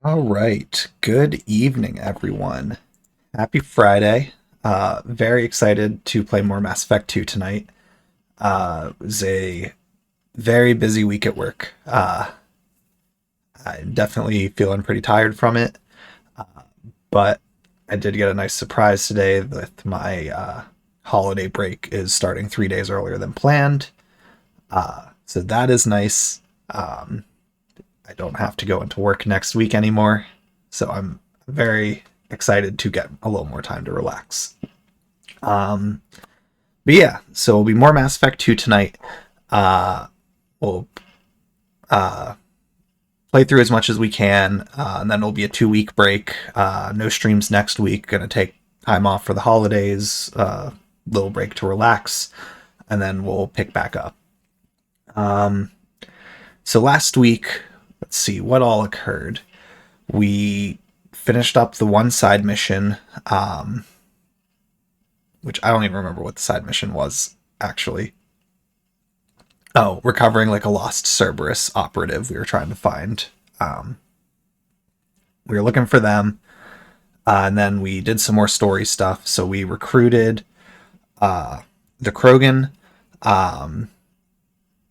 All right. Good evening, everyone. Happy Friday. Very excited to play more Mass Effect 2 tonight. It was a very busy week at work. I'm definitely feeling pretty tired from it, but I did get a nice surprise today with my holiday break is starting 3 days earlier than planned. So that is nice. I don't have to go into work next week anymore. So I'm very excited to get a little more time to relax. Um, but yeah, so it'll be more Mass Effect 2 tonight. We'll uh, play through as much as we can, and then it'll be a 2 week break. No streams next week. Gonna take time off for the holidays, little break to relax, and then we'll pick back up. Um, so last week, let's see what all occurred. We finished up the one side mission, which I don't even remember what the side mission was actually. Oh, recovering like a lost Cerberus operative we were trying to find. We were looking for them, and then we did some more story stuff. So we recruited the Krogan.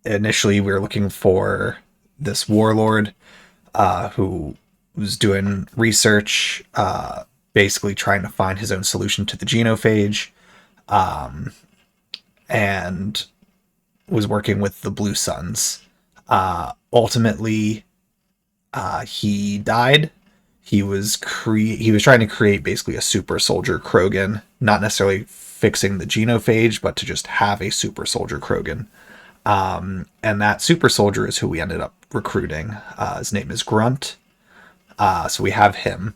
Initially, we were looking for this warlord who was doing research, basically trying to find his own solution to the genophage, and was working with the Blue Suns. Ultimately, he died. He was trying to create basically a super soldier Krogan, not necessarily fixing the genophage, but to just have a super soldier Krogan. And that super soldier is who we ended up recruiting. His name is Grunt. So we have him.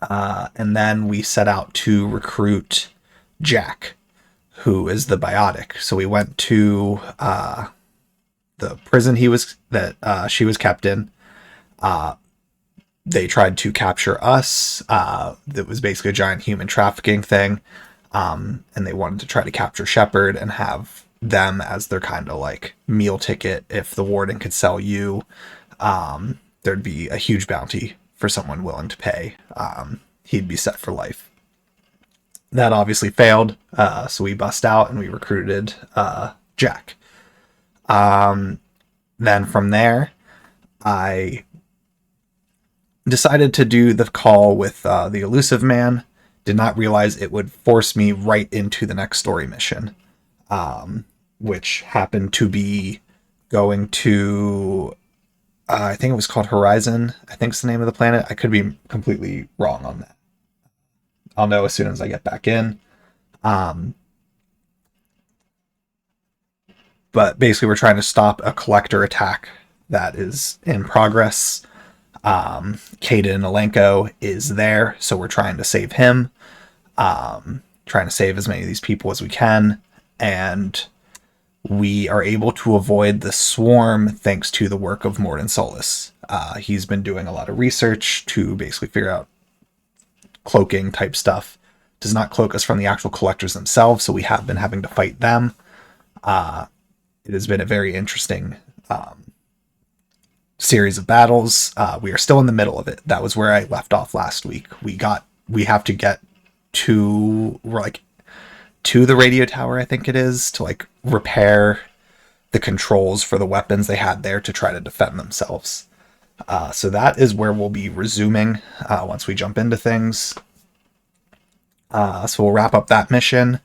And then we set out to recruit Jack, who is the biotic. So we went to the prison she was kept in. They tried to capture us. That was basically a giant human trafficking thing. And they wanted to try to capture Shepard and have them as their kind of like meal ticket. If the warden could sell you, there'd be a huge bounty for someone willing to pay. He'd be set for life. That obviously failed, so we bust out and we recruited Jack. Then from there, I decided to do the call with the Elusive Man. Did not realize it would force me right into the next story mission, which happened to be going to, I think it was called Horizon, I think it's the name of the planet. I could be completely wrong on that. I'll know as soon as I get back in. But basically we're trying to stop a collector attack that is in progress. Kaiden Alenko is there, so we're trying to save him. Trying to save as many of these people as we can. And we are able to avoid the swarm thanks to the work of Morden Solis. He's been doing a lot of research to basically figure out cloaking type stuff. Does not cloak us from the actual collectors themselves, so we have been having to fight them. It has been a very interesting series of battles. We are still in the middle of it. That was where I left off last week. We have to get to the radio tower, I think it is, to like repair the controls for the weapons they had there to try to defend themselves. So that is where we'll be resuming once we jump into things. So we'll wrap up that mission,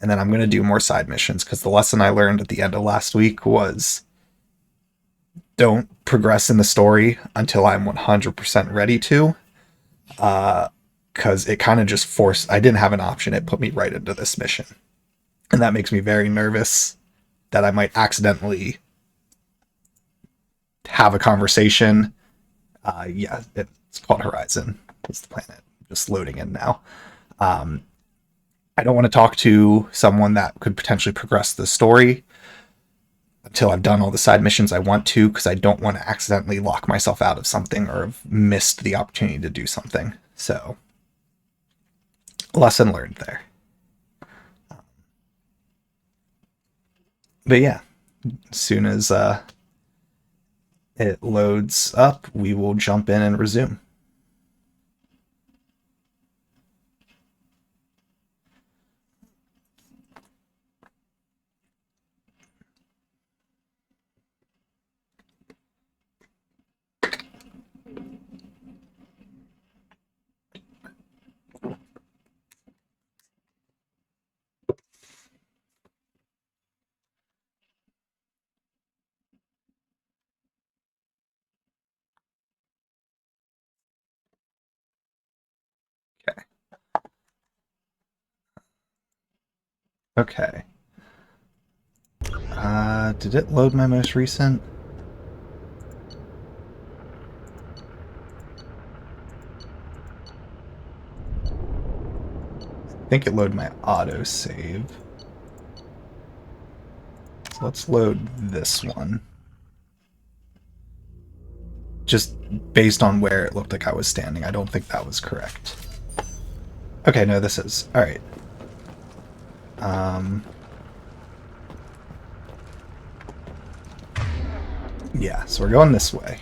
and then I'm going to do more side missions, because the lesson I learned at the end of last week was don't progress in the story until I'm 100% ready to, because it kind of just forced, I didn't have an option, it put me right into this mission. And that makes me very nervous that I might accidentally have a conversation. Yeah, it's called Horizon. It's the planet. Just loading in now. I don't want to talk to someone that could potentially progress the story until I've done all the side missions I want to, because I don't want to accidentally lock myself out of something or have missed the opportunity to do something. So, lesson learned there. But yeah, as soon as it loads up, we will jump in and resume. Okay. Did it load my most recent? I think it loaded my autosave. So let's load this one. Just based on where it looked like I was standing, I don't think that was correct. Okay, no, this is. Alright. Yeah, so we're going this way.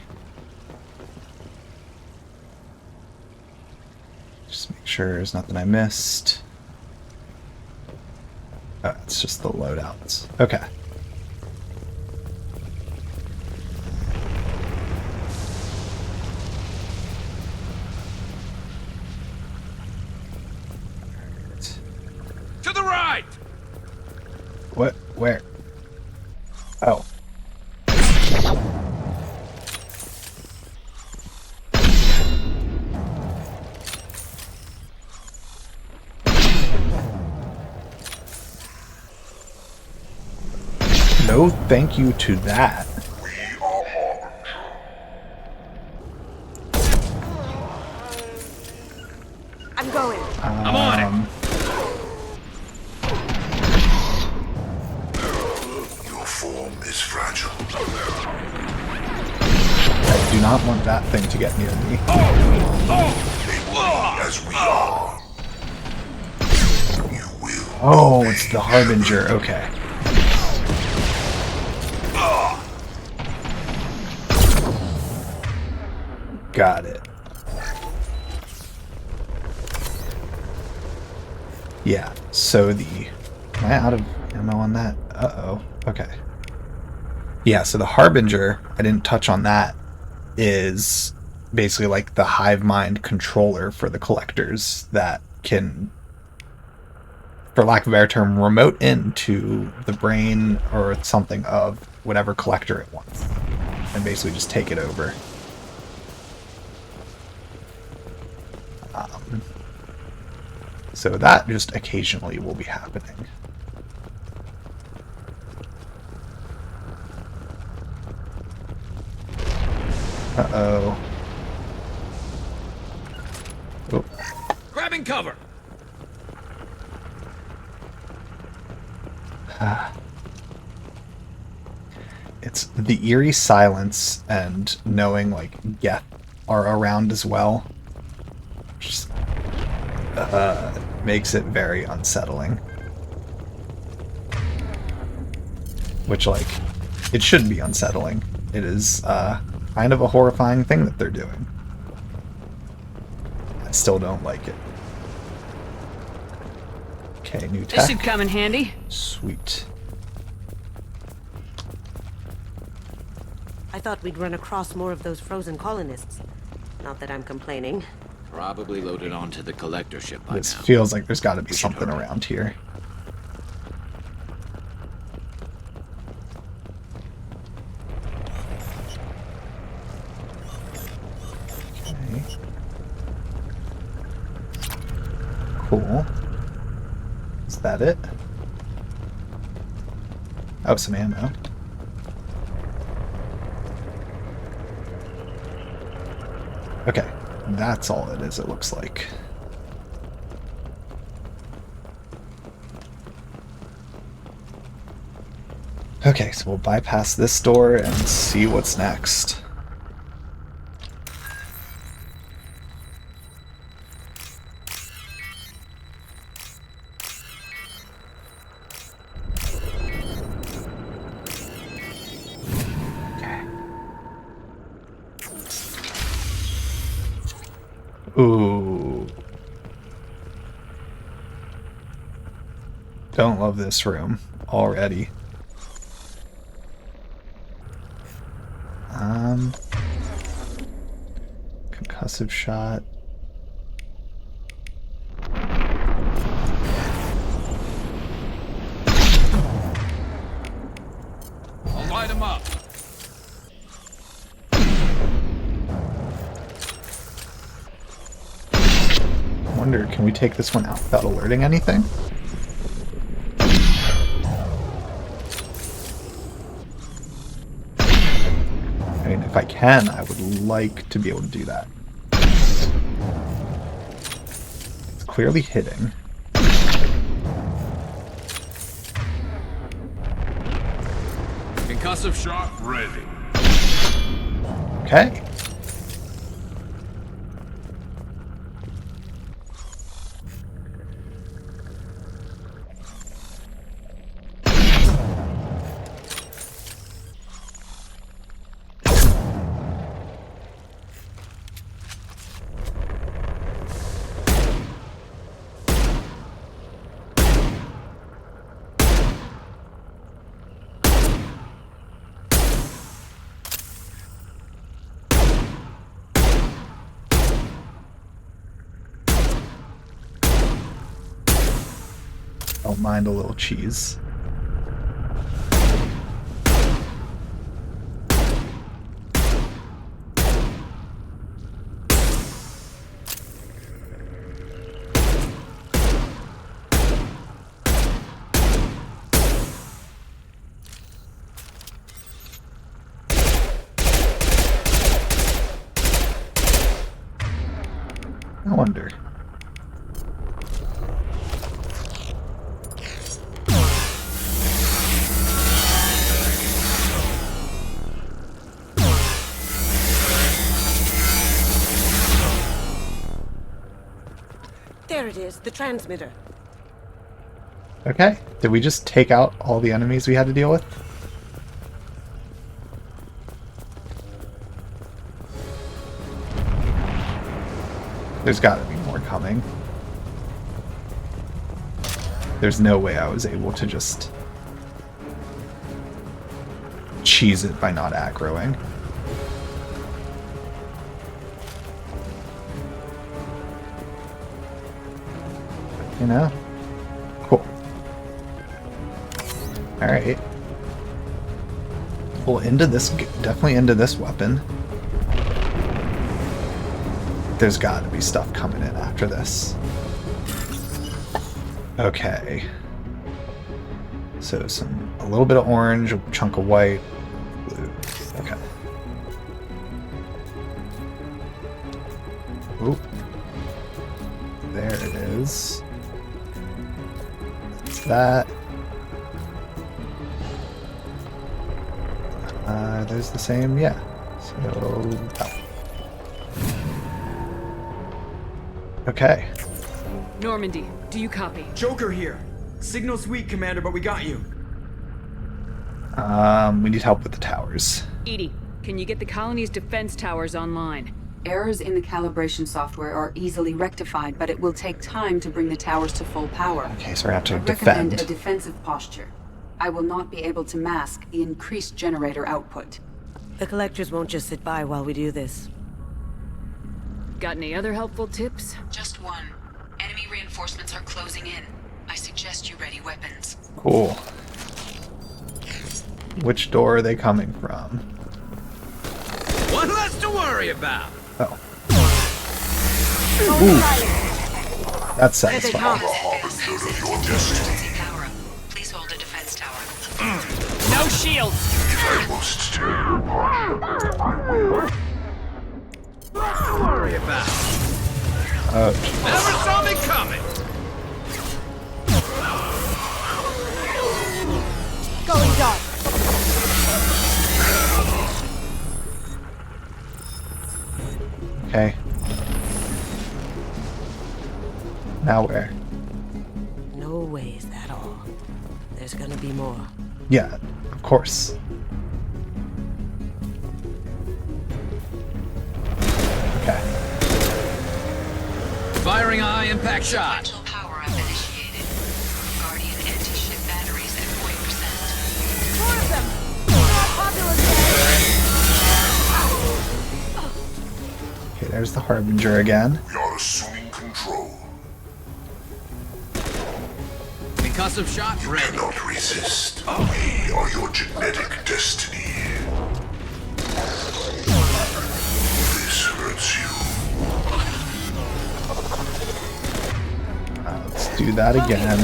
sure there's nothing I missed. Oh, it's just the loadouts. Okay. To the right! What? Where? Oh. No thank you to that. I'm going. I'm on it. Your form is fragile. I do not want that thing to get near me. As we are, you will. Oh, it's the Harbinger. Okay. Got it. Yeah, so am I out of ammo on that? Uh-oh. Okay. Yeah, so the Harbinger, I didn't touch on that, is basically like the hive mind controller for the collectors that can, for lack of a better term, remote into the brain or something of whatever collector it wants and basically just take it over. So that just occasionally will be happening. Uh-oh. Oh. Grabbing cover! It's the eerie silence and knowing, like, Geth are around as well. Just, makes it very unsettling. Which, like, it should be unsettling. It is, kind of a horrifying thing that they're doing. I still don't like it. Okay, new tech. This should come in handy. Sweet. I thought we'd run across more of those frozen colonists. Not that I'm complaining. Probably loaded onto the collector ship by This now. feels like there's got to be something around here. Okay. Cool. Is that it? Oh, some ammo. Okay, that's all it is, it looks like. Okay, so we'll bypass this door and see what's next. Ooh. Don't love this room already. Concussive shot. I'll light him up. I wonder, can we take this one out without alerting anything? I mean, if I can, I would like to be able to do that. It's clearly hitting. Concussive shot ready. Okay. Don't mind a little cheese. I wonder. There it is, the transmitter. Okay. Did we just take out all the enemies we had to deal with? There's got to be more coming. There's no way I was able to just cheese it by not aggroing. You know? Cool. Alright. Well, definitely into this weapon. There's got to be stuff coming in after this. Okay. So a little bit of orange, a chunk of white, blue. Okay. Oop. There it is. That's that. There's the same, yeah. So that. Okay. Normandy, do you copy? Joker here. Signal's weak, Commander, but we got you. We need help with the towers. Edie, can you get the colony's defense towers online? Errors in the calibration software are easily rectified, but it will take time to bring the towers to full power. Okay, so we have to I defend. recommend a defensive posture. I will not be able to mask the increased generator output. The collectors won't just sit by while we do this. Got any other helpful tips? Just one. Enemy reinforcements are closing in. I suggest you ready weapons. Cool. Which door are they coming from? One less to worry about. Oh. Ooh. That's satisfying. Power up. Please hold a defense tower. No shields! Almost. Less to worry about. Oh, Never saw me coming. Going dark. okay. Now where? No way is that all. There's gonna be more. Yeah, of course. Okay. Firing a high impact shot. Sequential power up initiated. Guardian anti-ship batteries at 40%. More of them! Not popular today. Okay, there's the Harbinger again. We are assuming control. Concussive shot ready. Cannot resist. We are your genetic destiny. This hurts you. Let's do that again.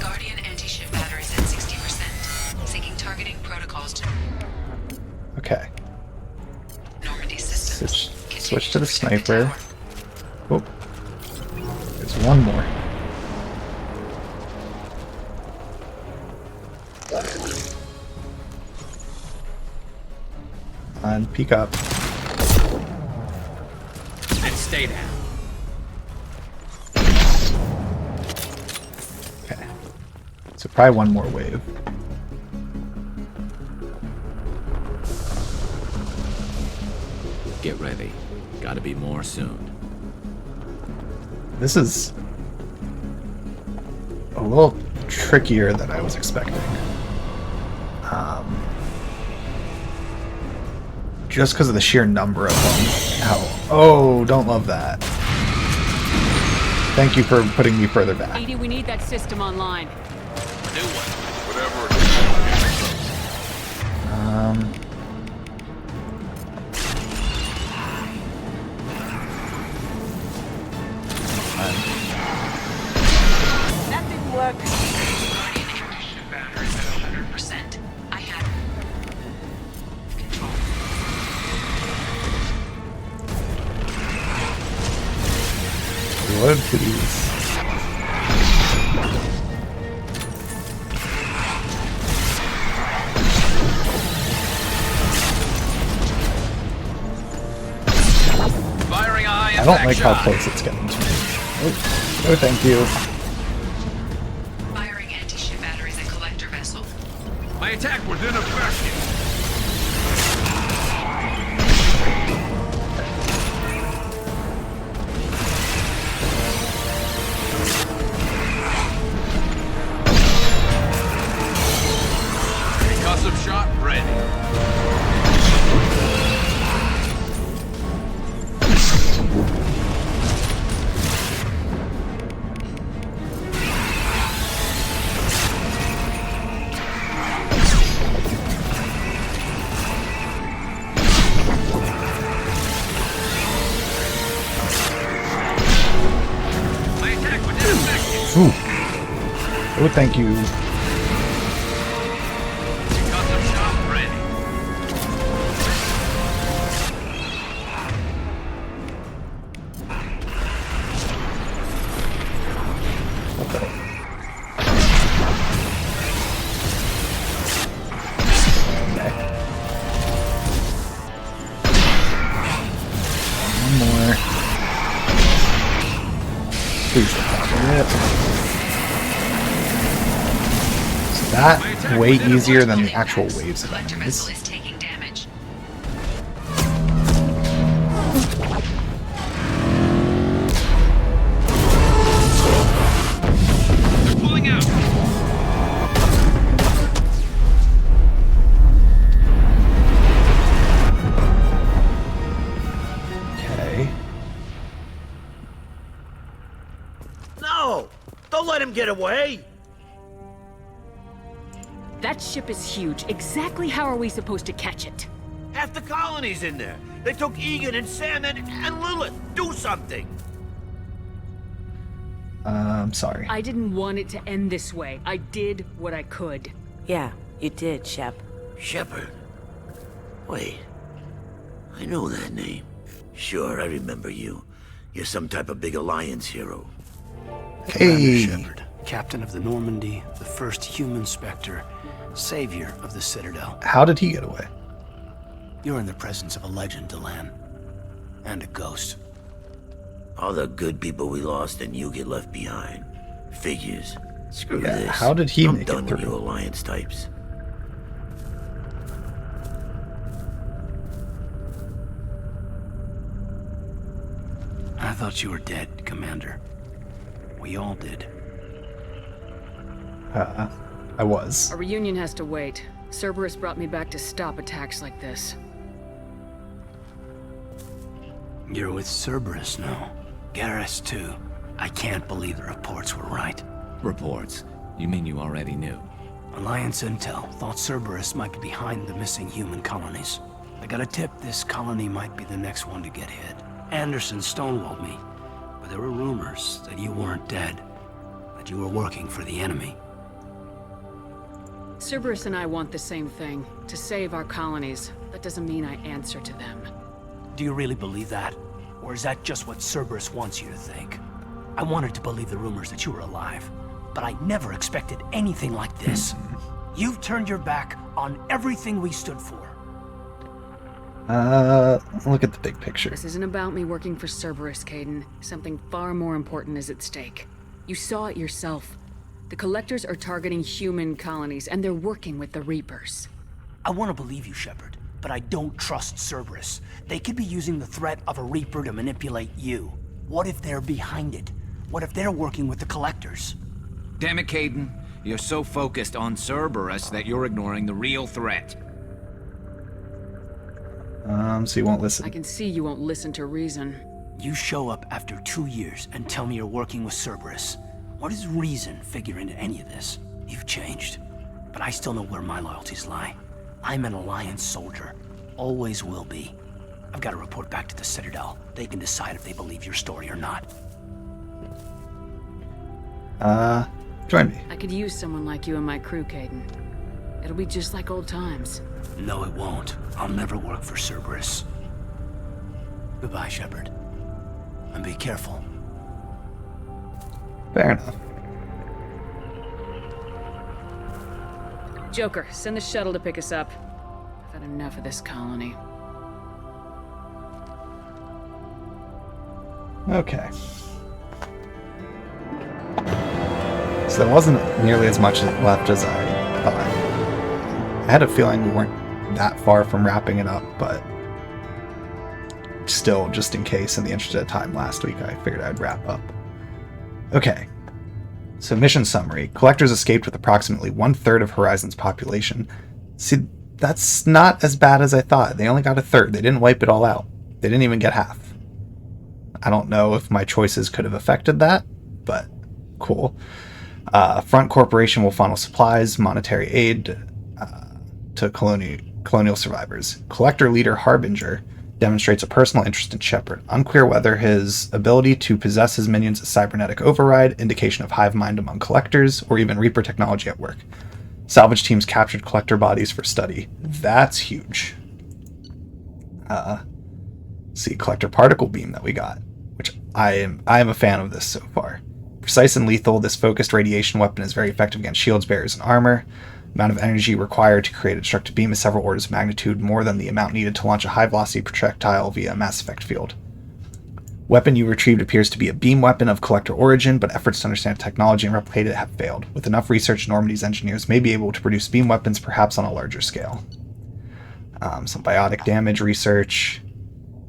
Guardian anti-ship batteries at 60%. Seeking targeting protocols to Okay. Normandy systems. Switch to the sniper. Oh, there's one more. And peek up. And stay down. Okay. So probably one more wave. Get ready. Gotta be more soon. This is a little trickier than I was expecting. just because of the sheer number of them. Ow. Oh, don't love that. Thank you for putting me further back. Edie, we need that system online. New one. Whatever it is. That didn't work. Batteries at 100%. I had control. Reload, please. Firing eye. I don't like how close it's getting to me. Oh, no, thank you. Firing anti-ship batteries at collector vessel. My attack was ineffective. Concussive shot ready. My attack was ineffective. Ooh. Oh, thank you. Concussive shot ready. Okay. One more. Please don't happen yet. So that way easier than the actual waves of Collector vessel enemies. is taking damage. They're pulling out. Okay. No! Don't let him get away! That ship is huge. Exactly how are we supposed to catch it? Half the colony's in there. They took Egan and Sam and Lilith. Do something! Sorry. I didn't want it to end this way. I did what I could. Yeah, you did, Shep. Shepard. Wait. I know that name. Sure, I remember you. You're some type of big Alliance hero. Hey. Shepard, captain of the Normandy, the first human Spectre, savior of the Citadel. How did he get away? You're in the presence of a legend, Delan. And a ghost. All the good people we lost and you get left behind. Figures. Screw Yeah, this. how did he I'm make it done with through? you Alliance types. I thought you were dead, Commander. We all did. I was. A reunion has to wait. Cerberus brought me back to stop attacks like this. You're with Cerberus now. Garrus, too. I can't believe the reports were right. Reports? You mean you already knew? Alliance intel thought Cerberus might be behind the missing human colonies. I got a tip this colony might be the next one to get hit. Anderson stonewalled me, but there were rumors that you weren't dead, that you were working for the enemy. Cerberus and I want the same thing, to save our colonies. That doesn't mean I answer to them. Do you really believe that? Or is that just what Cerberus wants you to think? I wanted to believe the rumors that you were alive, but I never expected anything like this. You've turned your back on everything we stood for. Look at the big picture. This isn't about me working for Cerberus, Kaiden. Something far more important is at stake. You saw it yourself. The Collectors are targeting human colonies, and they're working with the Reapers. I want to believe you, Shepard, but I don't trust Cerberus. They could be using the threat of a Reaper to manipulate you. What if they're behind it? What if they're working with the Collectors? Damn it, Kaiden. You're so focused on Cerberus that you're ignoring the real threat. So you won't I listen. can see you won't listen to reason. You show up after 2 years and tell me you're working with Cerberus. What does reason figure into any of this? You've changed, but I still know where my loyalties lie. I'm an Alliance soldier. Always will be. I've got to report back to the Citadel. They can decide if they believe your story or not. Join me. I could use someone like you in my crew, Kaiden. It'll be just like old times. No, it won't. I'll never work for Cerberus. Goodbye, Shepard. And be careful. Fair enough. Joker, send the shuttle to pick us up. I've had enough of this colony. Okay. So there wasn't nearly as much left as I thought. I had a feeling we weren't that far from wrapping it up, but still, just in case, in the interest of time last week, I figured I'd wrap up. Okay. So mission summary. Collectors escaped with approximately 1/3 of Horizon's population. See, that's not as bad as I thought. They only got 1/3. They didn't wipe it all out. They didn't even get half. I don't know if my choices could have affected that, but cool. Front Corporation will funnel supplies, monetary aid to colonial survivors. Collector leader Harbinger demonstrates a personal interest in Shepard. Unclear whether his ability to possess his minions is cybernetic override, indication of hive mind among collectors, or even Reaper technology at work. Salvage teams captured collector bodies for study. That's huge. See, collector particle beam that we got, which I am a fan of this so far. Precise and lethal, this focused radiation weapon is very effective against shields, barriers, and armor. Amount of energy required to create a destructive beam is several orders of magnitude more than the amount needed to launch a high-velocity projectile via a mass effect field. Weapon you retrieved appears to be a beam weapon of collector origin, but efforts to understand technology and replicate it have failed. With enough research, Normandy's engineers may be able to produce beam weapons, perhaps on a larger scale. Some biotic damage research,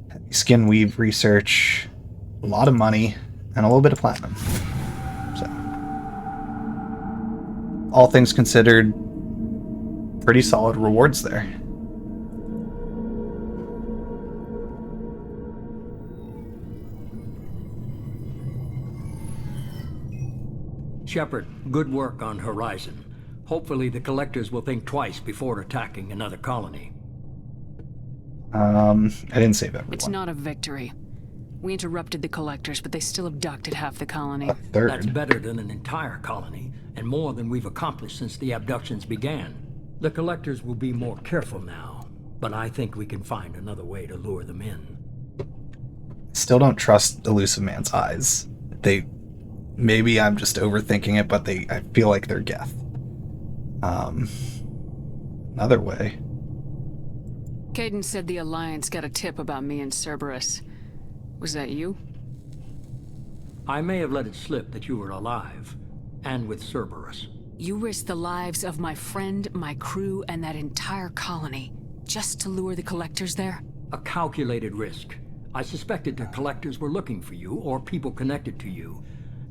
heavy skin weave research, a lot of money, and a little bit of platinum. So, all things considered, pretty solid rewards there. Shepard, good work on Horizon. Hopefully the Collectors will think twice before attacking another colony. I didn't save everyone. It's not a victory. We interrupted the Collectors, but they still abducted half the colony. 1/3. That's better than an entire colony, and more than we've accomplished since the abductions began. The Collectors will be more careful now, but I think we can find another way to lure them in. Still don't trust Elusive Man's eyes. Maybe I'm just overthinking it, but I feel like they're Geth. Another way. Kaiden said the Alliance got a tip about me and Cerberus. Was that you? I may have let it slip that you were alive, and with Cerberus. You risked the lives of my friend, my crew, and that entire colony, just to lure the Collectors there? A calculated risk. I suspected the Collectors were looking for you, or people connected to you.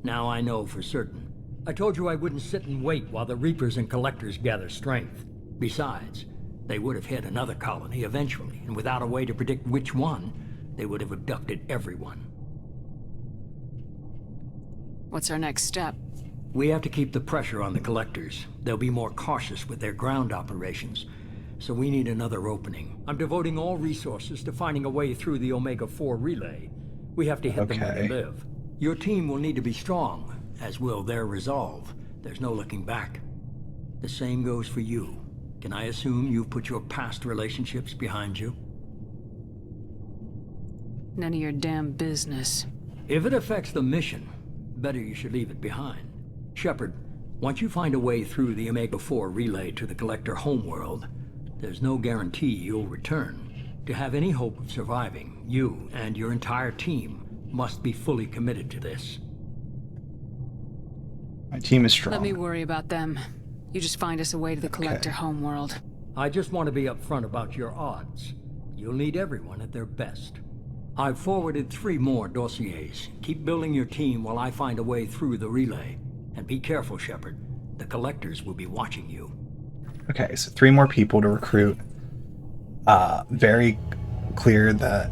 Now I know for certain. I told you I wouldn't sit and wait while the Reapers and Collectors gather strength. Besides, they would have hit another colony eventually, and without a way to predict which one, they would have abducted everyone. What's our next step? We have to keep the pressure on the Collectors. They'll be more cautious with their ground operations, so we need another opening. I'm devoting all resources to finding a way through the Omega-4 relay. We have to hit them where they live. Your team will need to be strong, as will their resolve. There's no looking back. The same goes for you. Can I assume you've put your past relationships behind you? None of your damn business. If it affects the mission, better you should leave it behind. Shepard, once you find a way through the Omega-4 relay to the Collector homeworld, there's no guarantee you'll return. To have any hope of surviving, you and your entire team must be fully committed to this. My team is strong. Let me worry about them. You just find us a way to the Collector homeworld. I just want to be upfront about your odds. You'll need everyone at their best. I've forwarded 3 more dossiers. Keep building your team while I find a way through the relay. And be careful, Shepard. The Collectors will be watching you. Okay, so 3 more people to recruit. Very clear that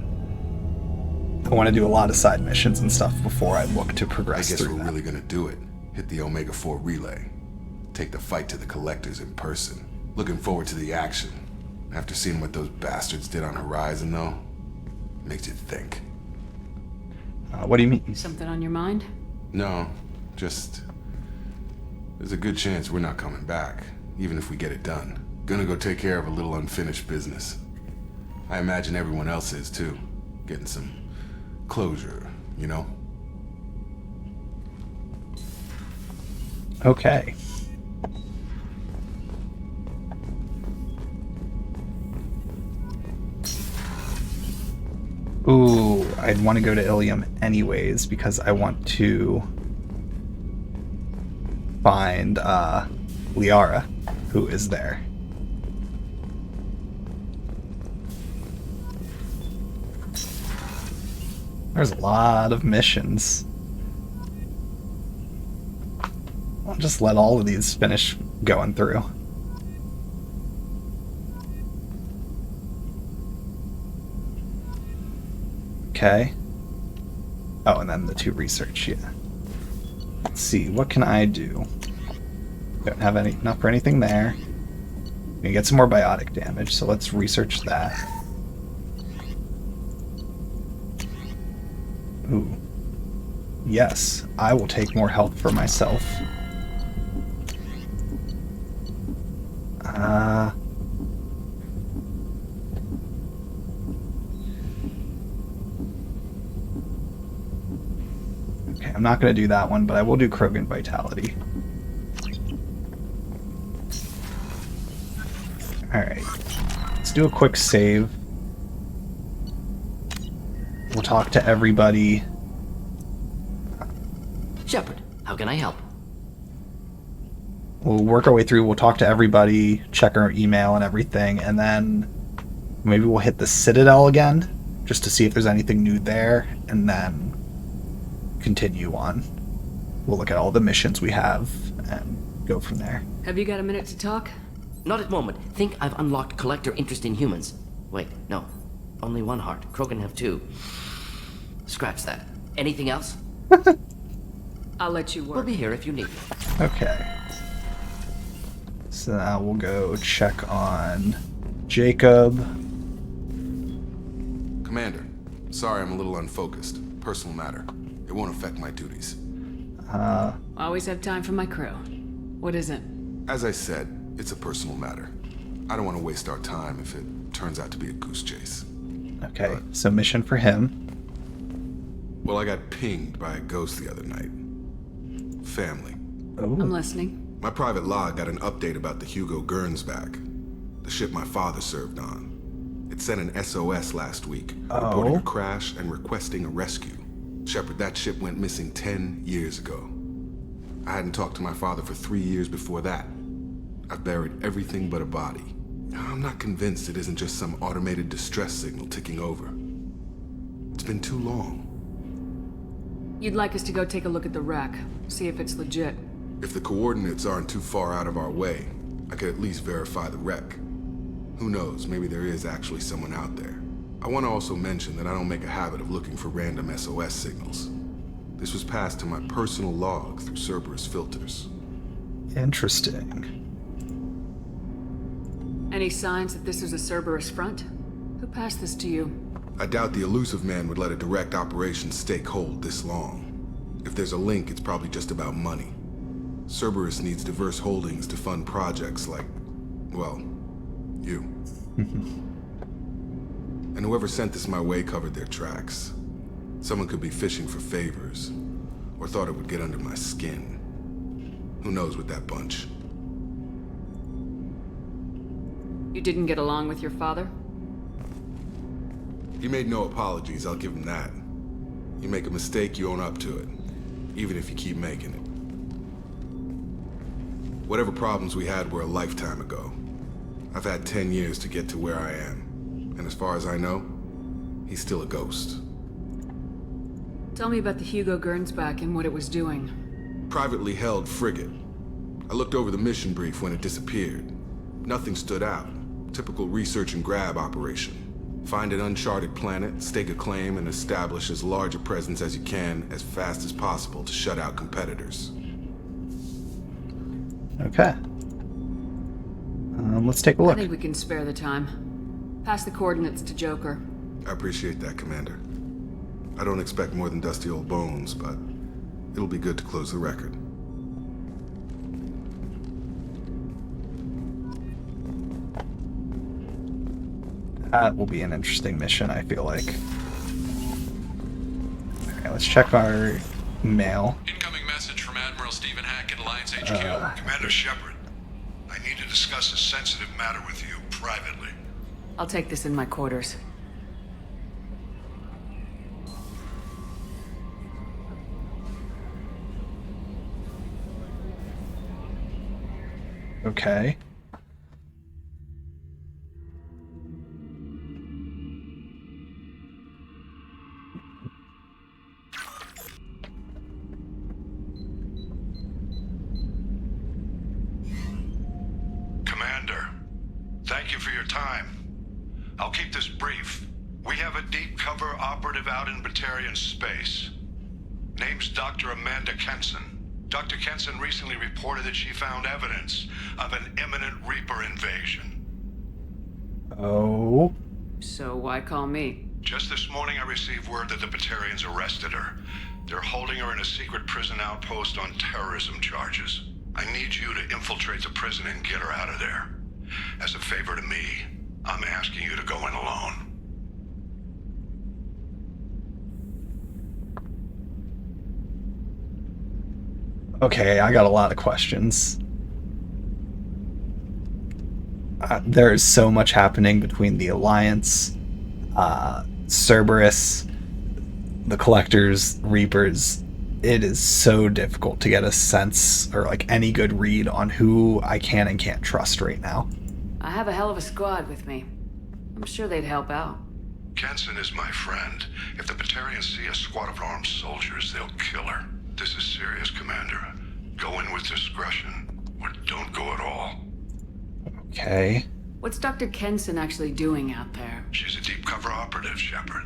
I want to do a lot of side missions and stuff before I look to I progress guess through we're that. really gonna do it. Hit the Omega-4 relay. Take the fight to the Collectors in person. Looking forward to the action. After seeing what those bastards did on Horizon, though, makes you think. What do you mean? Something on your mind? No, just... there's a good chance we're not coming back, even if we get it done. Gonna go take care of a little unfinished business. I imagine everyone else is, too. Getting some closure, you know? Okay. Ooh, I'd want to go to Ilium anyways because I want to find Liara, who is there. There's a lot of missions. I'll just let all of these finish going through. Okay. Oh, and then the 2 research, yeah. Let's see, what can I do? Don't have enough for anything there. We can get some more biotic damage, so let's research that. Ooh. Yes, I will take more health for myself. Okay, I'm not going to do that one, but I will do Krogan Vitality. Alright. Let's do a quick save. We'll talk to everybody. Shepard, how can I help? We'll work our way through. We'll talk to everybody, check our email and everything, and then maybe we'll hit the Citadel again, just to see if there's anything new there, and then continue on. We'll look at all the missions we have and go from there. Have you got a minute to talk? Not at moment. Think I've unlocked collector interest in humans. Wait, no. Only 1 heart. Krogan have 2. Scratch that. Anything else? I'll let you work. We'll be here if you need me. Okay. So now we'll go check on Jacob. Commander, sorry I'm a little unfocused. Personal matter. It won't affect my duties. Always have time for my crew. What is it? As I said, it's a personal matter. I don't want to waste our time if it turns out to be a goose chase. Okay, so mission for him. Well, I got pinged by a ghost the other night. Family. Oh. I'm listening. My private log got an update about the Hugo Gernsback, the ship my father served on. It sent an SOS last week, reporting a crash and requesting a rescue. Shepard, that ship went missing 10 years ago. I hadn't talked to my father for 3 years before that. I've buried everything but a body. I'm not convinced it isn't just some automated distress signal ticking over. It's been too long. You'd like us to go take a look at the wreck, see if it's legit. If the coordinates aren't too far out of our way, I could at least verify the wreck. Who knows, maybe there is actually someone out there. I want to also mention that I don't make a habit of looking for random SOS signals. This was passed to my personal log through Cerberus filters. Interesting. Any signs that this is a Cerberus front? Who passed this to you? I doubt the elusive man would let a direct operations stake hold this long. If there's a link, it's probably just about money. Cerberus needs diverse holdings to fund projects like, well, you. And whoever sent this my way covered their tracks. Someone could be fishing for favors, or thought it would get under my skin. Who knows with that bunch? You didn't get along with your father? He made no apologies, I'll give him that. You make a mistake, you own up to it. Even if you keep making it. Whatever problems we had were a lifetime ago. I've had 10 years to get to where I am. And as far as I know, he's still a ghost. Tell me about the Hugo Gernsback and what it was doing. Privately held frigate. I looked over the mission brief when it disappeared. Nothing stood out. Typical research and grab operation. Find an uncharted planet, stake a claim, and establish as large a presence as you can as fast as possible to shut out competitors. Okay. Let's take a look. I think we can spare the time. Pass the coordinates to Joker. I appreciate that, Commander. I don't expect more than dusty old bones, but it'll be good to close the record. That will be an interesting mission, I feel like. Okay, let's check our mail. Incoming message from Admiral Stephen Hackett, Alliance HQ. Commander Shepard, I need to discuss a sensitive matter with you privately. I'll take this in my quarters. Okay. Commander, thank you for your time. I'll keep this brief. We have a deep cover operative out in Batarian space. Name's Dr. Amanda Kenson. Dr. Kenson recently reported that she found evidence of an imminent Reaper invasion. Oh. So why call me? Just this morning I received word that the Batarians arrested her. They're holding her in a secret prison outpost on terrorism charges. I need you to infiltrate the prison and get her out of there. As a favor to me, I'm asking you to go in alone. Okay, I got a lot of questions. There is so much happening between the Alliance, Cerberus, the Collectors, Reapers. It is so difficult to get a sense or like any good read on who I can and can't trust right now. I have a hell of a squad with me. I'm sure they'd help out. Kenson is my friend. If the Batarians see a squad of armed soldiers, they'll kill her. This is serious, Commander. Go in with discretion, or don't go at all. Okay. What's Dr. Kenson actually doing out there? She's a deep cover operative, Shepard.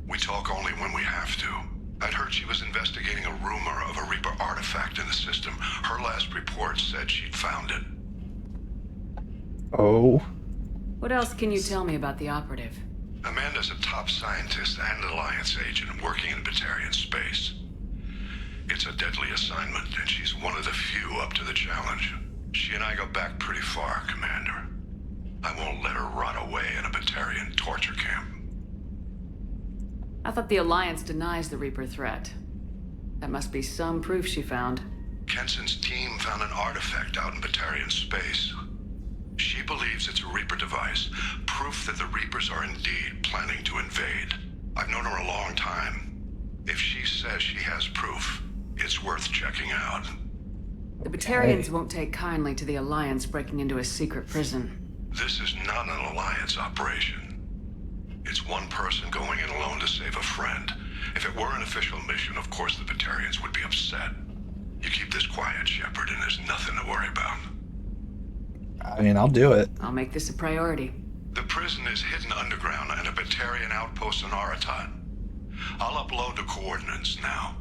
We talk only when we have to. I'd heard she was investigating a rumor of a Reaper artifact in the system. Her last report said she'd found it. Oh. What else can you tell me about the operative? Amanda's a top scientist and Alliance agent working in Batarian space. It's a deadly assignment, and she's one of the few up to the challenge. She and I go back pretty far, Commander. I won't let her rot away in a Batarian torture camp. I thought the Alliance denies the Reaper threat. That must be some proof she found. Kenson's team found an artifact out in Batarian space. She believes it's a Reaper device, proof that the Reapers are indeed planning to invade. I've known her a long time. If she says she has proof, it's worth checking out. The Batarians won't take kindly to the Alliance breaking into a secret prison. This is not an Alliance operation. It's one person going in alone to save a friend. If it were an official mission, of course the Batarians would be upset. You keep this quiet, Shepard, and there's nothing to worry about. I mean, I'll do it. I'll make this a priority. The prison is hidden underground in a Batarian outpost in Aratat. I'll upload the coordinates now.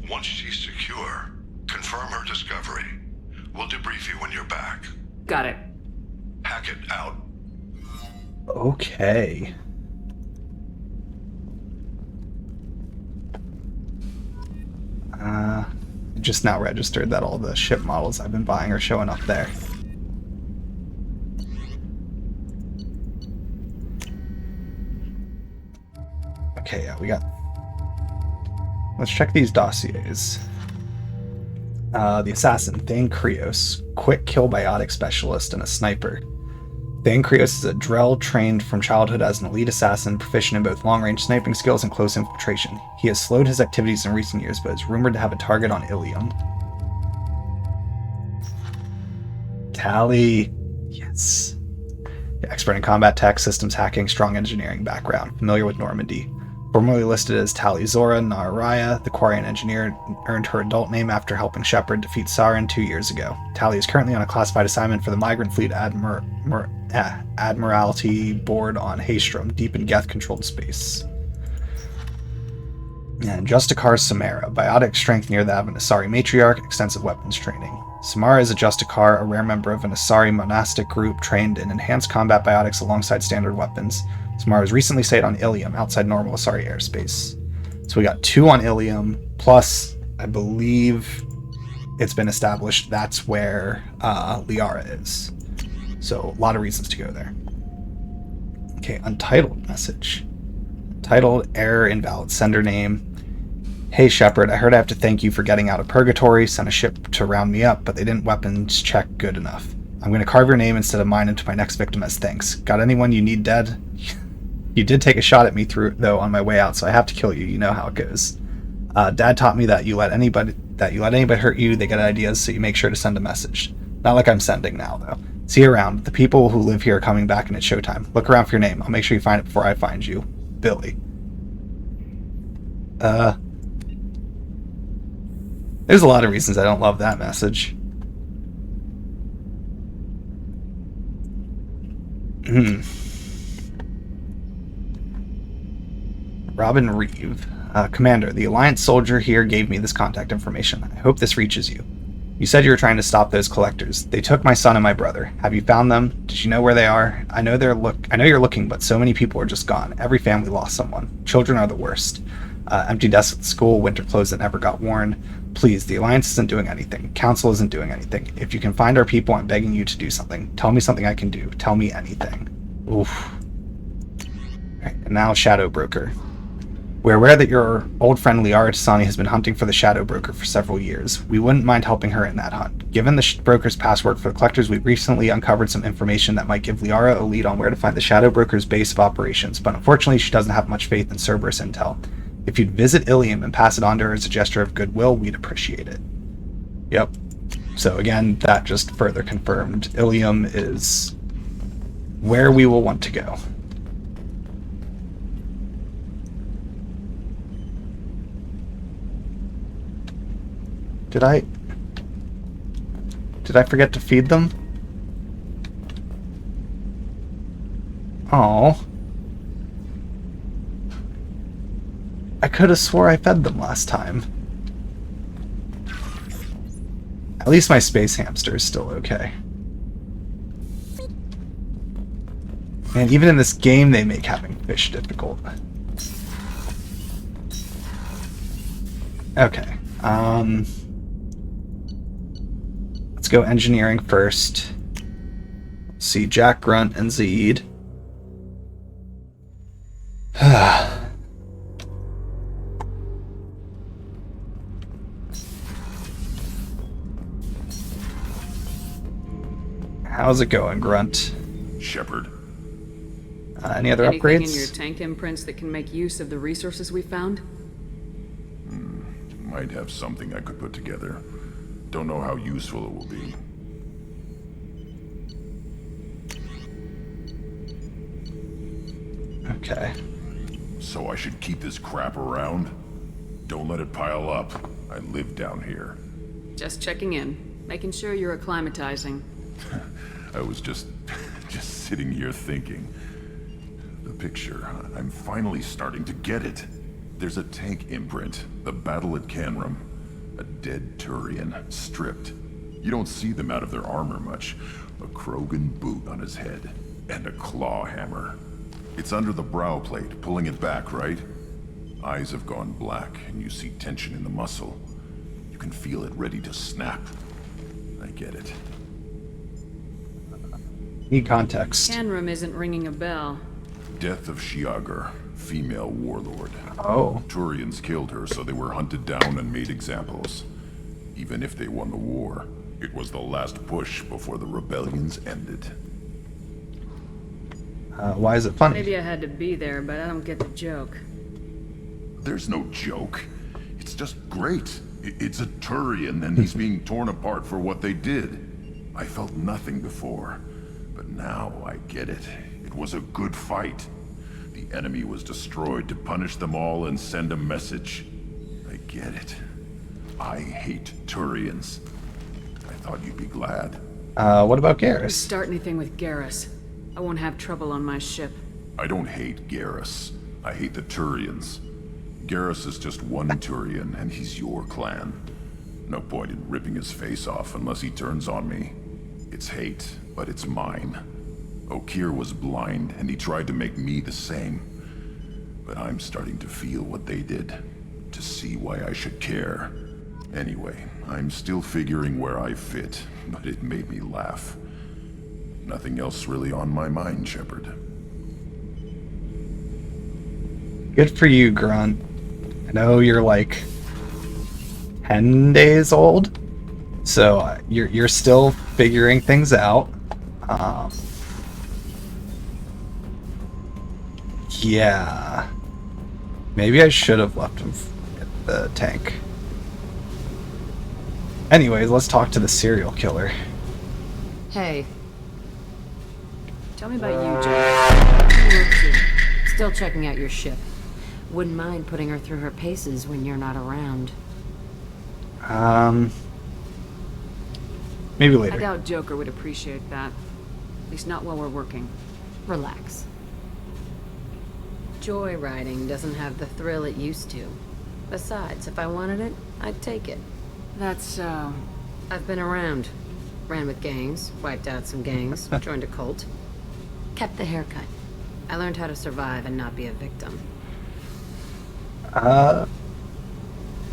Once she's secure, confirm her discovery. We'll debrief you when you're back. Got it. Hackett out. Okay. Just now registered that all the ship models I've been buying are showing up there. Okay, yeah, we got... Let's check these dossiers. The assassin, Thane Krios, quick kill biotic specialist and a sniper. Thane Krios is a Drell trained from childhood as an elite assassin, proficient in both long-range sniping skills and close infiltration. He has slowed his activities in recent years, but is rumored to have a target on Ilium. Tally. Yes. Expert in combat tech, systems hacking, strong engineering background, familiar with Normandy. Formerly listed as Talizora Naraya, the Quarian engineer earned her adult name after helping Shepard defeat Sauron 2 years ago. Tali is currently on a classified assignment for the Migrant Fleet Admiralty Board on Haestrom, deep in Geth-controlled space. And Justicar Samara, biotic strength near that of an Asari matriarch, extensive weapons training. Samara is a Justicar, a rare member of an Asari monastic group trained in enhanced combat biotics alongside standard weapons. Samara was recently stayed on Ilium, outside normal Asari airspace. So we got 2 on Ilium, plus I believe it's been established that's where Liara is. So a lot of reasons to go there. Okay, untitled message. Titled, error, invalid sender name. Hey Shepard, I heard I have to thank you for getting out of Purgatory, sent a ship to round me up, but they didn't weapons check good enough. I'm going to carve your name instead of mine into my next victim as thanks. Got anyone you need dead? You did take a shot at me through though on my way out, so I have to kill you. You know how it goes. Dad taught me that you let anybody hurt you, they get ideas, so you make sure to send a message. Not like I'm sending now, though. See you around. The people who live here are coming back and it's showtime. Look around for your name. I'll make sure you find it before I find you. Billy. There's a lot of reasons I don't love that message. Robin Reeve. Commander, the Alliance soldier here gave me this contact information. I hope this reaches you. You said you were trying to stop those collectors. They took my son and my brother. Have you found them? Did you know where they are? I know you're looking, but so many people are just gone. Every family lost someone. Children are the worst. Empty desks at school, winter clothes that never got worn. Please, the Alliance isn't doing anything. Council isn't doing anything. If you can find our people, I'm begging you to do something. Tell me something I can do. Tell me anything. Oof. Right, and now Shadow Broker. We're aware that your old friend Liara Tasani has been hunting for the Shadow Broker for several years. We wouldn't mind helping her in that hunt. Given the Broker's past work for the Collectors, we've recently uncovered some information that might give Liara a lead on where to find the Shadow Broker's base of operations, but unfortunately she doesn't have much faith in Cerberus intel. If you'd visit Ilium and pass it on to her as a gesture of goodwill, we'd appreciate it. Yep. So again, that just further confirmed Ilium is where we will want to go. Did I forget to feed them? Oh. I could have swore I fed them last time. At least my space hamster is still okay. And even in this game, they make having fish difficult. Okay. Let's go engineering first. See Jack, Grunt, and Zeed. How's it going, Grunt? Shepard. Any other Anything upgrades? in your tank imprints that can make use of the resources we found? Might have something I could put together. Don't know how useful it will be. Okay. So I should keep this crap around? Don't let it pile up. I live down here. Just checking in, making sure you're acclimatizing. I was just sitting here thinking. The picture, I'm finally starting to get it. There's a tank imprint, the battle at Canrum. A dead Turian, stripped. You don't see them out of their armor much. A Krogan boot on his head, and a claw hammer. It's under the brow plate, pulling it back, right? Eyes have gone black, and you see tension in the muscle. You can feel it ready to snap. I get it. Need context. Canrum isn't ringing a bell. Death of Shiagar, female warlord. Oh. Turians killed her, so they were hunted down and made examples. Even if they won the war, it was the last push before the rebellions ended. Why is it funny? Maybe I had to be there, but I don't get the joke. There's no joke. It's just great. It's a Turian, and he's being torn apart for what they did. I felt nothing before, but now I get it. It was a good fight. The enemy was destroyed to punish them all and send a message. I get it. I hate Turians. I thought you'd be glad. What about Don't Garrus? start anything with Garrus. I won't have trouble on my ship. I don't hate Garrus. I hate the Turians. Garrus is just one Turian, and he's your clan. No point in ripping his face off unless he turns on me. It's hate, but it's mine. Okeer was blind, and he tried to make me the same. But I'm starting to feel what they did, to see why I should care. Anyway, I'm still figuring where I fit, but it made me laugh. Nothing else really on my mind, Shepard. Good for you, Grunt. I know you're like 10 days old, so you're still figuring things out. Yeah. Maybe I should have left him at the tank. Anyways, let's talk to the serial killer. Hey. Tell me about you, Jack. What are you up to? Still checking out your ship. Wouldn't mind putting her through her paces when you're not around. Maybe later. I doubt Joker would appreciate that. At least not while we're working. Relax. Joyriding doesn't have the thrill it used to. Besides, if I wanted it, I'd take it. That's so... I've been around. Ran with gangs, wiped out some gangs, joined a cult. Kept the haircut. I learned how to survive and not be a victim.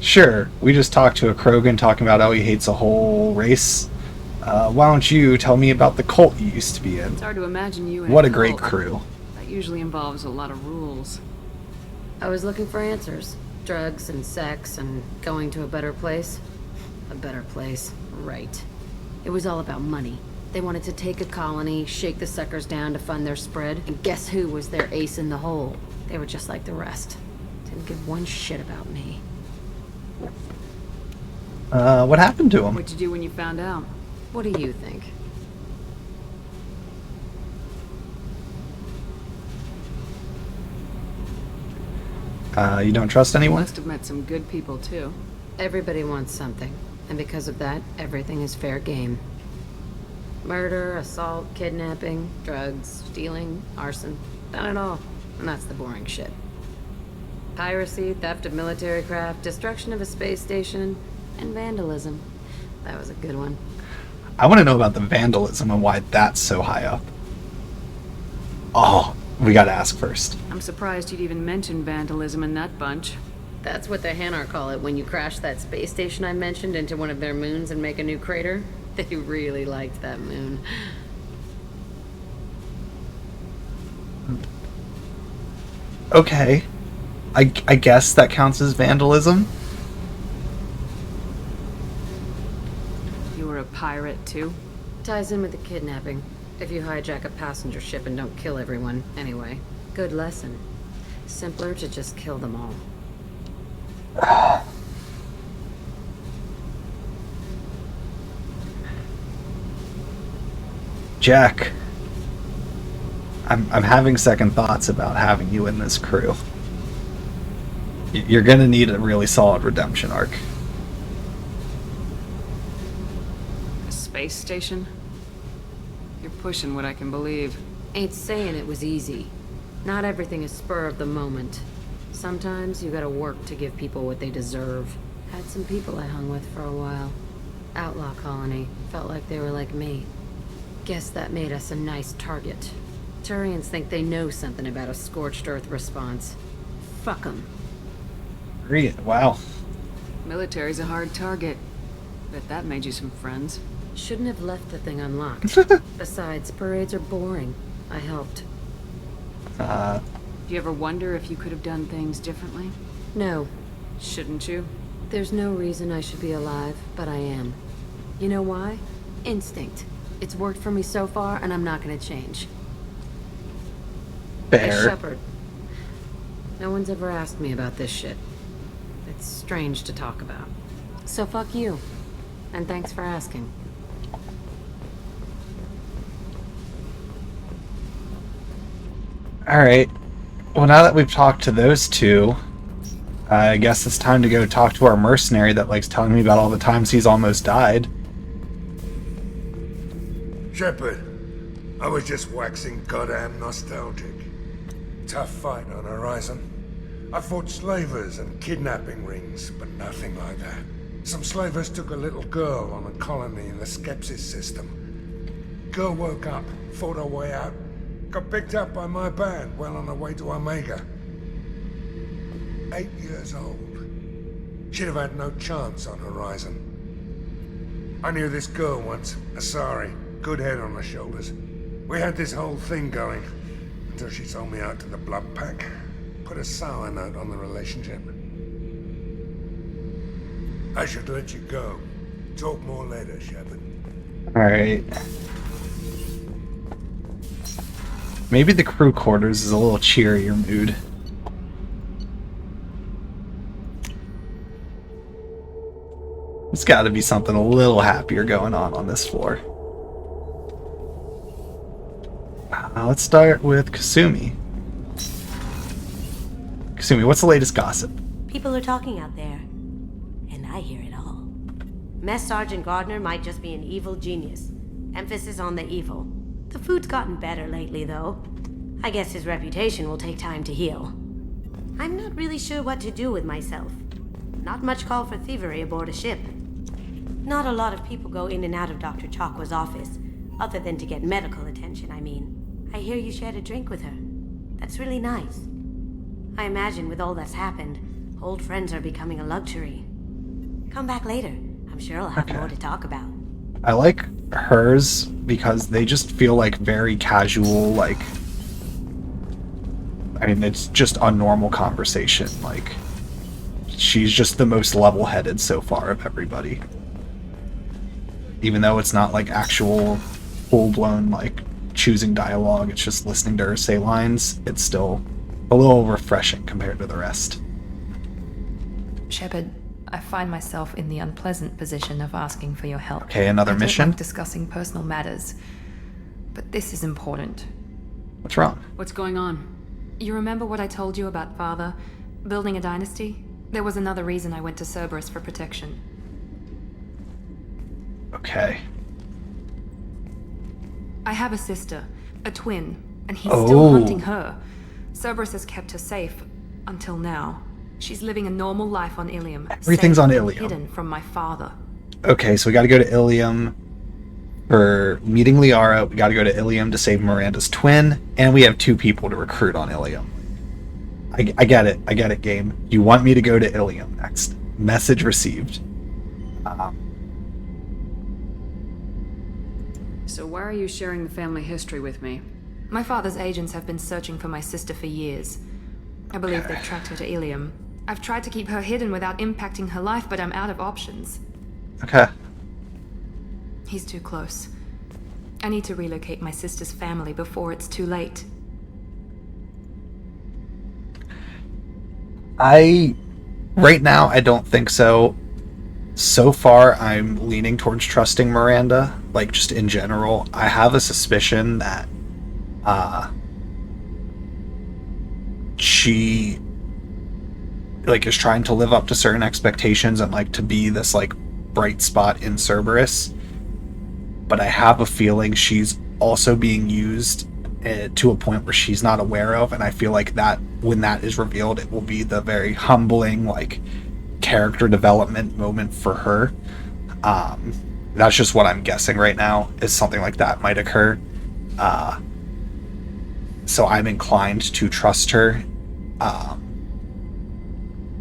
Sure. We just talked to a Krogan talking about how he hates a whole race. Why don't you tell me about the cult you used to be in? It's hard to imagine you in What a a great cult. crew. That usually involves a lot of rules. I was looking for answers. Drugs and sex and going to a better place. A better place, right. It was all about money. They wanted to take a colony, shake the suckers down to fund their spread, and guess who was their ace in the hole? They were just like the rest. Didn't give one shit about me. What happened to him? What'd you do when you found out? What do you think? You don't trust anyone? Must have met some good people, too. Everybody wants something, and because of that, everything is fair game. Murder, assault, kidnapping, drugs, stealing, arson. Done it all. And that's the boring shit. Piracy, theft of military craft, destruction of a space station, and vandalism. That was a good one. I want to know about the vandalism and why that's so high up. Oh, we gotta ask first. I'm surprised you'd even mention vandalism in that bunch. That's what the Hanar call it when you crash that space station I mentioned into one of their moons and make a new crater. They really liked that moon. Okay. I guess that counts as vandalism? You were a pirate, too? Ties in with the kidnapping. If you hijack a passenger ship and don't kill everyone, anyway. Good lesson. Simpler to just kill them all. Jack, I'm having second thoughts about having you in this crew. You're gonna need a really solid redemption arc. A space station? You're pushing what I can believe. Ain't saying it was easy. Not everything is spur of the moment. Sometimes you gotta work to give people what they deserve. Had some people I hung with for a while. Outlaw colony. Felt like they were like me. Guess that made us a nice target. Turians think they know something about a scorched earth response. Fuck 'em. Wow. Military's a hard target. Bet that made you some friends. Shouldn't have left the thing unlocked. Besides, parades are boring. I helped. Do you ever wonder if you could have done things differently? No. Shouldn't you? There's no reason I should be alive, but I am. You know why? Instinct. It's worked for me so far, and I'm not gonna change. Fair. Hey, Shepard. No one's ever asked me about this shit. It's strange to talk about. So fuck you. And thanks for asking. Alright. Well, now that we've talked to those two, I guess it's time to go talk to our mercenary that likes telling me about all the times he's almost died. Shepard, I was just waxing goddamn nostalgic. Tough fight on Horizon. I fought slavers and kidnapping rings, but nothing like that. Some slavers took a little girl on a colony in the Skepsis system. Girl woke up, fought her way out, got picked up by my band well on her way to Omega. 8 years old. She'd have had no chance on Horizon. I knew this girl once, Asari, good head on her shoulders. We had this whole thing going, until she sold me out to the Blood Pack. Put a sour note on the relationship. I should let you go. Talk more later, Shepard. Alright. Maybe the crew quarters is a little cheerier mood. There's got to be something a little happier going on this floor. Let's start with Kasumi. Kasumi, what's the latest gossip? People are talking out there, and I hear it all. Mess Sergeant Gardner might just be an evil genius. Emphasis on the evil. The food's gotten better lately, though. I guess his reputation will take time to heal. I'm not really sure what to do with myself. Not much call for thievery aboard a ship. Not a lot of people go in and out of Dr. Chakwa's office, other than to get medical attention, I mean. I hear you shared a drink with her. That's really nice. I imagine with all that's happened, old friends are becoming a luxury. Come back later. I'm sure I'll have more to talk about. I like hers because they just feel like very casual, like... I mean, it's just a normal conversation. Like, she's just the most level-headed so far of everybody. Even though it's not like actual full-blown, like, choosing dialogue, it's just listening to her say lines, it's still a little refreshing compared to the rest. Shepard, I find myself in the unpleasant position of asking for your help. Okay, another I don't mission? like discussing personal matters, but this is important. What's wrong? What's going on? You remember what I told you about Father? Building a dynasty? There was another reason I went to Cerberus for protection. Okay. I have a sister, a twin, and he's still hunting her. Cerberus has kept her safe, until now. She's living a normal life on Ilium. Everything's on Ilium. Hidden from my father. Okay, so we gotta go to Ilium for meeting Liara, we gotta go to Ilium to save Miranda's twin, and we have 2 people to recruit on Ilium. I get it, game. You want me to go to Ilium next. Message received. So why are you sharing the family history with me? My father's agents have been searching for my sister for years. I believe they've tracked her to Ilium. I've tried to keep her hidden without impacting her life, but I'm out of options. Okay. He's too close. I need to relocate my sister's family before it's too late. Right now, I don't think so. So far, I'm leaning towards trusting Miranda, like, just in general. I have a suspicion that, she, like, is trying to live up to certain expectations and, like, to be this, like, bright spot in Cerberus. But I have a feeling she's also being used to a point where she's not aware of, and I feel like that, when that is revealed, it will be the very humbling, like, character development moment for her. That's just what I'm guessing right now, is something like that might occur. So I'm inclined to trust her,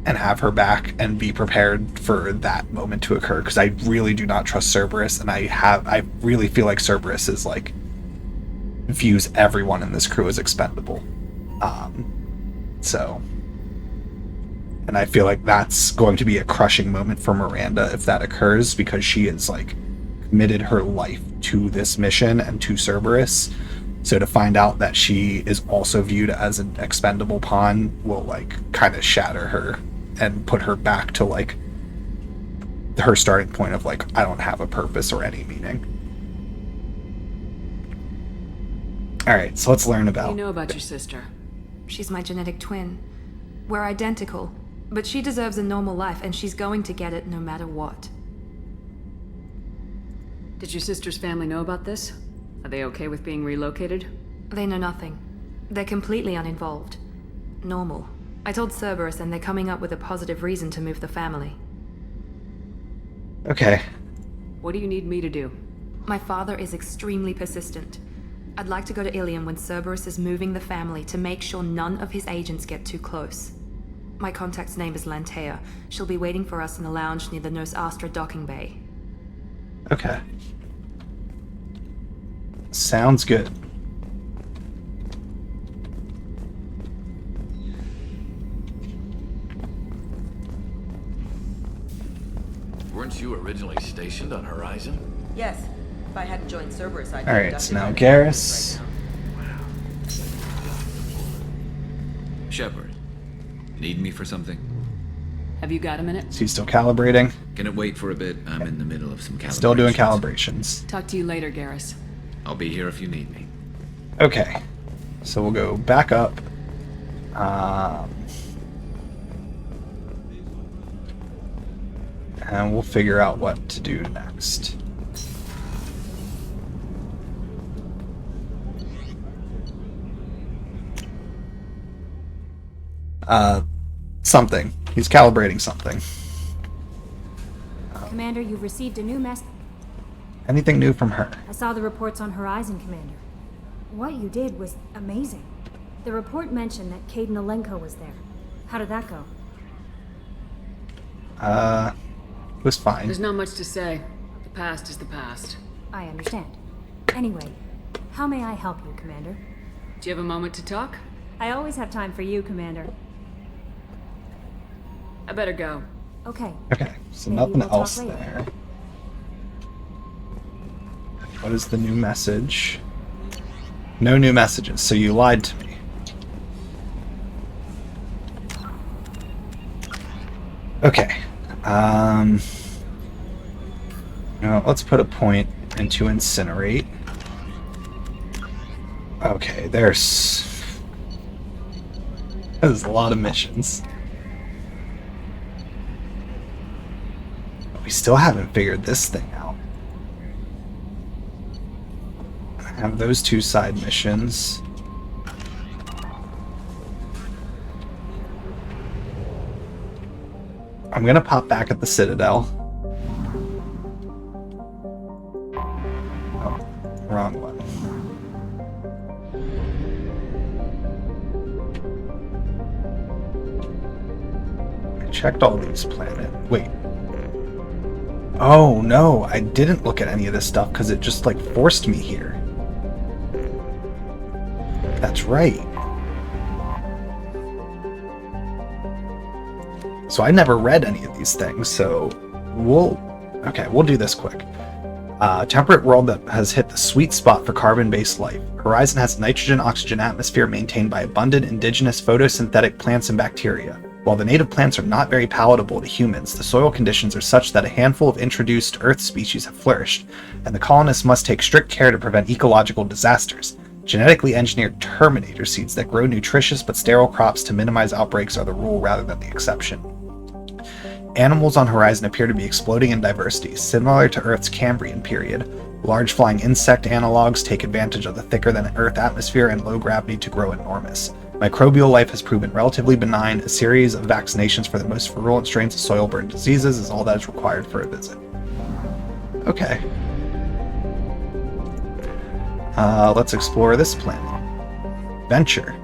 and have her back and be prepared for that moment to occur, because I really do not trust Cerberus, and I really feel like Cerberus is, like, views everyone in this crew as expendable. And I feel like that's going to be a crushing moment for Miranda if that occurs, because she has, like, committed her life to this mission and to Cerberus. So to find out that she is also viewed as an expendable pawn will, like, kind of shatter her and put her back to, like, her starting point of, like, I don't have a purpose or any meaning. Alright, so let's learn What do about... you know about your sister? She's my genetic twin. We're identical, but she deserves a normal life, and she's going to get it no matter what. Did your sister's family know about this? Are they okay with being relocated? They know nothing. They're completely uninvolved. Normal. I told Cerberus, and they're coming up with a positive reason to move the family. Okay. What do you need me to do? My father is extremely persistent. I'd like to go to Ilium when Cerberus is moving the family to make sure none of his agents get too close. My contact's name is Lantea. She'll be waiting for us in the lounge near the Nurse Astra docking bay. Okay. Sounds good. Weren't you originally stationed on Horizon? Yes. If I hadn't joined Cerberus, I'd be Alright, abducted so now by the Garrus. Shepard, need me for something? Have you got a minute? Is he still calibrating? Can it wait for a bit? I'm in the middle of some calibrations. Still doing calibrations. Talk to you later, Garrus. I'll be here if you need me. Okay. So we'll go back up. And we'll figure out what to do next. Something. He's calibrating something. Commander, you've received a new message. Anything new from her? I saw the reports on Horizon, Commander. What you did was amazing. The report mentioned that Kaiden Alenko was there. How did that go? It was fine. There's not much to say. The past is the past. I understand. Anyway, how may I help you, Commander? Do you have a moment to talk? I always have time for you, Commander. I better go. Okay. Okay, so Maybe nothing we'll talk else later. there. What is the new message? No new messages, so you lied to me. Okay. Now let's put a point into incinerate. Okay, there's a lot of missions. We still haven't figured this thing out. I have those two side missions. I'm gonna pop back at the Citadel. Oh, wrong one. I checked all these planets. Wait. Oh no, I didn't look at any of this stuff because it just like forced me here. That's right. So I never read any of these things, so we'll do this quick. Temperate world that has hit the sweet spot for carbon-based life. Horizon has a nitrogen-oxygen atmosphere maintained by abundant indigenous photosynthetic plants and bacteria. While the native plants are not very palatable to humans, the soil conditions are such that a handful of introduced Earth species have flourished, and the colonists must take strict care to prevent ecological disasters. Genetically engineered Terminator seeds that grow nutritious but sterile crops to minimize outbreaks are the rule rather than the exception. Animals on Horizon appear to be exploding in diversity, similar to Earth's Cambrian period. Large flying insect analogs take advantage of the thicker-than-Earth atmosphere and low gravity to grow enormous. Microbial life has proven relatively benign. A series of vaccinations for the most virulent strains of soil-borne diseases is all that is required for a visit. Okay. Let's explore this planet. Venture.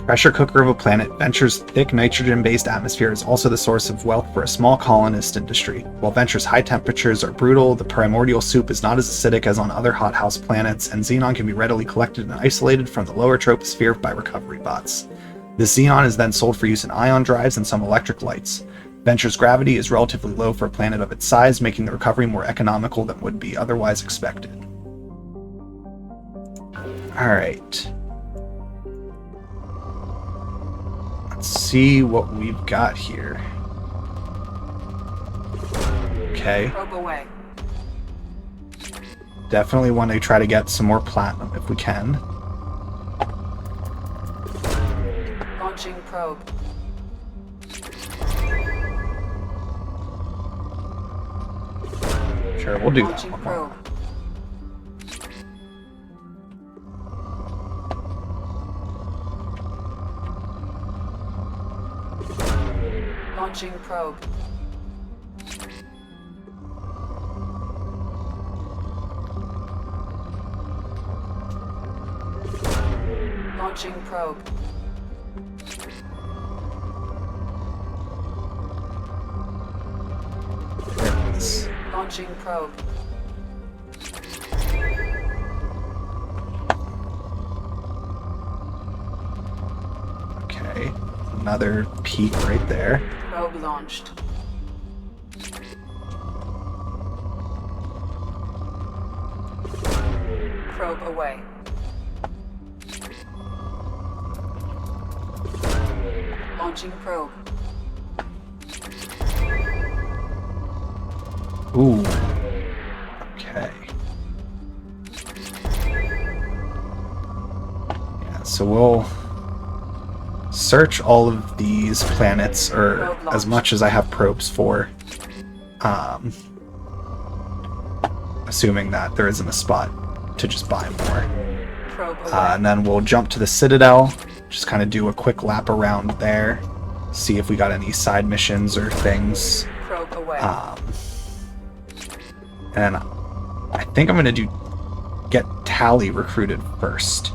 Pressure cooker of a planet, Venture's thick nitrogen-based atmosphere is also the source of wealth for a small colonist industry. While Venture's high temperatures are brutal, the primordial soup is not as acidic as on other hothouse planets, and xenon can be readily collected and isolated from the lower troposphere by recovery bots. This xenon is then sold for use in ion drives and some electric lights. Venture's gravity is relatively low for a planet of its size, making the recovery more economical than would be otherwise expected. Alright. Let's see what we've got here. Okay. Probe away. Definitely want to try to get some more platinum if we can. Launching probe. Sure, we'll do that Launching one probe. more. Launching probe. Launching probe. There it is. Launching probe. Okay, another peak right there. Probe launched. Probe away. Launching probe. Ooh. Okay. Yeah, so we'll search all of these planets, or as much as I have probes for, assuming that there isn't a spot to just buy more. And then we'll jump to the Citadel, just kind of do a quick lap around there, see if we got any side missions or things. Probe away. And I think I'm going to get Tally recruited first,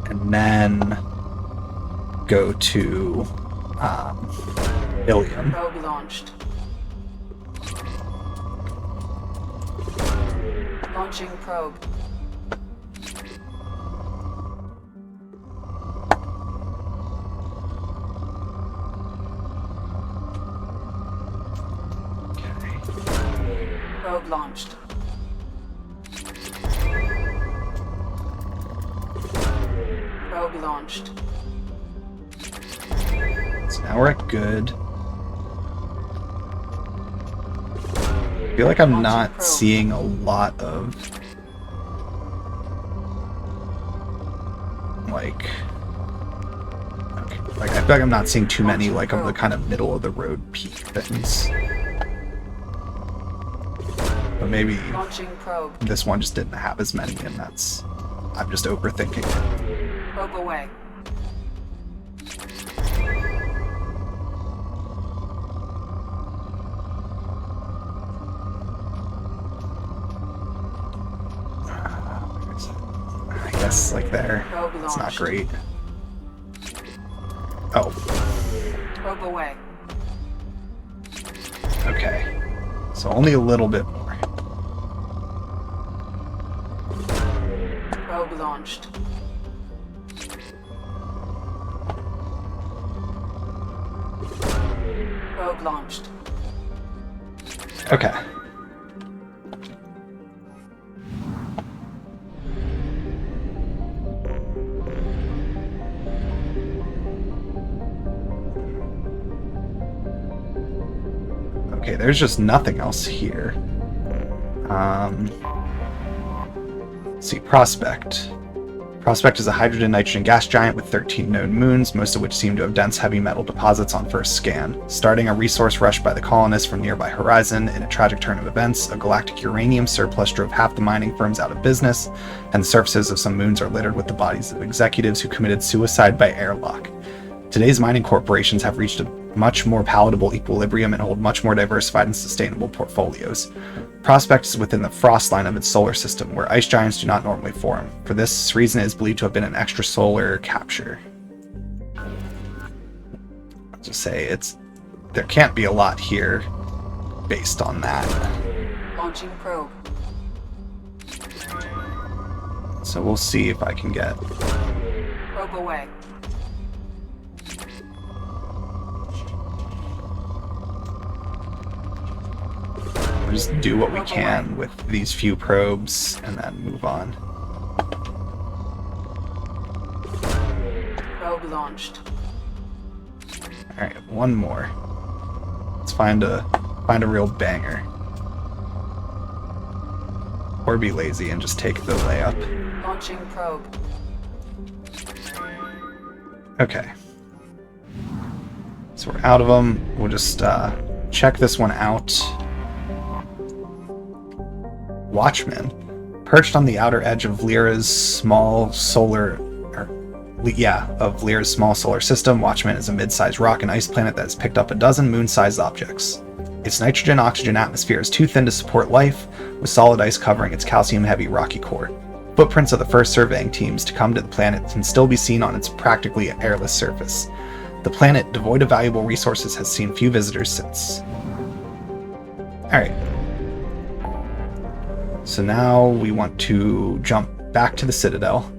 and then go to Ilium. Probe launched. Launching probe. Probe launched. Probe launched. So now we're at good. I feel like I'm not seeing a lot of like I feel like I'm not seeing too many like of the kind of middle of the road peak things. But maybe this one just didn't have as many, and I'm just overthinking it. Probe away. I guess like there. It's not great. Oh. Probe away. Okay. So only a little bit more. Probe launched. Probe launched. Okay. Okay, there's just nothing else here. Let's see, Prospect. Prospect is a hydrogen-nitrogen gas giant with 13 known moons, most of which seem to have dense heavy metal deposits on first scan. Starting a resource rush by the colonists from nearby Horizon, in a tragic turn of events, a galactic uranium surplus drove half the mining firms out of business, and the surfaces of some moons are littered with the bodies of executives who committed suicide by airlock. Today's mining corporations have reached a much more palatable equilibrium and hold much more diversified and sustainable portfolios. Prospect is within the frost line of its solar system, where ice giants do not normally form. For this reason, it is believed to have been an extrasolar capture. I'll just say there can't be a lot here based on that. Launching probe. So we'll see if I can get... Probe away. We'll just do what we can with these few probes and then move on. Probe launched. Alright, one more. Let's find a real banger. Or be lazy and just take the layup. Launching probe. Okay. So we're out of them. We'll just check this one out. Watchman. Perched on the outer edge of Lyra's small solar system, Watchman is a mid-sized rock and ice planet that has picked up a dozen moon-sized objects. Its nitrogen-oxygen atmosphere is too thin to support life, with solid ice covering its calcium-heavy rocky core. Footprints of the first surveying teams to come to the planet can still be seen on its practically airless surface. The planet, devoid of valuable resources, has seen few visitors since. Alright. So now we want to jump back to the Citadel.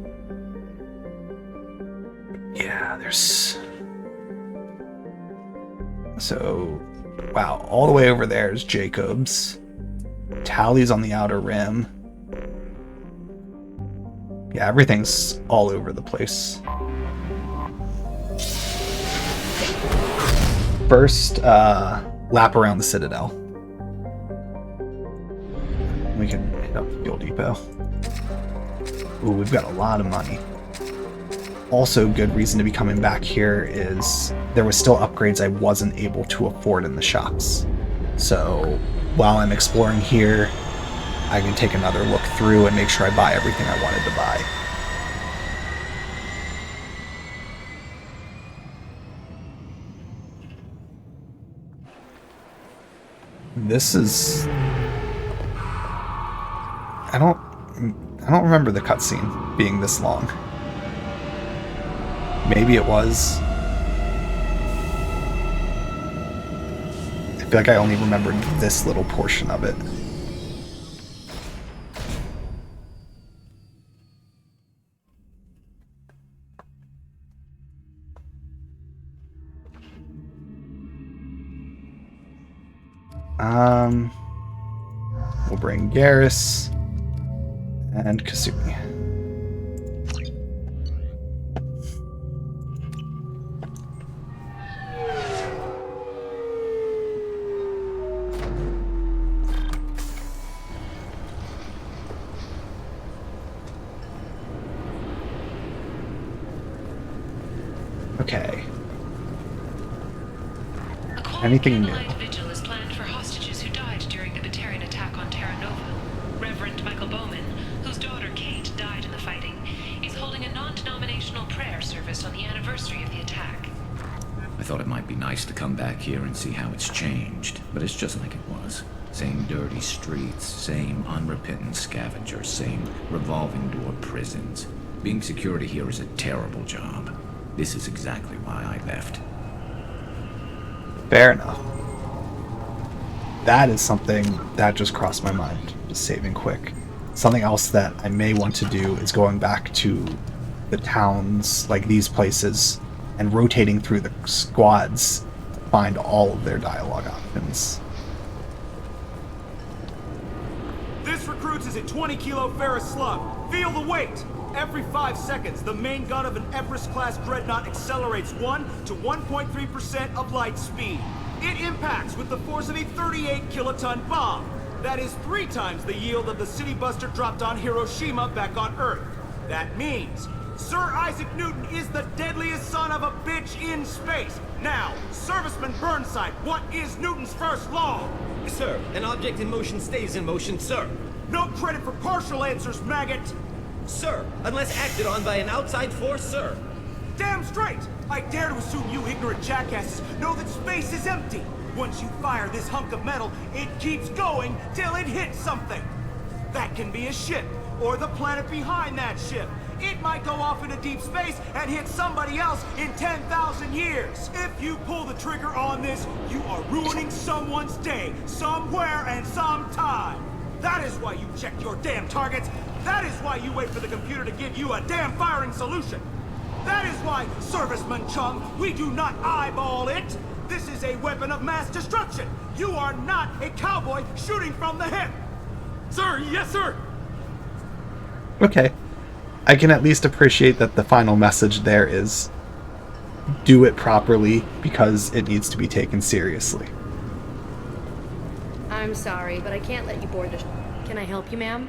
Yeah, there's... So, wow, all the way over there is Jacobs. Tally's on the Outer Rim. Yeah, everything's all over the place. First, lap around the Citadel. We can hit up the fuel depot. Ooh, we've got a lot of money. Also, good reason to be coming back here is there was still upgrades I wasn't able to afford in the shops. So while I'm exploring here, I can take another look through and make sure I buy everything I wanted to buy. This is... I don't remember the cutscene being this long. Maybe it was. I feel like I only remembered this little portion of it. We'll bring Garrus and Kasumi. Okay. Anything new? Vigil is planned for hostages who died during the Batarian attack on Terra Nova. Reverend Michael Bowman, whose daughter Kate died in the fighting, is holding a non-denominational prayer service on the anniversary of the attack. I thought it might be nice to come back here and see how it's changed, but it's just like it was. Same dirty streets, same unrepentant scavengers, same revolving door prisons. Being security here is a terrible job. This is exactly why I left. Fair enough. That is something that just crossed my mind. Just saving quick. Something else that I may want to do is going back to the towns, like these places, and rotating through the squads to find all of their dialogue options. This recruits is a 20-kilo ferrous slug. Feel the weight! Every 5 seconds, the main gun of an Everest-class dreadnought accelerates 1 to 1.3% of light speed. It impacts with the force of a 38-kiloton bomb. That is 3 times the yield of the city buster dropped on Hiroshima back on Earth. That means Sir Isaac Newton is the deadliest son of a bitch in space. Now, Serviceman Burnside, what is Newton's first law? Sir, an object in motion stays in motion, sir. No credit for partial answers, maggot! Sir, unless acted on by an outside force, sir. Damn straight! I dare to assume you ignorant jackasses know that space is empty. Once you fire this hunk of metal, it keeps going till it hits something. That can be a ship, or the planet behind that ship. It might go off into deep space and hit somebody else in 10,000 years. If you pull the trigger on this, you are ruining someone's day, somewhere and sometime. That is why you check your damn targets. That is why you wait for the computer to give you a damn firing solution. That is why, Serviceman Chung, we do not eyeball it. This is a weapon of mass destruction. You are not a cowboy shooting from the hip. Sir, yes, sir. Okay. I can at least appreciate that the final message there is do it properly because it needs to be taken seriously. I'm sorry, but I can't let you board the... Can I help you, ma'am?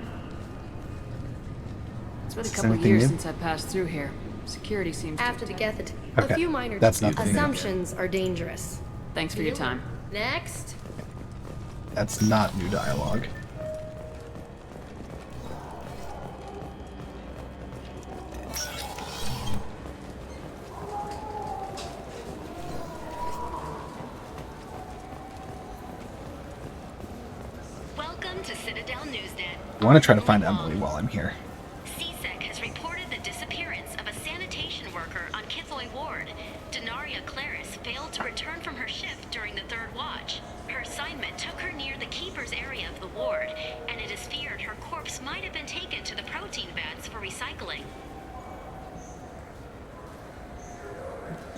It's been a Is couple anything years new? since I passed through here. Security seems After the get Okay, a few minor that's nothing. assumptions are dangerous. Thanks for your time. Next. That's not new dialogue. Welcome to Citadel Newsnet. I want to try to find Emily while I'm here. CSEC has reported the disappearance of a sanitation worker on Kithoy Ward. Denaria Claris failed to return from her shift during the third watch. Her assignment took her near the Keeper's area of the ward, and it is feared her corpse might have been taken to the protein vats for recycling.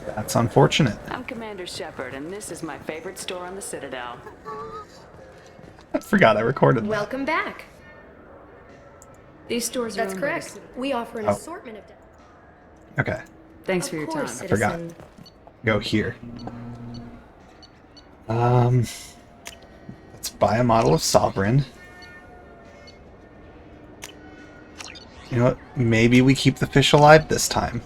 That's unfortunate. I'm Commander Shepard, and this is my favorite store on the Citadel. I forgot I recorded that. Welcome back. These stores are That's owned by correct. the- We offer an Oh. assortment of. Okay, Thanks Of for your course, time. I forgot. citizen. Go here. Let's buy a model of Sovereign. You know what? Maybe we keep the fish alive this time.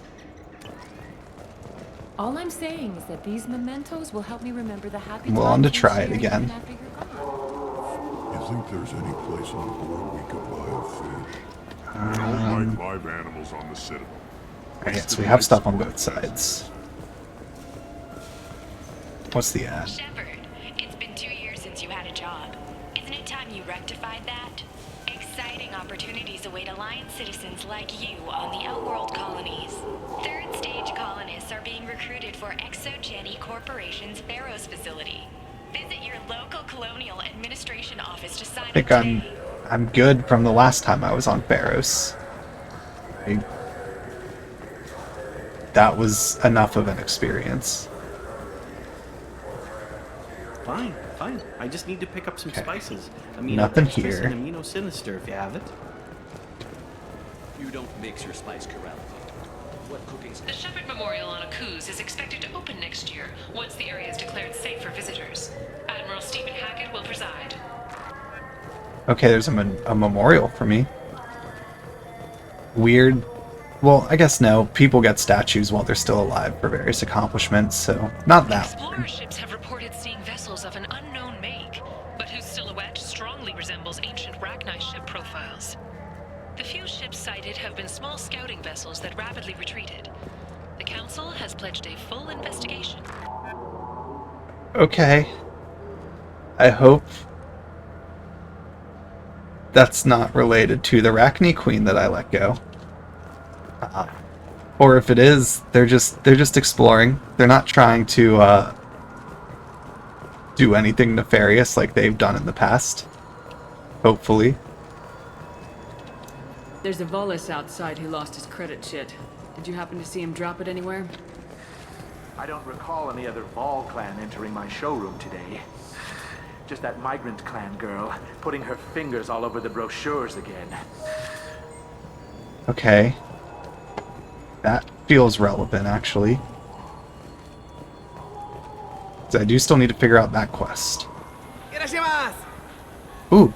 All I'm saying is that these mementos will help me remember the happy I'm willing to times we try it shared again. even after you're gone. You think there's any place on board we could buy a fish? We don't like live animals on the Citadel. Alright, so we have stuff on both sides. What's the ad? Shepard, it's been 2 years since you had a job. Isn't it time you rectified that? Exciting opportunities await Alliance citizens like you on the Outworld colonies. Third stage colonists are being recruited for ExoGeni Corporation's Barrows facility. Visit your local colonial administration office to sign I think up today. I'm good from the last time I was on Barrows. That was enough of an experience. Fine, fine. I just need to pick up some spices. Nothing Amino-dextrose here. and amino-sinister if you have it. You don't mix your spice correctly. What cooking's... The Shepard Memorial on Akuz is expected to open next year, once the area is declared safe for visitors. Admiral Stephen Hackett will preside. Okay, there's a memorial for me. Weird. Well, I guess no. People get statues while they're still alive for various accomplishments, so not that Explorer weird. ships have reported seeing vessels of an unknown make, but whose silhouette strongly resembles ancient Rachni ship profiles. The few ships sighted have been small scouting vessels that rapidly retreated. The Council has pledged a full investigation. Okay. I hope that's not related to the Rachni Queen that I let go. Or if it is, they're just exploring. They're not trying to do anything nefarious like they've done in the past. Hopefully. There's a Volus outside who lost his credit shit. Did you happen to see him drop it anywhere? I don't recall any other Vol clan entering my showroom today. Just that migrant clan girl putting her fingers all over the brochures again. Okay. That feels relevant, actually. 'Cause I do still need to figure out that quest. Ooh, You know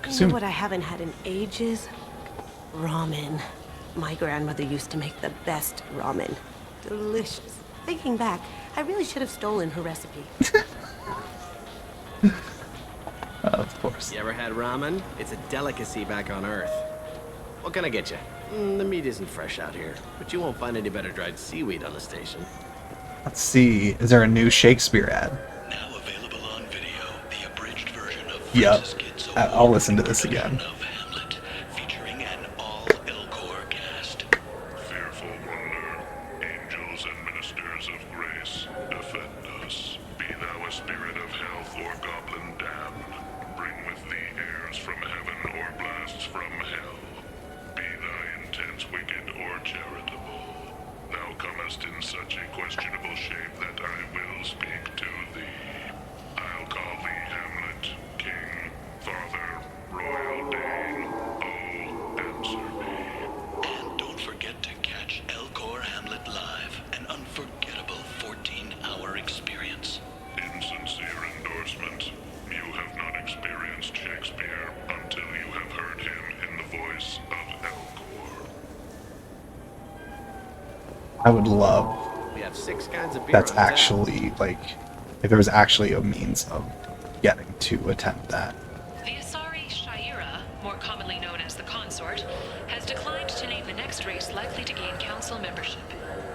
consume. what I haven't had in ages? Ramen. My grandmother used to make the best ramen. Delicious. Thinking back, I really should have stolen her recipe. Of course. You ever had ramen? It's a delicacy back on Earth. What can I get you? The meat isn't fresh out here, but you won't find any better dried seaweed on the station. Let's see. Is there a new Shakespeare ad? Now available on video, the abridged version of Yep. Francis Kidd's I'll listen to this again. of Hamlet, featuring an all-Elcor cast. Fearful wonder, angels and ministers of grace, defend us. Be thou a spirit of health or goblin damned. Bring with thee airs from heaven or blasts from hell. Be thy intents wicked or charitable. Thou comest in such a questionable shape that I will speak to thee. I'll call thee Hamlet, King, Father, Royal Dame. I would love We have 6 kinds of beer that's on tap. actually, like, if there was actually a means of getting to attempt that. The Asari Shaira, more commonly known as the Consort, has declined to name the next race likely to gain council membership.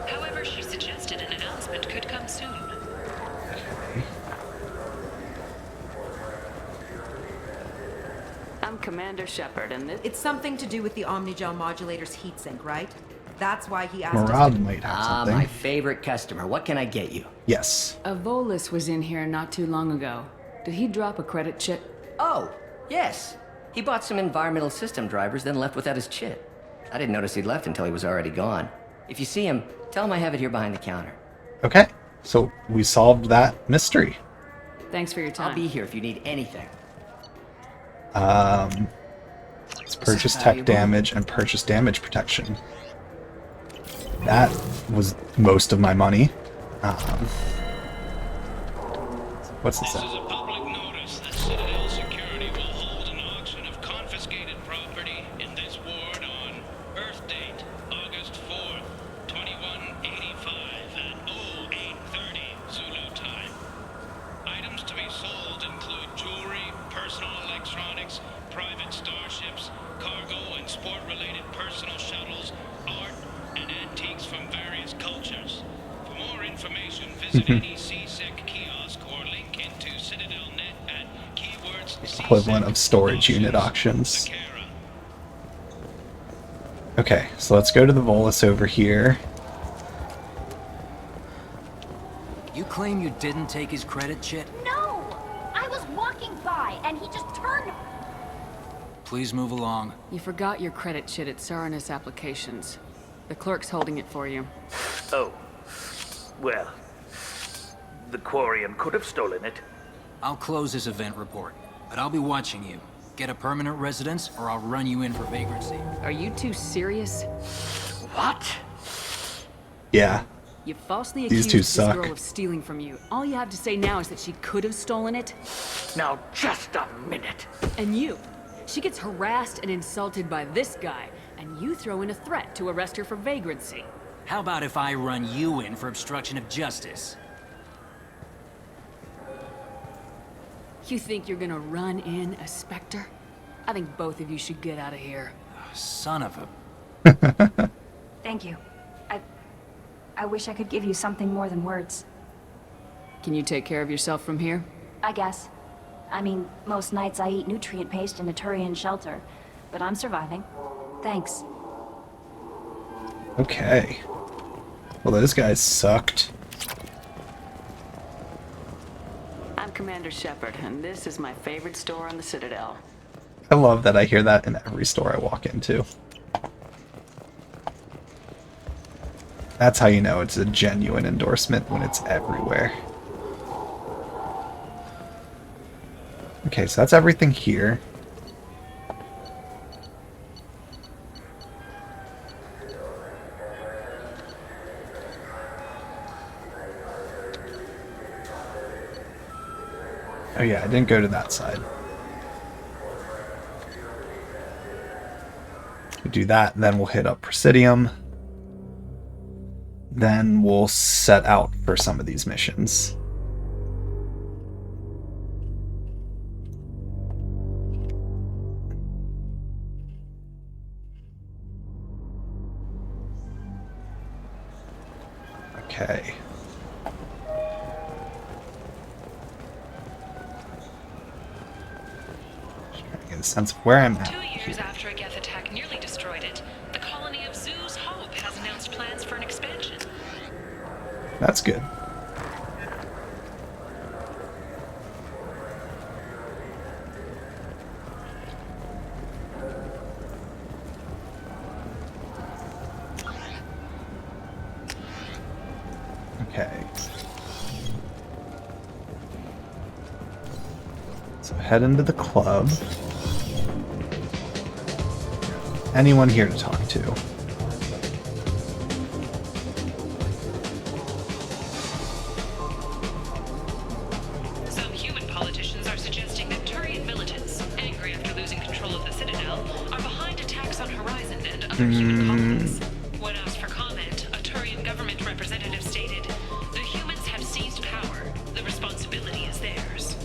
However, she suggested an announcement could come soon. I'm Commander Shepard, and this... It's something to do with the Omnigel modulator's heatsink, right? That's why he asked Murad us to... might have Ah, something. my favorite customer. What can I get you? Yes. A Volus was in here not too long ago. Did he drop a credit chit? Oh, yes. He bought some environmental system drivers, then left without his chit. I didn't notice he'd left until he was already gone. If you see him, tell him I have it here behind the counter. Okay, so we solved that mystery. Thanks for your time. I'll be here if you need anything. Let's purchase tech damage and purchase damage protection. That was most of my money. What's this? This is a public notice that Citadel Security will hold an auction of confiscated property in this ward on Earth date, August 4th, 2185 at 0830 Zulu time. Items to be sold include jewelry, personal electronics, private starships, cargo and sport-related personal shuttles, art, and antiques from various cultures. For more information, visit any CSEC kiosk or link into CitadelNet at keywords Equivalent of storage unit auctions. Okay, so let's go to the Volus over here. You claim you didn't take his credit chit? No! I was walking by, and he just turned... Please move along. You forgot your credit chit at Saranus Applications. The clerk's holding it for you. Oh. Well, the Quarium could have stolen it. I'll close this event report, but I'll be watching you. Get a permanent residence, or I'll run you in for vagrancy. Are you two serious? What? Yeah. You falsely These accused two this suck. girl of stealing from you. All you have to say now is that she could have stolen it. Now, just a minute. And you. She gets harassed and insulted by this guy, and you throw in a threat to arrest her for vagrancy. How about if I run you in for obstruction of justice? You think you're gonna run in a Spectre? I think both of you should get out of here. Son of a... Thank you. I wish I could give you something more than words. Can you take care of yourself from here? I guess. I mean, most nights I eat nutrient paste in a Turian shelter, but I'm surviving. Thanks. Okay. Well, those guys sucked. I'm Commander Shepard, and this is my favorite store on the Citadel. I love that I hear that in every store I walk into. That's how you know it's a genuine endorsement, when it's everywhere. Okay, so that's everything here. Oh yeah, I didn't go to that side. We do that, and then we'll hit up Presidium. Then we'll set out for some of these missions. Okay. Just trying to get a sense of where I'm at. 2 years after a Geth attack nearly destroyed it, the colony of Zoo's Hope has announced plans for an expansion. That's good. Okay. So head into the club. Anyone here to talk to? Some human politicians are suggesting that Turian militants, angry after losing control of the Citadel, are behind attacks on Horizon and other human colonies. When asked for comment, a Turian government representative stated, the humans have seized power. The responsibility is theirs.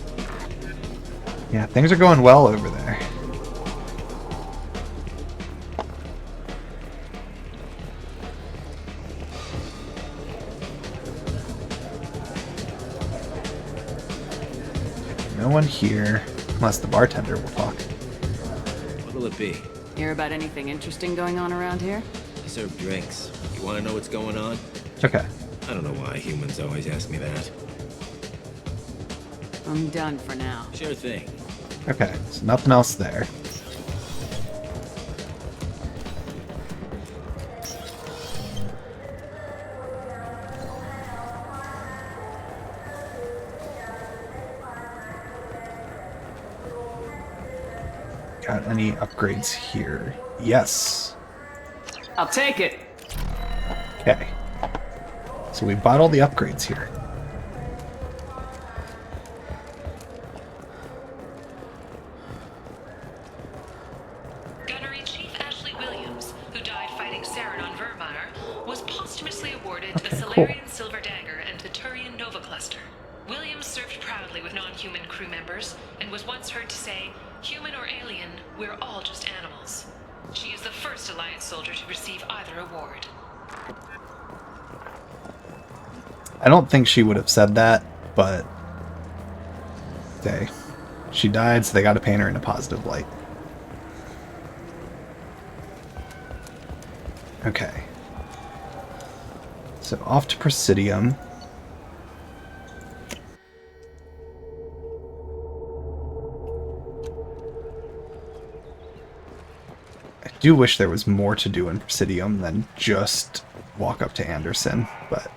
Yeah, things are going well over there. No one here, unless the bartender will talk. What'll it be? Hear about anything interesting going on around here? I serve drinks. You want to know what's going on? Okay. I don't know why humans always ask me that. I'm done for now. Sure thing. Okay, so nothing else there. Got any upgrades here? Yes. I'll take it. Okay. So we bought all the upgrades here. Gunnery Chief Ashley Williams, who died fighting Saren on Vermeer, was posthumously awarded the Solarian Silver Dagger and the Turian Nova Cluster. Williams served proudly with non-human crew members and was once heard to say, "Human or alien, we're all just animals." She is the first Alliance soldier to receive either award. I don't think she would have said that, but she died, so they got to paint her in a positive light. Okay. So off to Presidium. I do wish there was more to do in Presidium than just walk up to Anderson, but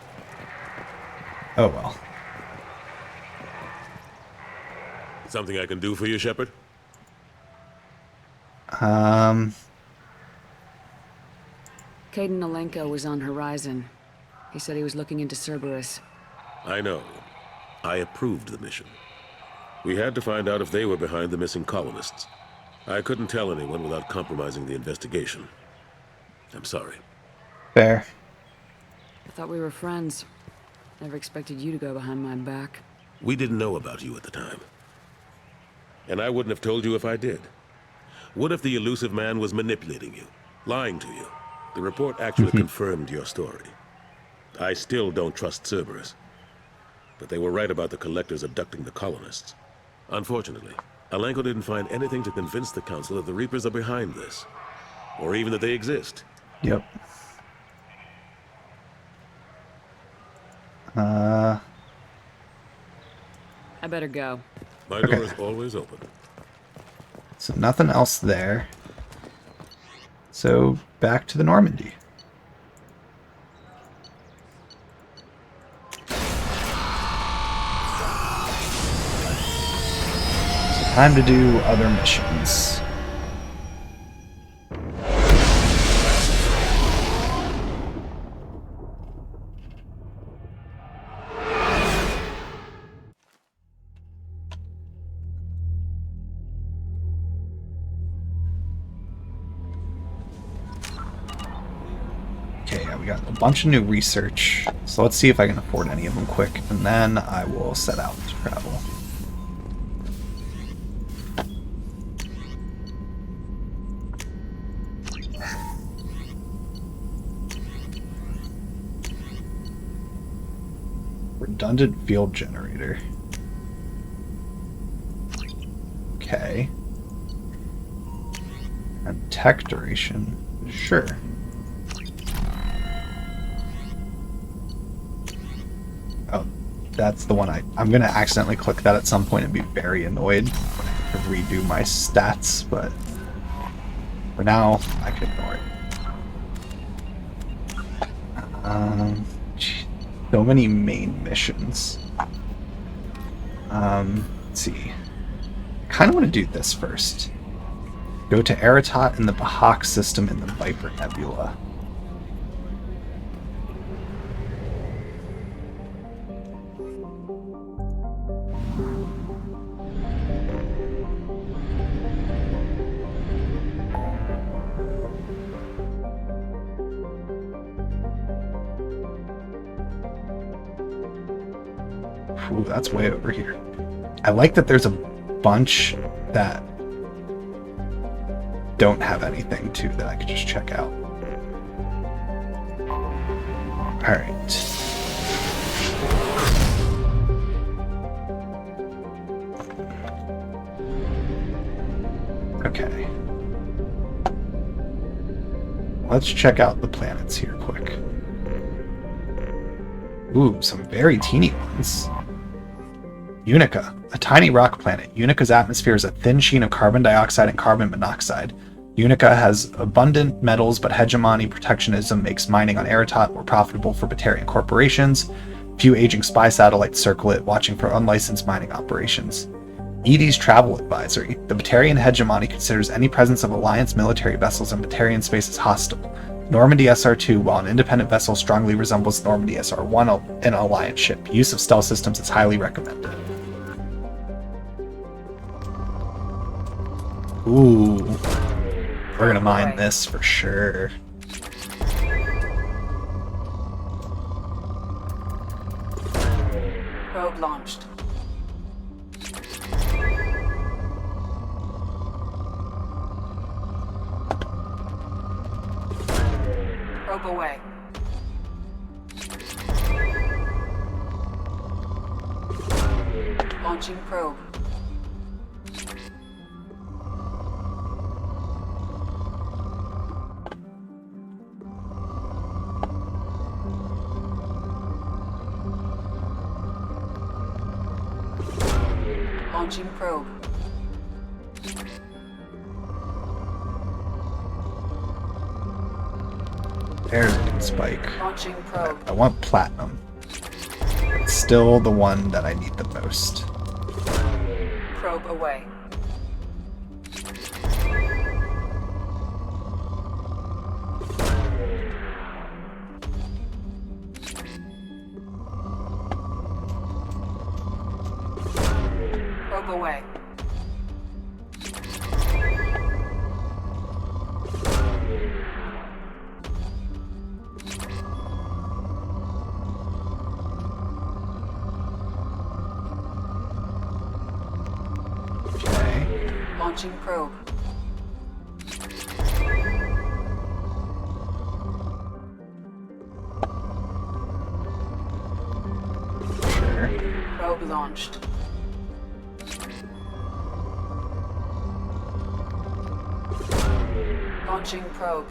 oh well. Something I can do for you, Shepard? Um, Kaiden Alenko was on Horizon. He said he was looking into Cerberus. I know. I approved the mission. We had to find out if they were behind the missing colonists. I couldn't tell anyone without compromising the investigation. I'm sorry. Fair. I thought we were friends. Never expected you to go behind my back. We didn't know about you at the time. And I wouldn't have told you if I did. What if the elusive man was manipulating you, lying to you? The report actually confirmed your story. I still don't trust Cerberus. But they were right about the collectors abducting the colonists. Unfortunately, Alenko didn't find anything to convince the Council that the Reapers are behind this. Or even that they exist. Yep. I better go. My door is always open. So nothing else there. So back to the Normandy. So time to do other missions. We got a bunch of new research, so let's see if I can afford any of them quick, and then I will set out to travel. Redundant field generator. Okay. And tech duration. Sure. Oh, that's the one I'm going to accidentally click that at some point and be very annoyed when I have to redo my stats, but for now, I can ignore it. So many main missions. Let's see. I kind of want to do this first. Go to Aratot in the Bahak system in the Viper Nebula. Ooh, that's way over here. I like that there's a bunch that don't have anything, too, that I could just check out. Alright. Okay. Let's check out the planets here quick. Ooh, some very teeny ones. Unica, a tiny rock planet. Unica's atmosphere is a thin sheen of carbon dioxide and carbon monoxide. Unica has abundant metals, but hegemony protectionism makes mining on Eratot more profitable for Batarian corporations. Few aging spy satellites circle it, watching for unlicensed mining operations. EDI's travel advisory. The Batarian hegemony considers any presence of Alliance military vessels in Batarian space as hostile. Normandy SR-2, while an independent vessel, strongly resembles Normandy SR-1, an Alliance ship. Use of stealth systems is highly recommended. Ooh. We're gonna mine this for sure. Probe launched. Probe away. Launching probe. Launching probe. There's a good spike. Launching probe. I want platinum. It's still the one that I need the most. Probe away. Probe away. Launching probe. Sure. Probe launched. Launching probe.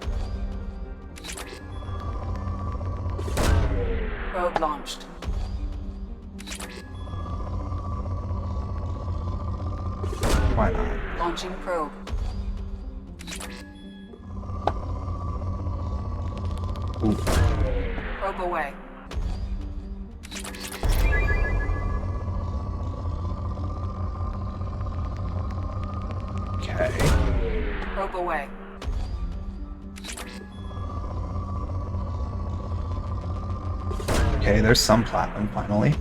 Probe launched. Why not? Launching probe. Ooh. Probe away. Okay. Probe away. Okay, there's some platinum finally.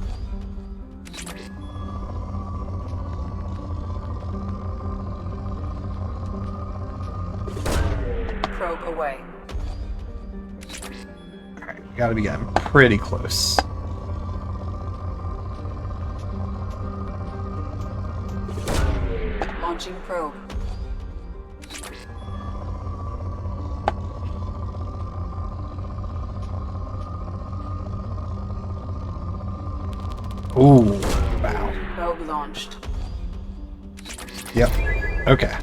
Probe away. Alright, we gotta be getting pretty close. Launching probe. Ooh, wow. Probe launched. Yep. Okay.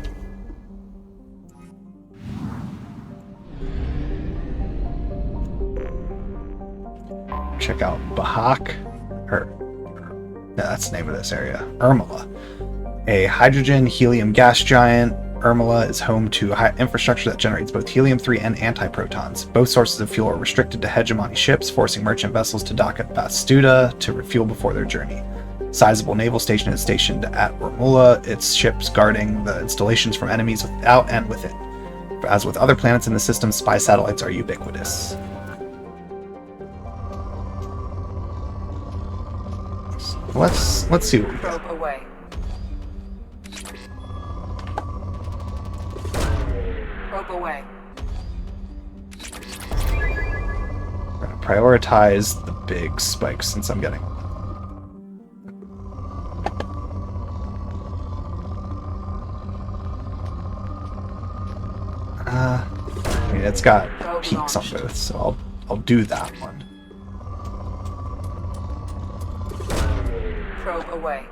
Check out Bahak, no, that's the name of this area. Ermila, a hydrogen helium gas giant. Ermila is home to infrastructure that generates both helium-3 and antiprotons. Both sources of fuel are restricted to hegemony ships, forcing merchant vessels to dock at Bastuda to refuel before their journey. Sizable naval station is stationed at Ermila, its ships guarding the installations from enemies without and within. As with other planets in the system, spy satellites are ubiquitous. Let's see what we got. Probe away. Probe away. We're gonna prioritize the big spikes since I'm getting it's got peaks on both, so I'll do that one. Probe away.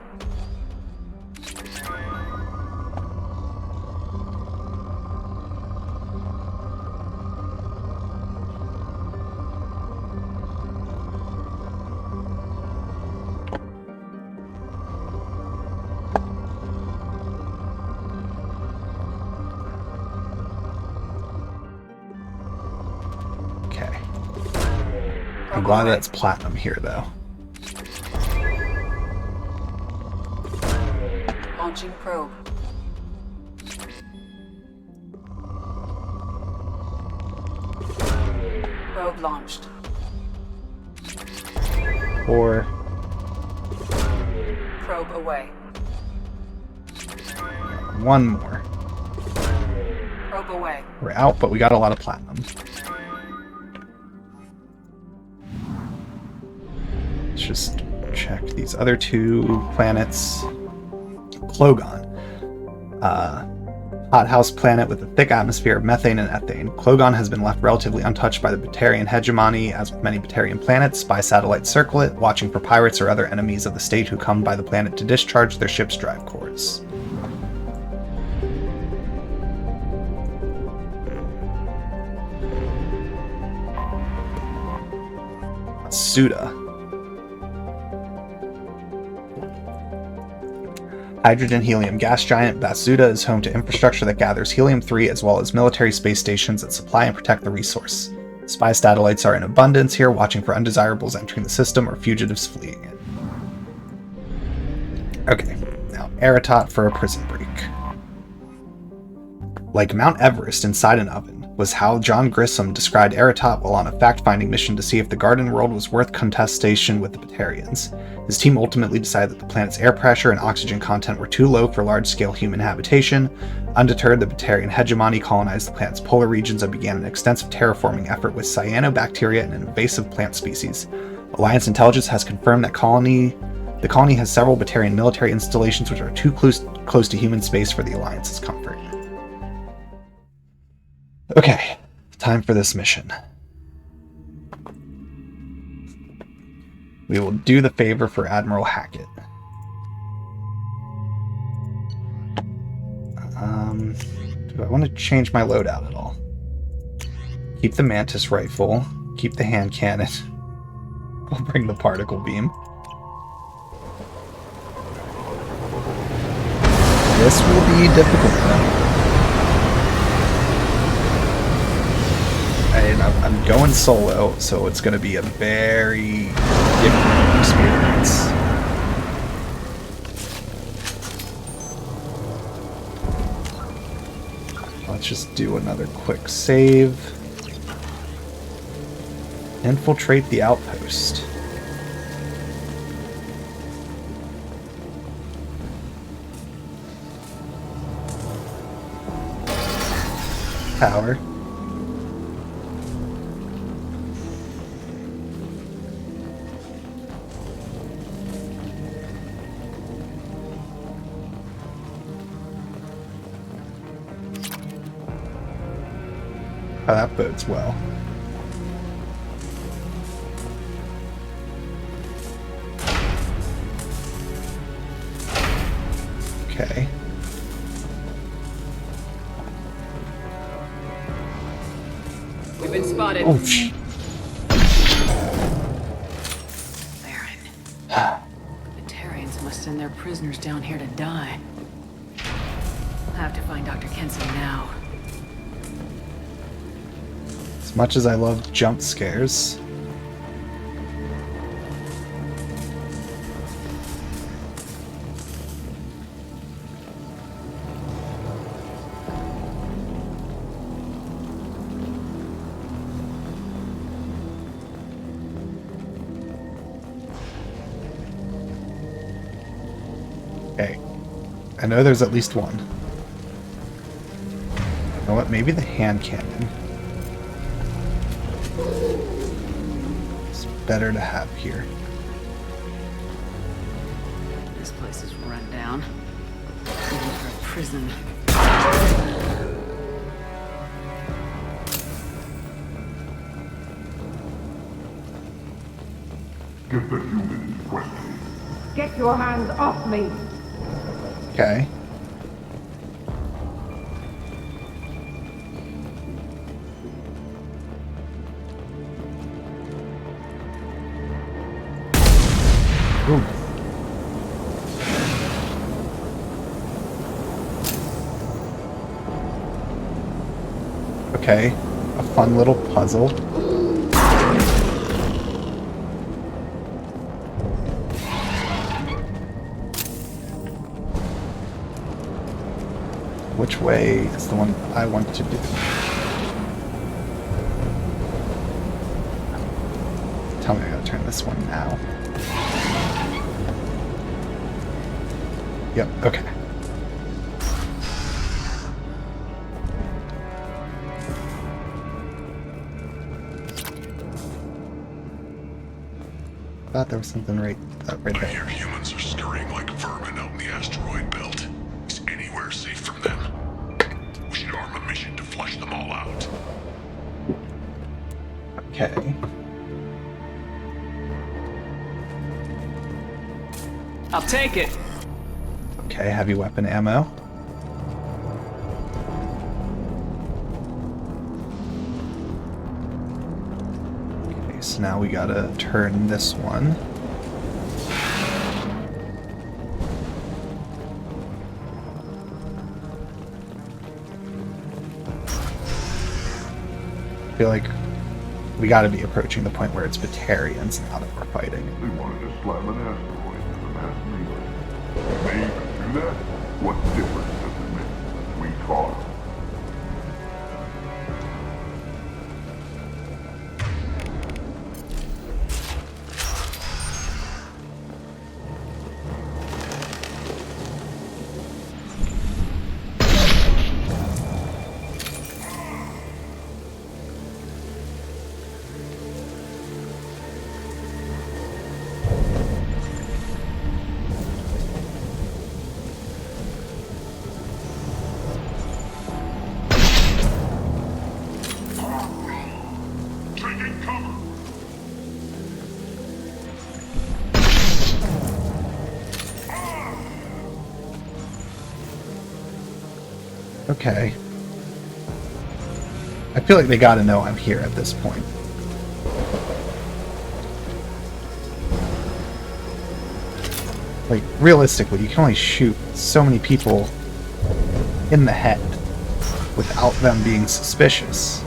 Okay. I'm glad that's platinum here, though. Launching probe. Probe launched. 4. Probe away. 1 more. Probe away. We're out, but we got a lot of platinum. Let's just check these other 2 planets. Klogon. Hothouse planet with a thick atmosphere of methane and ethane. Klogon has been left relatively untouched by the Batarian hegemony, as with many Batarian planets. Spy satellites circle it, watching for pirates or other enemies of the state who come by the planet to discharge their ship's drive cores. Suda. Hydrogen-helium gas giant, Basuda is home to infrastructure that gathers helium-3 as well as military space stations that supply and protect the resource. Spy satellites are in abundance here, watching for undesirables entering the system or fugitives fleeing it. Okay, now Aratot for a prison break. Like Mount Everest inside an oven was how John Grissom described Aratot while on a fact-finding mission to see if the Garden World was worth contestation with the Batarians. His team ultimately decided that the planet's air pressure and oxygen content were too low for large-scale human habitation. Undeterred, the Batarian hegemony colonized the planet's polar regions and began an extensive terraforming effort with cyanobacteria and an invasive plant species. Alliance intelligence has confirmed that the colony has several Batarian military installations which are too close to human space for the Alliance's comfort. Okay, time for this mission. We will do the favor for Admiral Hackett. Do I want to change my loadout at all? Keep the Mantis rifle. Keep the hand cannon. I'll bring the particle beam. This will be difficult though. And I'm going solo, so it's going to be a very different experience. Let's just do another quick save. Infiltrate the outpost. Power. Oh, that bodes well. Okay. We've been spotted. Oh, shit. Baron. The Batarians must send their prisoners down here to die. I'll have to find Dr. Kenson now. As much as I love jump scares. Okay. I know there's at least one. You know what? Maybe the hand cannon. It's better to have here. This place is run down. Even for a prison. Get the human in question. Get your hands off me! Okay. Ooh. Okay, a fun little puzzle. Which way is the one I want to do? Tell me I gotta turn this one now. Yep, okay. Thought there was something right I there. hear humans are scurrying like vermin out in the asteroid belt. Is anywhere safe from them? We should arm a mission to flush them all out. Okay. I'll take it. Okay, heavy weapon ammo. Okay, so now we gotta turn this one. I feel like we gotta be approaching the point where it's Batarians now that we're fighting. They wanted to slam an asteroid into the mass melee. If they even do that, what difference does it make? We fought. Okay. I feel like they gotta know I'm here at this point. Like, realistically, you can only shoot so many people in the head without them being suspicious.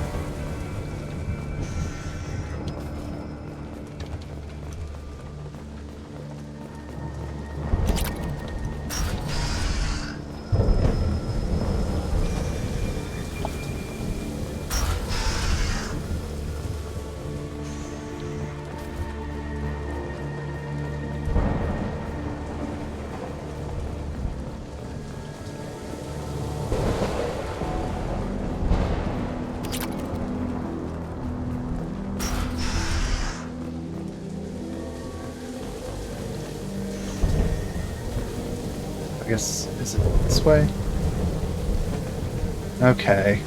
I guess, is it this way? Okay.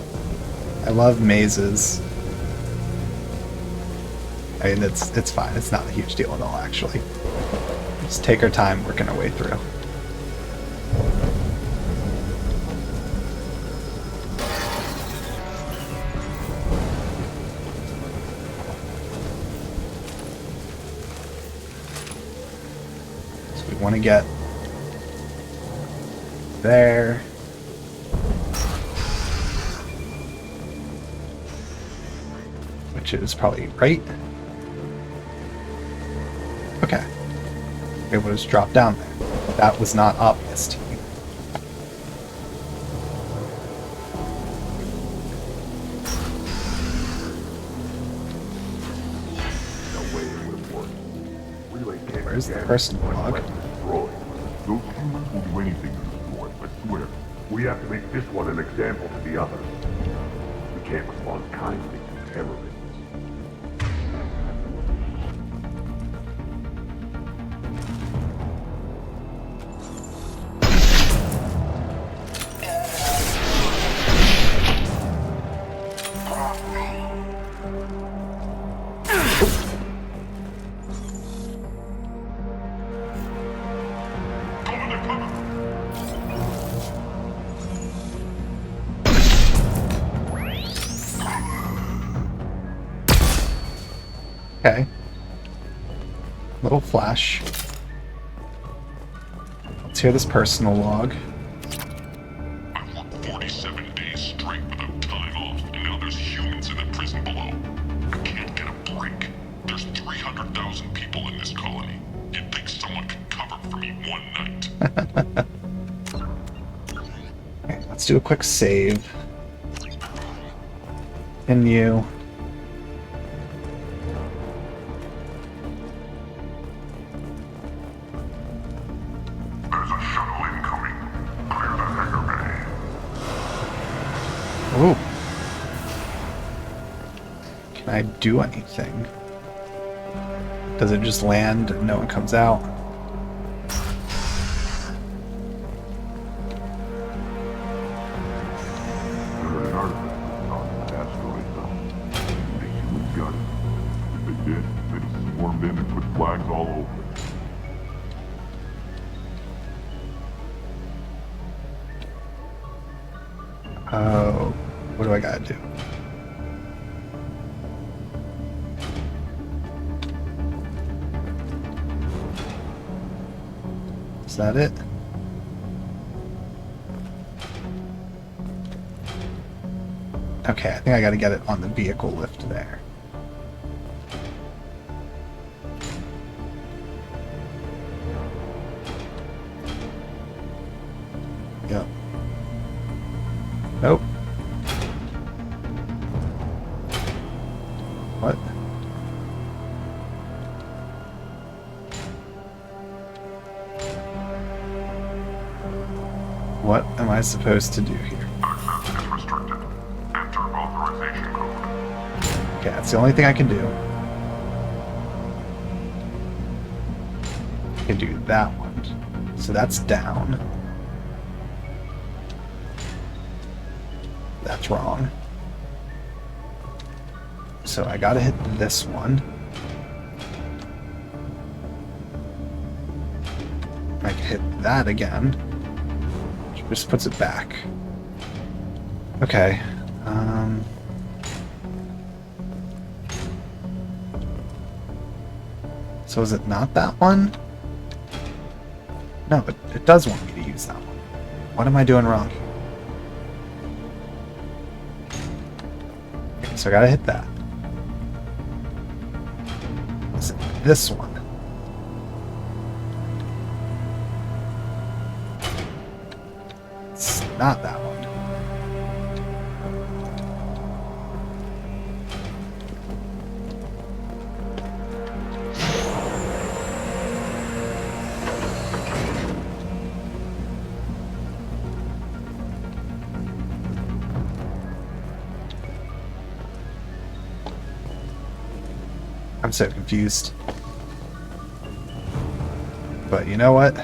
I love mazes. I mean, it's fine. It's not a huge deal at all, actually. Just take our time working our way through. So we want to get there. Which is probably right. Okay. It was dropped down there. That was not obvious to me. Where's the person log? Those humans will do anything to destroy, I swear. We have to make this one an example to the others. We can't respond kindly to terrorists. Okay. Little flash. Let's hear this personal log. I worked 47 days straight without time off, and now there's humans in the prison below. I can't get a break. There's 300,000 people in this colony. You'd think someone could cover for me one night. Okay, let's do a quick save. Continue. There's a shuttle incoming. Clear the hangar bay. Ooh. Can I do anything? Does it just land and no one comes out? There's an artifact on the asteroid belt. The humans got it. If they did, they'd have swarmed in and put flags all over it. Oh, what do I gotta do? Is that it? Okay, I think I gotta get it on the vehicle lift there. Yep. Nope. What? What am I supposed to do here? Access is restricted. Enter authorization code. Okay, that's the only thing I can do. I can do that one. So that's down. That's wrong. So I gotta hit this one. I can hit that again. Which just puts it back. Okay. So is it not that one? No, it does want me to use that one. What am I doing wrong here? So I gotta hit that. Is it this one? It's not that one. I'm so confused. But you know what?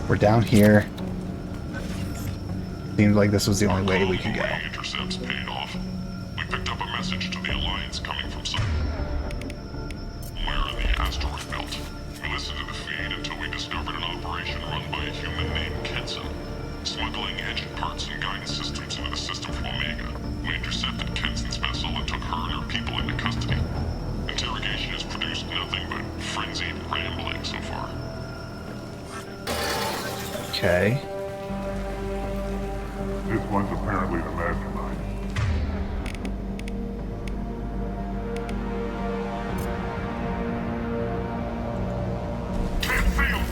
We're down here. Seems like this was the only way we could go. Intercepts paid off. We picked up a message to the Alliance coming from somewhere in the asteroid belt. We listened to the feed until we discovered an operation run by a human named Kenson, smuggling engine parts and guidance systems into the system from Omega. We intercepted Kenson's vessel and took her and her people into custody. Interrogation has produced nothing but frenzied rambling so far. Okay. This one's apparently the mastermind. Can't feel.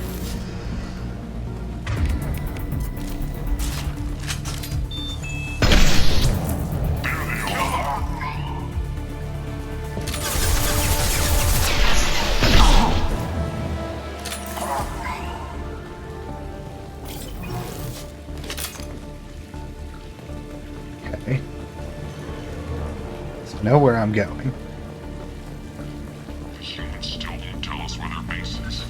There they are. Okay. So know where I'm going. The humans still won't tell us where their base is.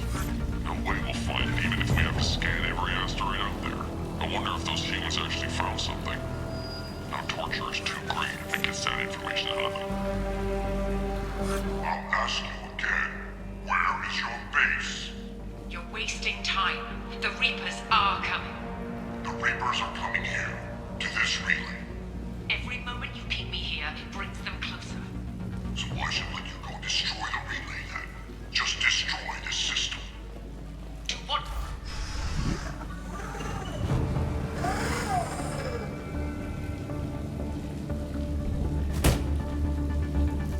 No way we'll find it even if we have to scan every asteroid out there. I wonder if those humans actually found something. Now torture is too great if it gets that information out of them. I'll ask you again. Where is your base? You're wasting time. The Reapers are coming. The Reapers are coming here. To this this relay? Every moment you keep me here brings them closer. So why should I let you go destroy the relay then? Just destroy the system. Do what?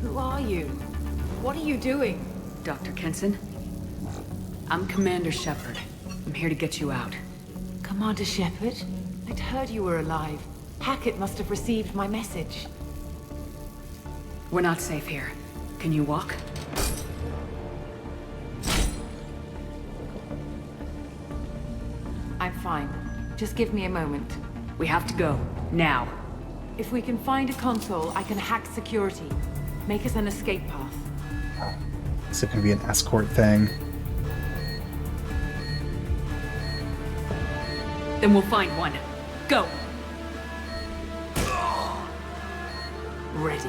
Who are you? What are you doing? Dr. Kenson? I'm Commander Shepard. I'm here to get you out. Commander Shepard? I'd heard you were alive. Hackett must have received my message. We're not safe here. Can you walk? I'm fine. Just give me a moment. We have to go. Now. If we can find a console, I can hack security. Make us an escape path. Is it going to be an escort thing? Then we'll find one. Go! Ready.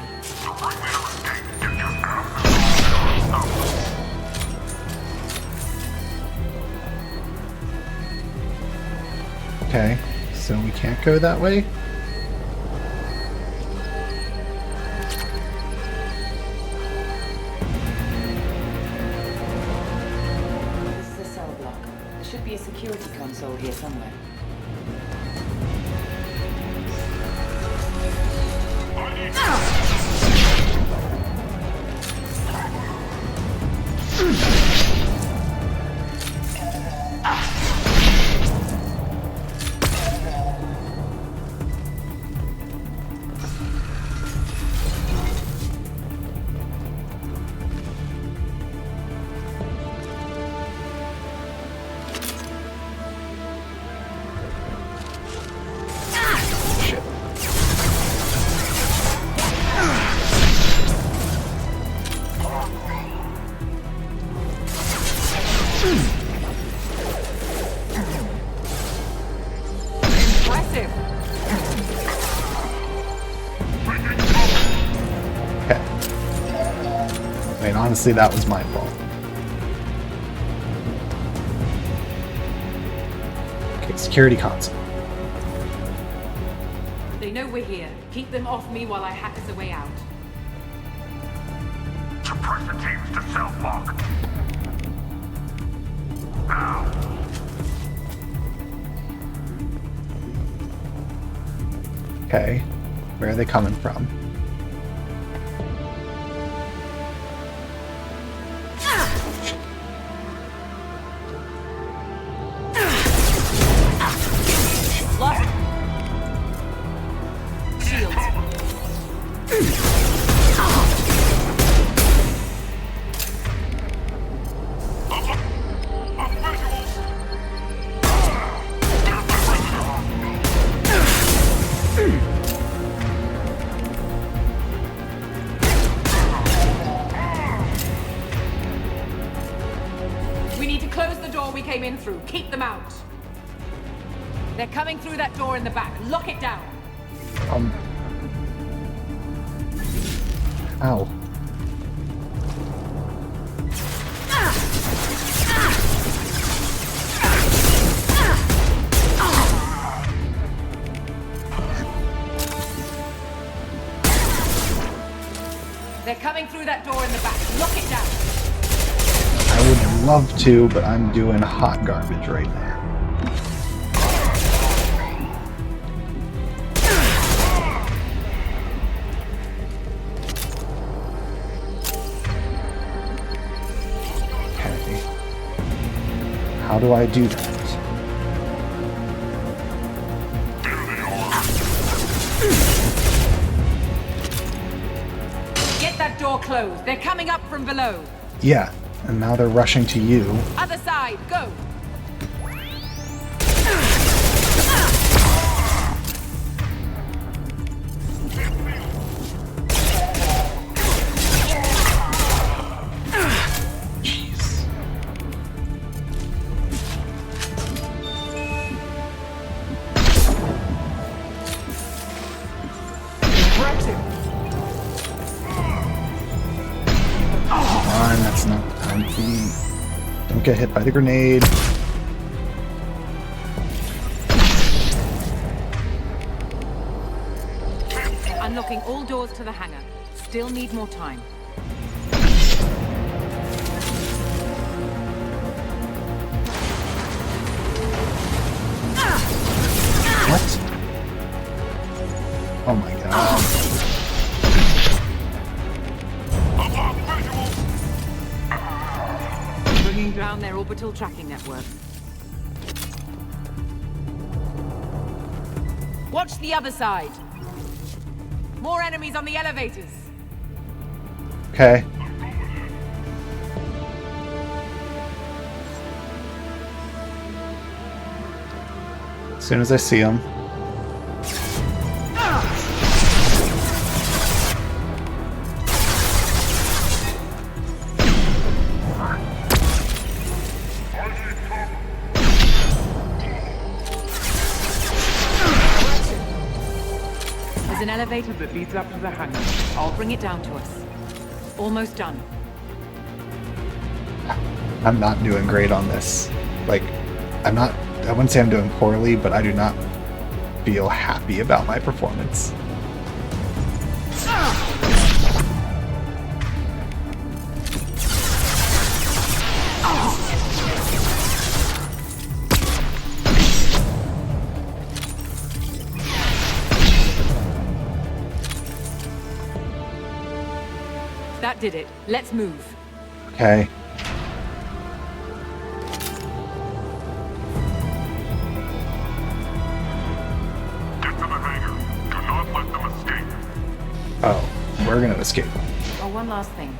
Okay, so we can't go that way? This is a cell block. There should be a security console here somewhere. Impressive. Okay. I mean, honestly, that was my fault. Okay, security console. They know we're here. Keep them off me while I hack us a way out. Suppress the teams to cell block. Now. Okay, where are they coming from? Lost. Shields. We need to close the door we came in through. Keep them out. They're coming through that door in the back. Lock it down. Ow. They're coming through that door in the back. Lock it down. I would love to, but I'm doing hot garbage right now. Okay. How do I do that? Get that door closed. They're coming up from below. Yeah, and now they're rushing to you. Other side, go. Jeez. Come on, that's not the time for you. Don't get hit by the grenade. Unlocking all doors to the hangar. Still need more time. What? Oh my god. Bringing down their orbital tracking network. Watch the other side. More enemies on the elevators. Okay. As soon as I see them. There's an elevator that leads up to the hangar. I'll bring it down to us. Almost done. I'm not doing great on this. Like, I wouldn't say I'm doing poorly, but I do not feel happy about my performance. That did it. Let's move. Okay. Oh, we're gonna escape. Oh, one last thing.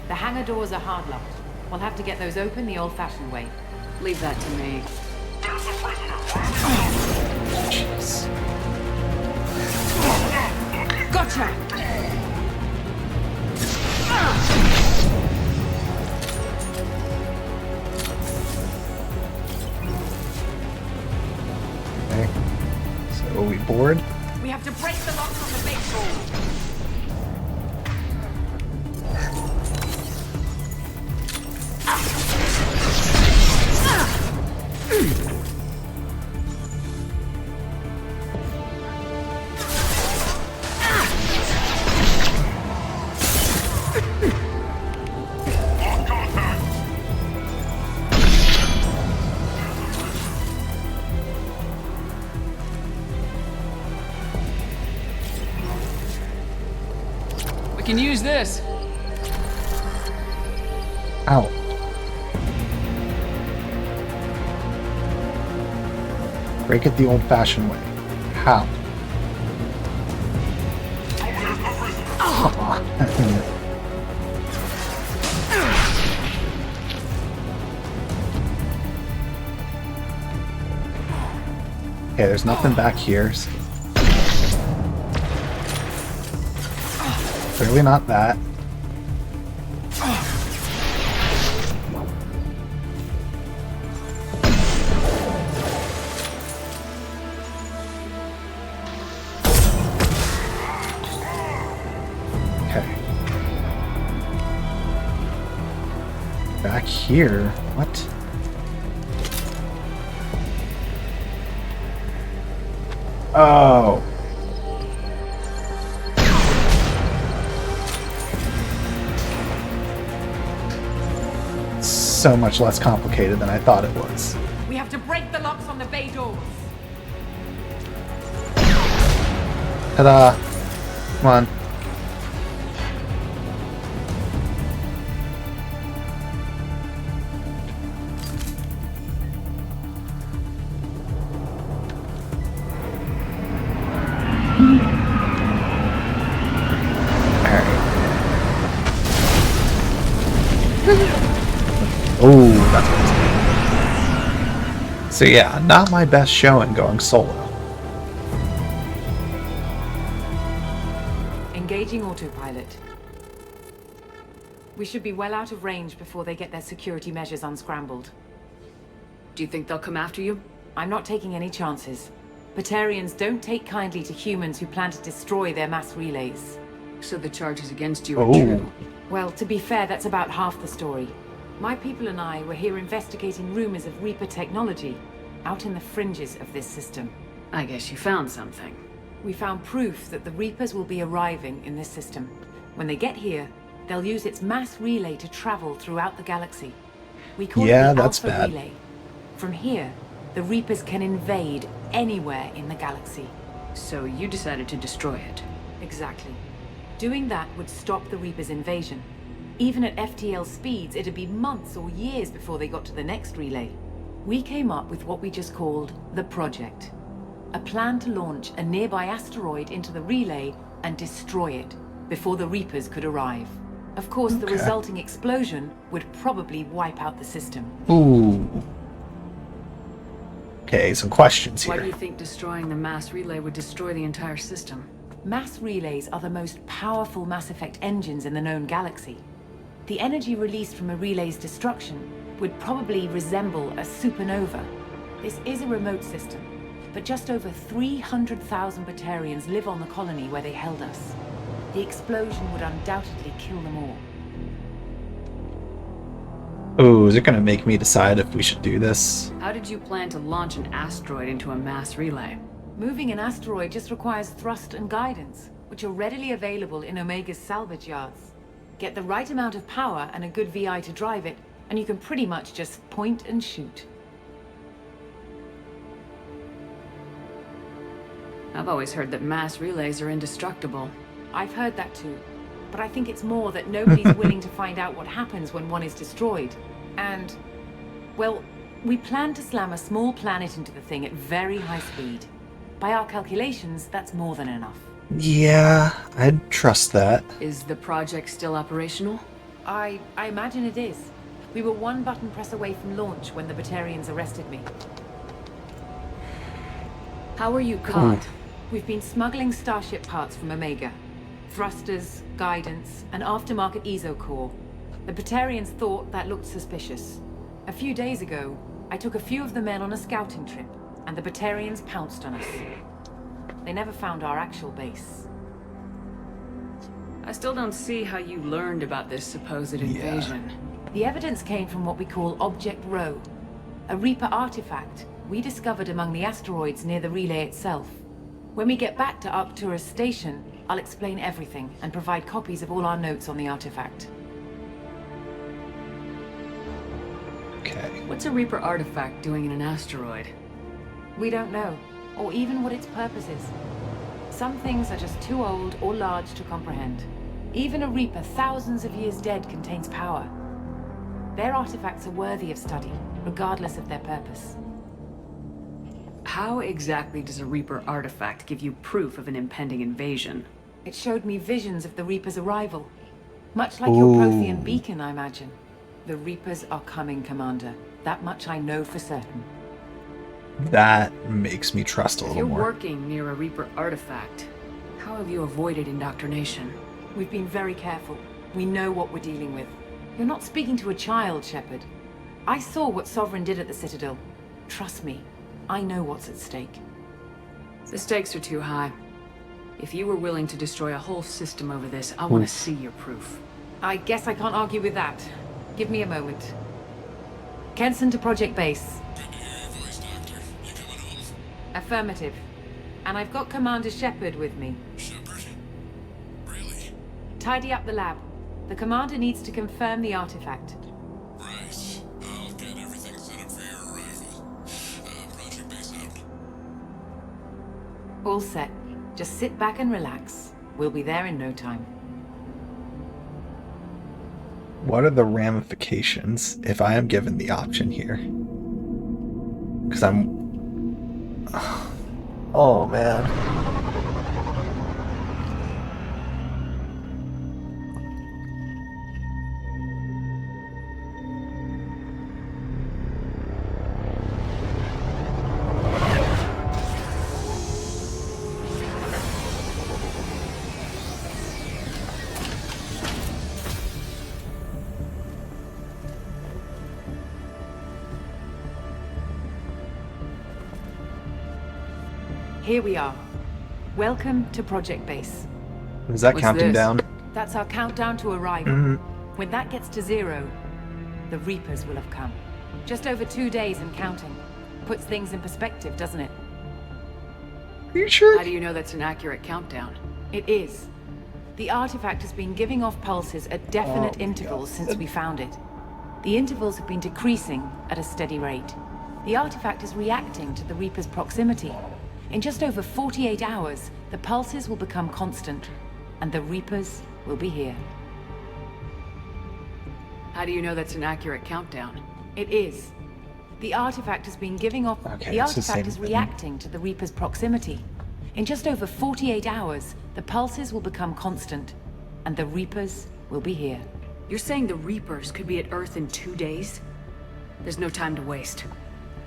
The hangar doors are hard locked. We'll have to get those open the old-fashioned way. Leave that to me. Jeez. Gotcha! Okay. So we board. We have to break the locks on the big door. We can use this. Ow. Break it the old-fashioned way. How? Okay, there's nothing back here. So clearly not that. Okay. Back here? What? Oh. So much less complicated than I thought it was. We have to break the locks on the bay doors. Ta-da! Come on. Oh, that's what it's. So yeah, not my best showing going solo. Engaging autopilot. We should be well out of range before they get their security measures unscrambled. Do you think they'll come after you? I'm not taking any chances. Batarians don't take kindly to humans who plan to destroy their mass relays. So the charges against you are true. Well, to be fair, that's about half the story. My people and I were here investigating rumors of Reaper technology, out in the fringes of this system. I guess you found something. We found proof that the Reapers will be arriving in this system. When they get here, they'll use its mass relay to travel throughout the galaxy. We call Yeah, it the that's Alpha bad. Relay. From here, the Reapers can invade anywhere in the galaxy. So you decided to destroy it. Exactly. Doing that would stop the Reapers' invasion. Even at FTL speeds, it'd be months or years before they got to the next relay. We came up with what we just called the Project. A plan to launch a nearby asteroid into the relay and destroy it before the Reapers could arrive. Of course, the resulting explosion would probably wipe out the system. Ooh. Okay, some questions Why do here. you think destroying the mass relay would destroy the entire system? Mass relays are the most powerful Mass Effect engines in the known galaxy. The energy released from a relay's destruction would probably resemble a supernova. This is a remote system, but just over 300,000 Batarians live on the colony where they held us. The explosion would undoubtedly kill them all. Ooh, is it gonna make me decide if we should do this? How did you plan to launch an asteroid into a mass relay? Moving an asteroid just requires thrust and guidance, which are readily available in Omega's salvage yards. Get the right amount of power and a good VI to drive it, and you can pretty much just point and shoot. I've always heard that mass relays are indestructible. I've heard that too, but I think it's more that nobody's willing to find out what happens when one is destroyed. And, well, we plan to slam a small planet into the thing at very high speed. By our calculations, that's more than enough. Yeah, I'd trust that. Is the project still operational? I imagine it is. We were one button press away from launch when the Batarians arrested me. How were you caught? We've been smuggling Starship parts from Omega. Thrusters, guidance, and aftermarket ESO core. The Batarians thought that looked suspicious. A few days ago, I took a few of the men on a scouting trip, and the Batarians pounced on us. They never found our actual base. I still don't see how you learned about this supposed invasion. The evidence came from what we call Object Rho, a Reaper artifact we discovered among the asteroids near the relay itself. When we get back to Arcturus Station, I'll explain everything and provide copies of all our notes on the artifact. Okay. What's a Reaper artifact doing in an asteroid? We don't know, or even what its purpose is. Some things are just too old or large to comprehend. Even a Reaper thousands of years dead contains power. Their artifacts are worthy of study, regardless of their purpose. How exactly does a Reaper artifact give you proof of an impending invasion? It showed me visions of the Reaper's arrival. Much like your Prothean beacon, I imagine. The Reapers are coming, Commander. That much I know for certain. That makes me trust a If little you're more. working near a Reaper artifact, how have you avoided indoctrination? We've been very careful. We know what we're dealing with. You're not speaking to a child, Shepard. I saw what Sovereign did at the Citadel. Trust me, I know what's at stake. The stakes are too high. If you were willing to destroy a whole system over this, I want to see your proof. I guess I can't argue with that. Give me a moment. Kenson to Project Base. Affirmative. And I've got Commander Shepard with me. Shepard? Really? Tidy up the lab. The Commander needs to confirm the artifact. Right. I'll get everything set up for your arrival. Project Base out. All set. Just sit back and relax. We'll be there in no time. What are the ramifications if I am given the option here? Because I'm... Oh, man. Here we are. Welcome to Project Base. Is that counting down? That's our countdown to arrival. When that gets to 0, the Reapers will have come. Just over 2 days and counting. Puts things in perspective, doesn't it? Are you sure? How do you know that's an accurate countdown? It is. The artifact has been giving off pulses at definite intervals since we found it. The intervals have been decreasing at a steady rate. The artifact is reacting to the Reaper's proximity. In just over 48 hours, the pulses will become constant, and the Reapers will be here. How do you know that's an accurate countdown? It is. The artifact has been giving off... the artifact is reacting to the Reaper's proximity. In just over 48 hours, the pulses will become constant, and the Reapers will be here. You're saying the Reapers could be at Earth in 2 days? There's no time to waste.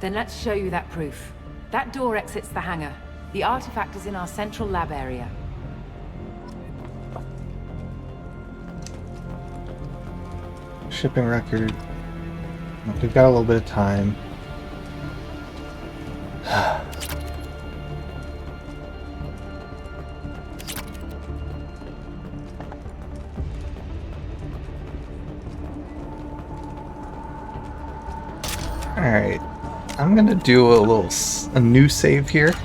Then let's show you that proof. That door exits the hangar. The artifact is in our central lab area. Shipping record. We've got a little bit of time. Alright, I'm gonna do a new save here. Go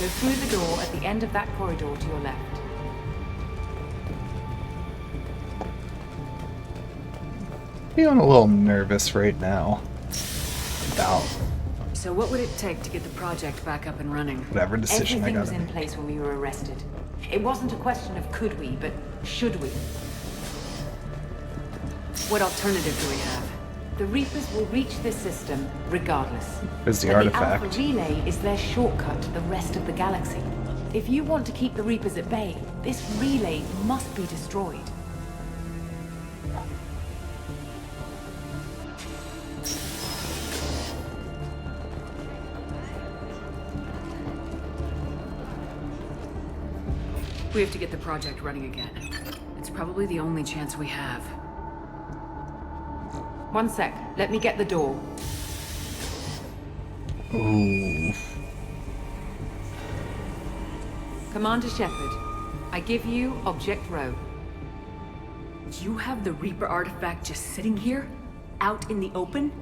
through the door at the end of that corridor to your left. Feeling a little nervous right now about So what would it take to get the project back up and running? whatever decision I Everything got. was in place when we were arrested. It wasn't a question of could we, but should we. What alternative do we have? The Reapers will reach this system regardless. There's the But artifact. The Alpha Relay is their shortcut to the rest of the galaxy. If you want to keep the Reapers at bay, this relay must be destroyed. We have to get the project running again. It's probably the only chance we have. One sec. Let me get the door. Ooh. Commander Shepard, I give you Object Row. You have the Reaper artifact just sitting here? Out in the open?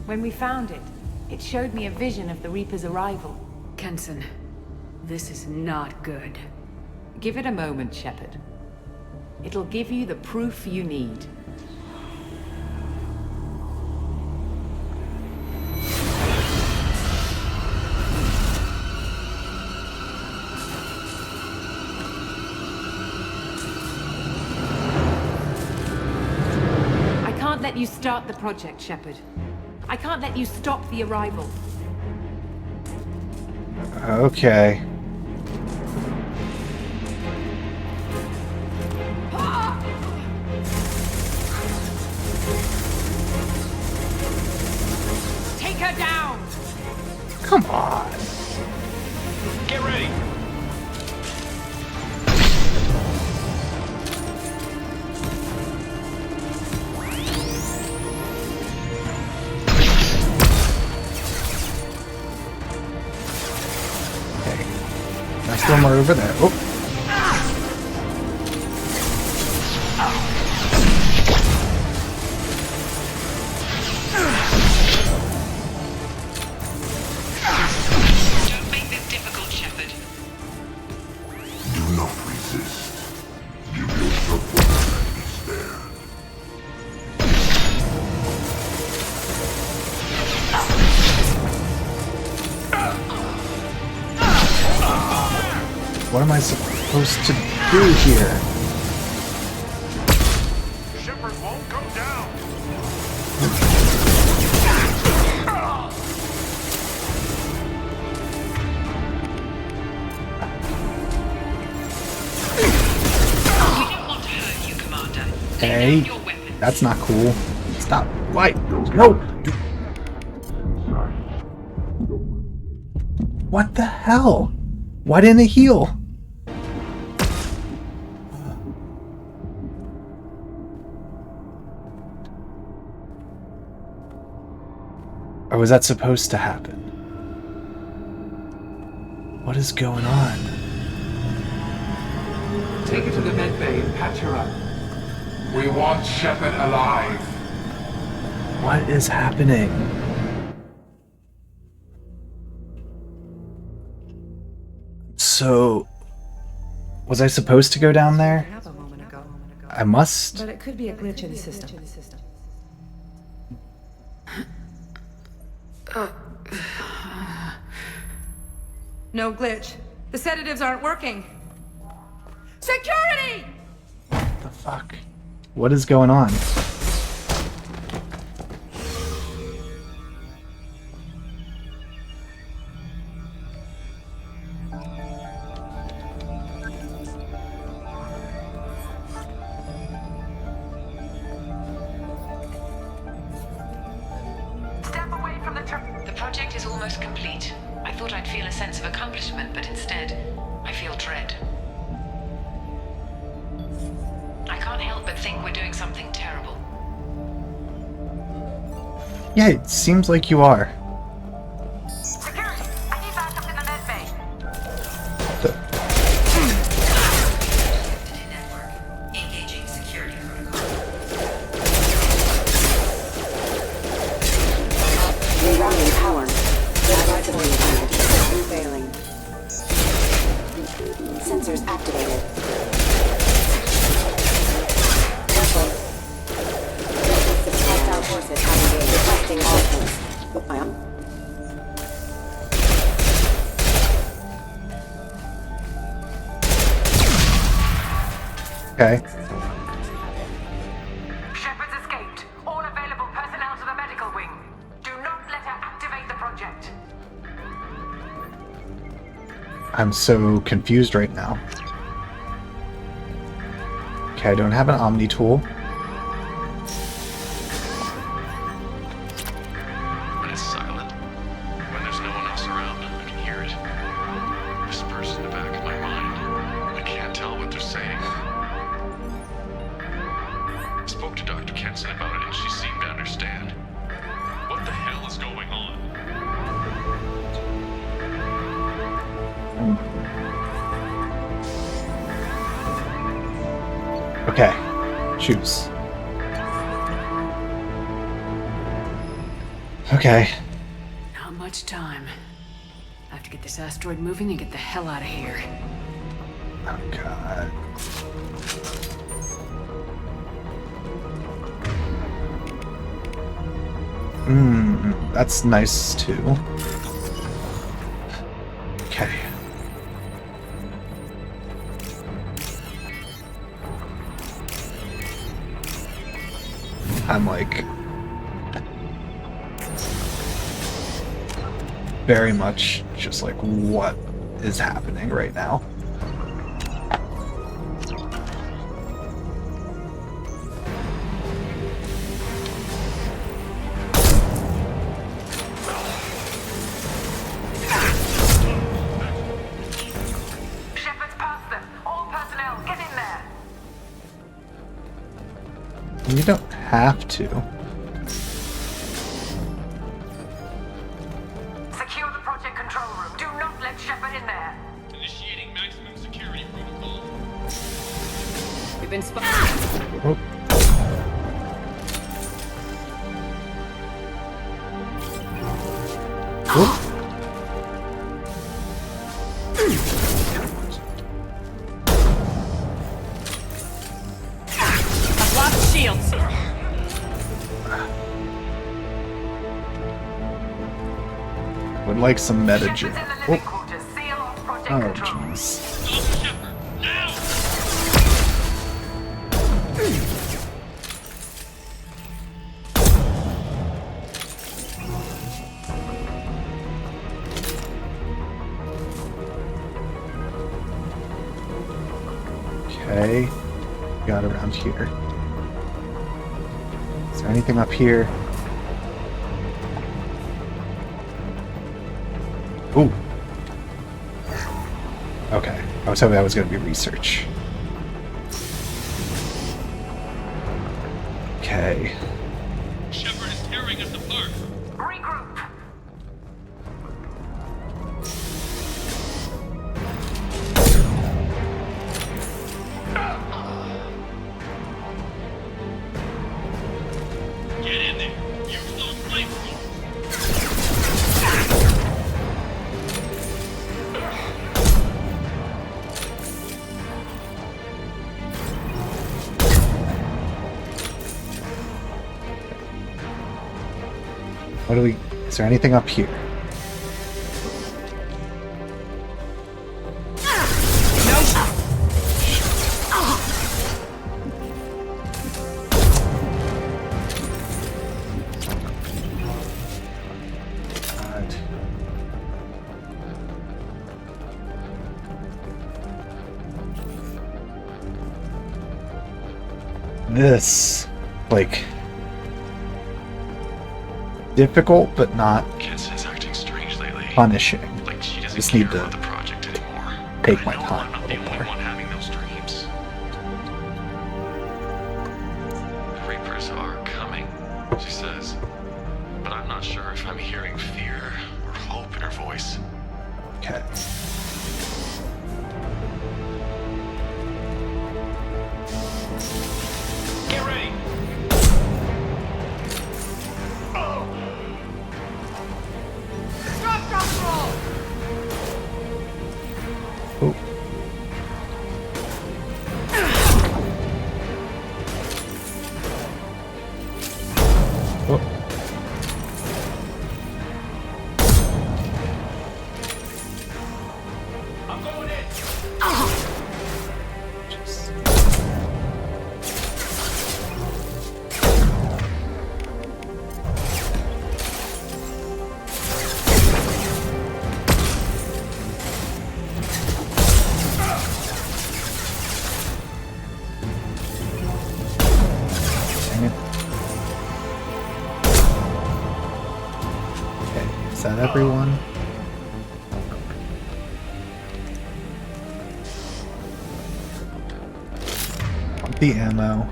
When we found it, it showed me a vision of the Reaper's arrival. Kenson, this is not good. Give it a moment, Shepard. It'll give you the proof you need. I can't let you start the project, Shepard. I can't let you stop the arrival. Okay. Take her down! Come on. Get ready. Next one, we're over there. Oh. Don't make this difficult, Shepard. Do not resist. Give yourself the time to stand. What am I supposed to do here? Shepard won't come down. We don't want to hurt you, Commander. Hey, that's not cool. Stop. Why? No. What the hell? Why didn't it heal? Or was that supposed to happen? What is going on? Take her to the med bay and patch her up. We want Shepard alive. What is happening? So, was I supposed to go down there? A moment ago. I must. But it could be a glitch in the system. No glitch. The sedatives aren't working. Security! The fuck? What is going on? The project is almost complete. I thought I'd feel a sense of accomplishment, but instead, I feel dread. I can't help but think we're doing something terrible. Yeah, it seems like you are. Engaging security protocol. Rerouting power. System failing. Sensors activated. Hostile forces have engaged. Requesting offense. Okay. Shepard's escaped. All available personnel to the medical wing. Do not let her activate the project. I'm so confused right now. Okay, I don't have an Omni tool. When it's silent, when there's no one else around, I can hear it. Whispers in the back of my mind. I can't tell what they're saying. I spoke to Dr. Kenson about it and she seemed to understand. What the hell is going on? Okay, choose. Okay. Not much time. I have to get this asteroid moving and get the hell out of here. Oh god. That's nice too. Okay. I'm like very much just like, what is happening right now? Shepard's past them. All personnel, get in there. You don't have to. Secure the project control room. Do not let Shepard in there. Initiating maximum security protocol. We've been spotted. Oh. Oh. I've lost shields. Would like some metagen. Oh, Seal off project oh control. jeez. Okay, got around here. Is there anything up here? Ooh. Okay, I was hoping that was going to be research. Okay. Shepard is tearing us apart. Regroup. Get in there. Use those flamethrowers. What do we... Is there anything up here? This, like, difficult but not Kitson's acting strange lately. punishing. Like she doesn't Just care need to about the project anymore. take my I know time I'm a not the little only more. one having those dreams. The Reapers are coming, she says. But I'm not sure if I'm hearing fear or hope in her voice. Okay. Get ready. Drop, roll! Oh. Oh. I'm going in. Dang it. Okay, is that everyone? Want the ammo.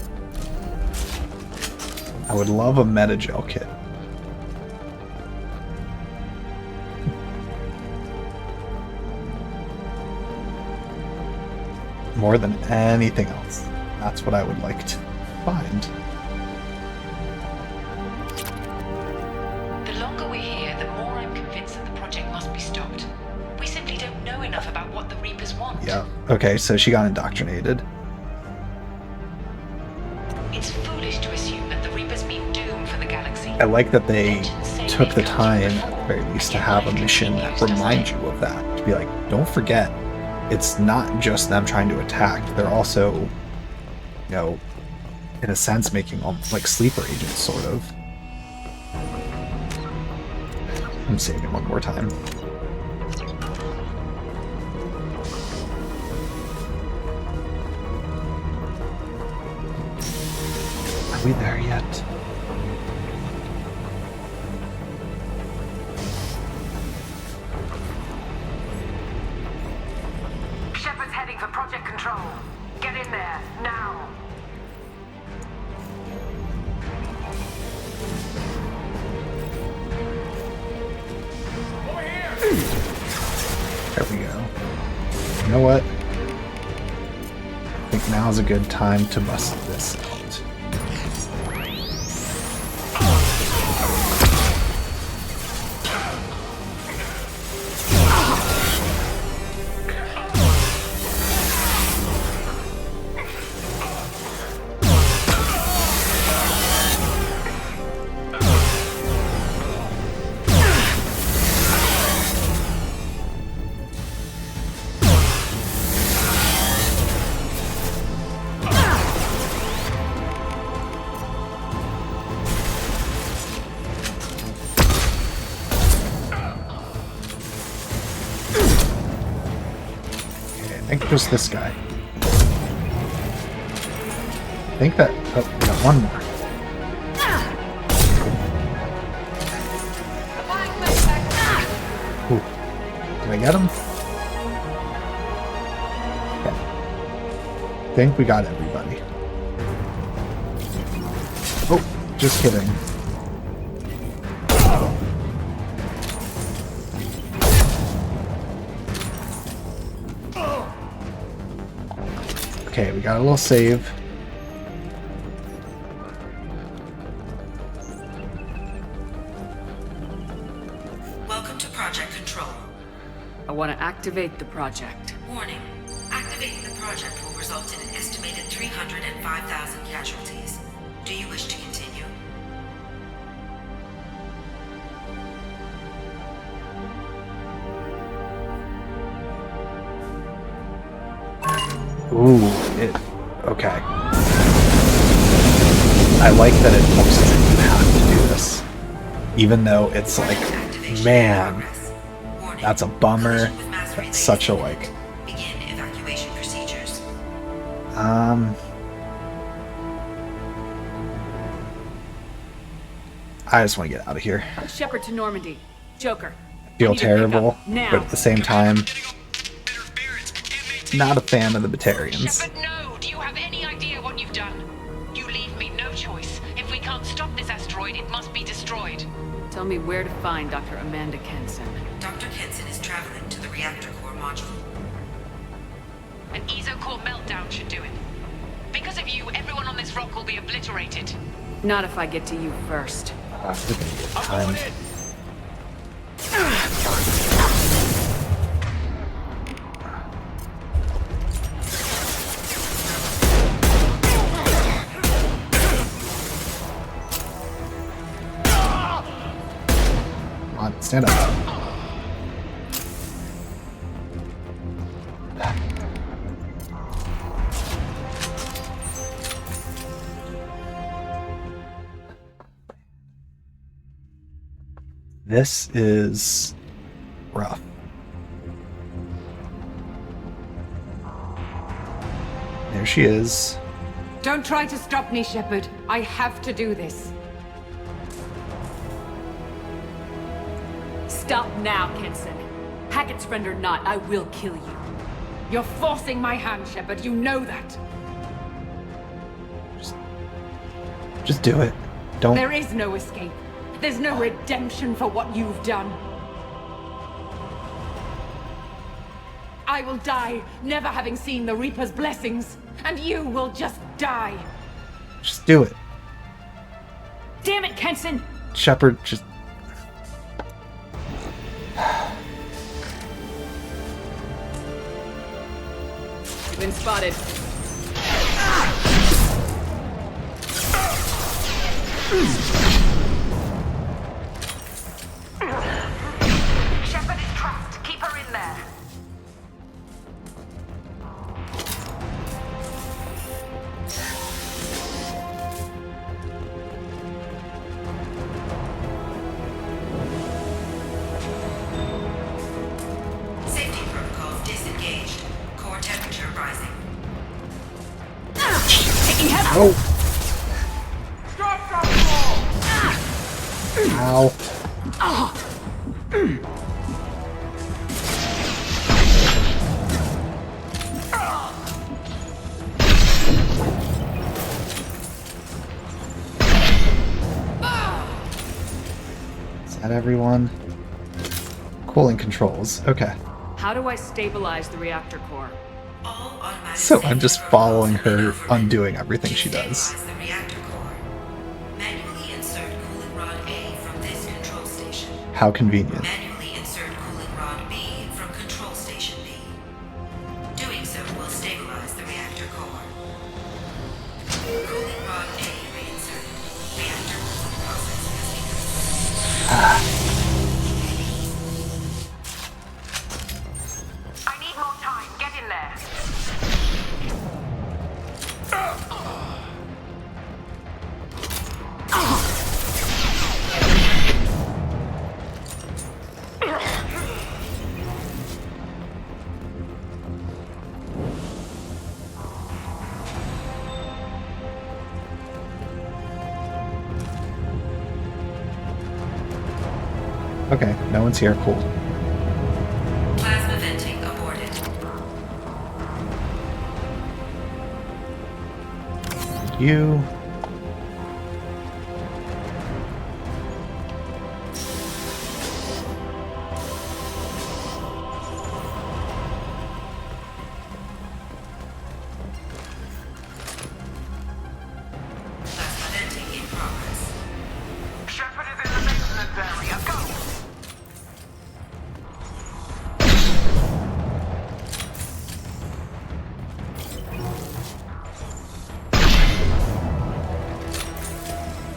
I would love a metagel kit. More than anything else. That's what I would like to find. The longer we're here, the more I'm convinced that the project must be stopped. We simply don't know enough about what the Reapers want. Yeah. Okay, so she got indoctrinated. It's foolish to assume that the Reapers mean doom for the galaxy. I like that they took the time, at the very least, to have a mission that reminds you of that. To be like, don't forget, it's not just them trying to attack. They're also, you know, in a sense, making like sleeper agents, sort of. I'm saying it one more time. Are we there yet? Shepard's heading for Project Control. Get in there, now. There we go. You know what? I think now's a good time to bust this out. I think just this guy. I think that... Oh, we got one more. Ooh. Did I get him? Okay. I think we got everybody. Oh, just kidding. Okay, we got a little save. Welcome to Project Control. I want to activate the project. Warning. Activating the project will result in an estimated 305,000 casualties. Do you wish to continue? Ooh, okay. I like that it looks like you have to do this. Even though it's like, man, that's a bummer. That's such a like. Begin evacuation procedures. I just want to get out of here. Shepard to Normandy. Joker. I feel terrible, but at the same time, not a fan of the Batarians. Shepard, no! Do you have any idea what you've done? You leave me no choice. If we can't stop this asteroid, it must be destroyed. Tell me where to find Dr. Amanda Kenson. Dr. Kenson is traveling to the reactor core module. An ESO-core meltdown should do it. Because of you, everyone on this rock will be obliterated. Not if I get to you first. Time. Come on, stand up. This is rough. There she is. Don't try to stop me, Shepard. I have to do this. Stop now, Kenson. Hackett's friend or not, I will kill you. You're forcing my hand, Shepard. You know that. Just do it. Don't. There is no escape. There's no redemption for what you've done. I will die, never having seen the Reaper's blessings, and you will just die. Just do it. Damn it, Kenson! Shepard, just. You've been spotted. Shepard is trapped. Keep her in there. Safety protocols disengaged. Core temperature rising. Taking heavy. Oh. Ow. Is that everyone? Cooling controls. Okay. How do I stabilize the reactor core? So I'm just following her, undoing everything she does. The reactor core. Manually insert cooling rod A from this control station. How convenient. Manually insert cooling rod B from control station B. Doing so will stabilize the reactor core. Cooling rod A reinserted. Reactor cooling process has begun. I need more time. Get in there. Okay, no one's here. Cool. Plasma venting aborted. You. Plasma venting in progress. Shepard is in the maintenance area. Go!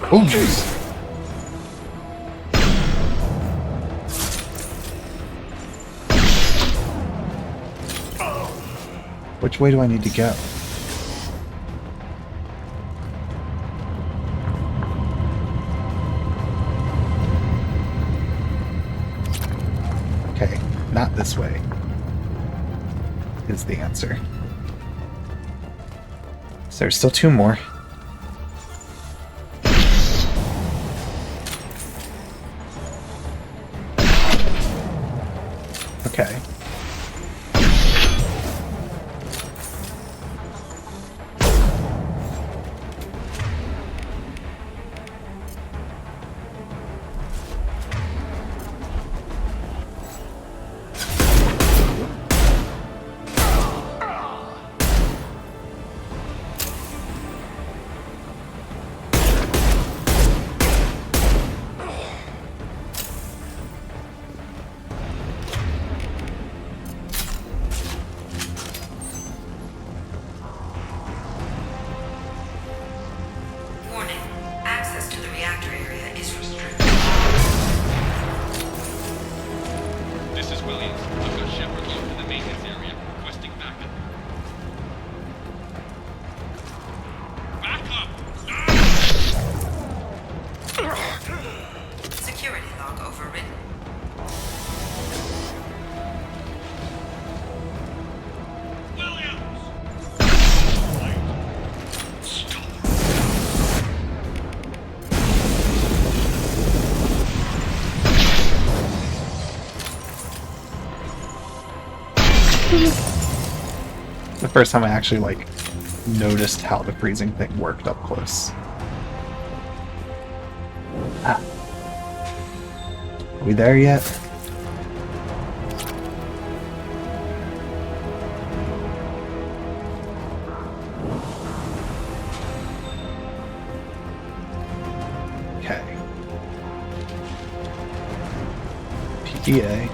Oh, jeez. What Which way do I need to go? Okay, not this way is the answer. So there's still 2 more. Okay. Warning. Access to the reactor area is restricted. This is Williams. I've got Shepard locked in the maintenance area, requesting backup. Security log overridden. The first time I actually, like, noticed how the freezing thing worked up close. Ah. Are we there yet? Okay. PDA.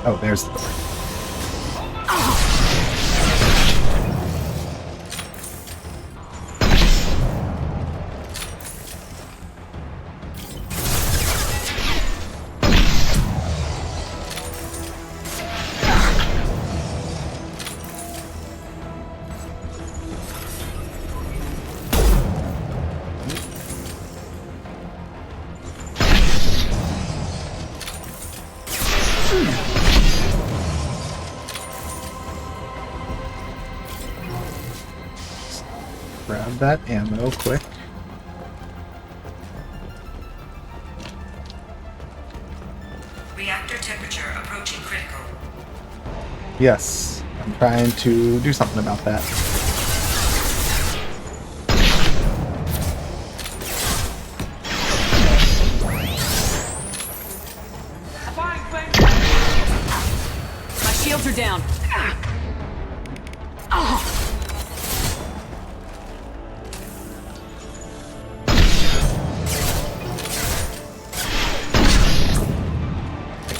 Oh, there's the door. Grab that ammo quick. Reactor temperature approaching critical. Yes, I'm trying to do something about that. My shields are down.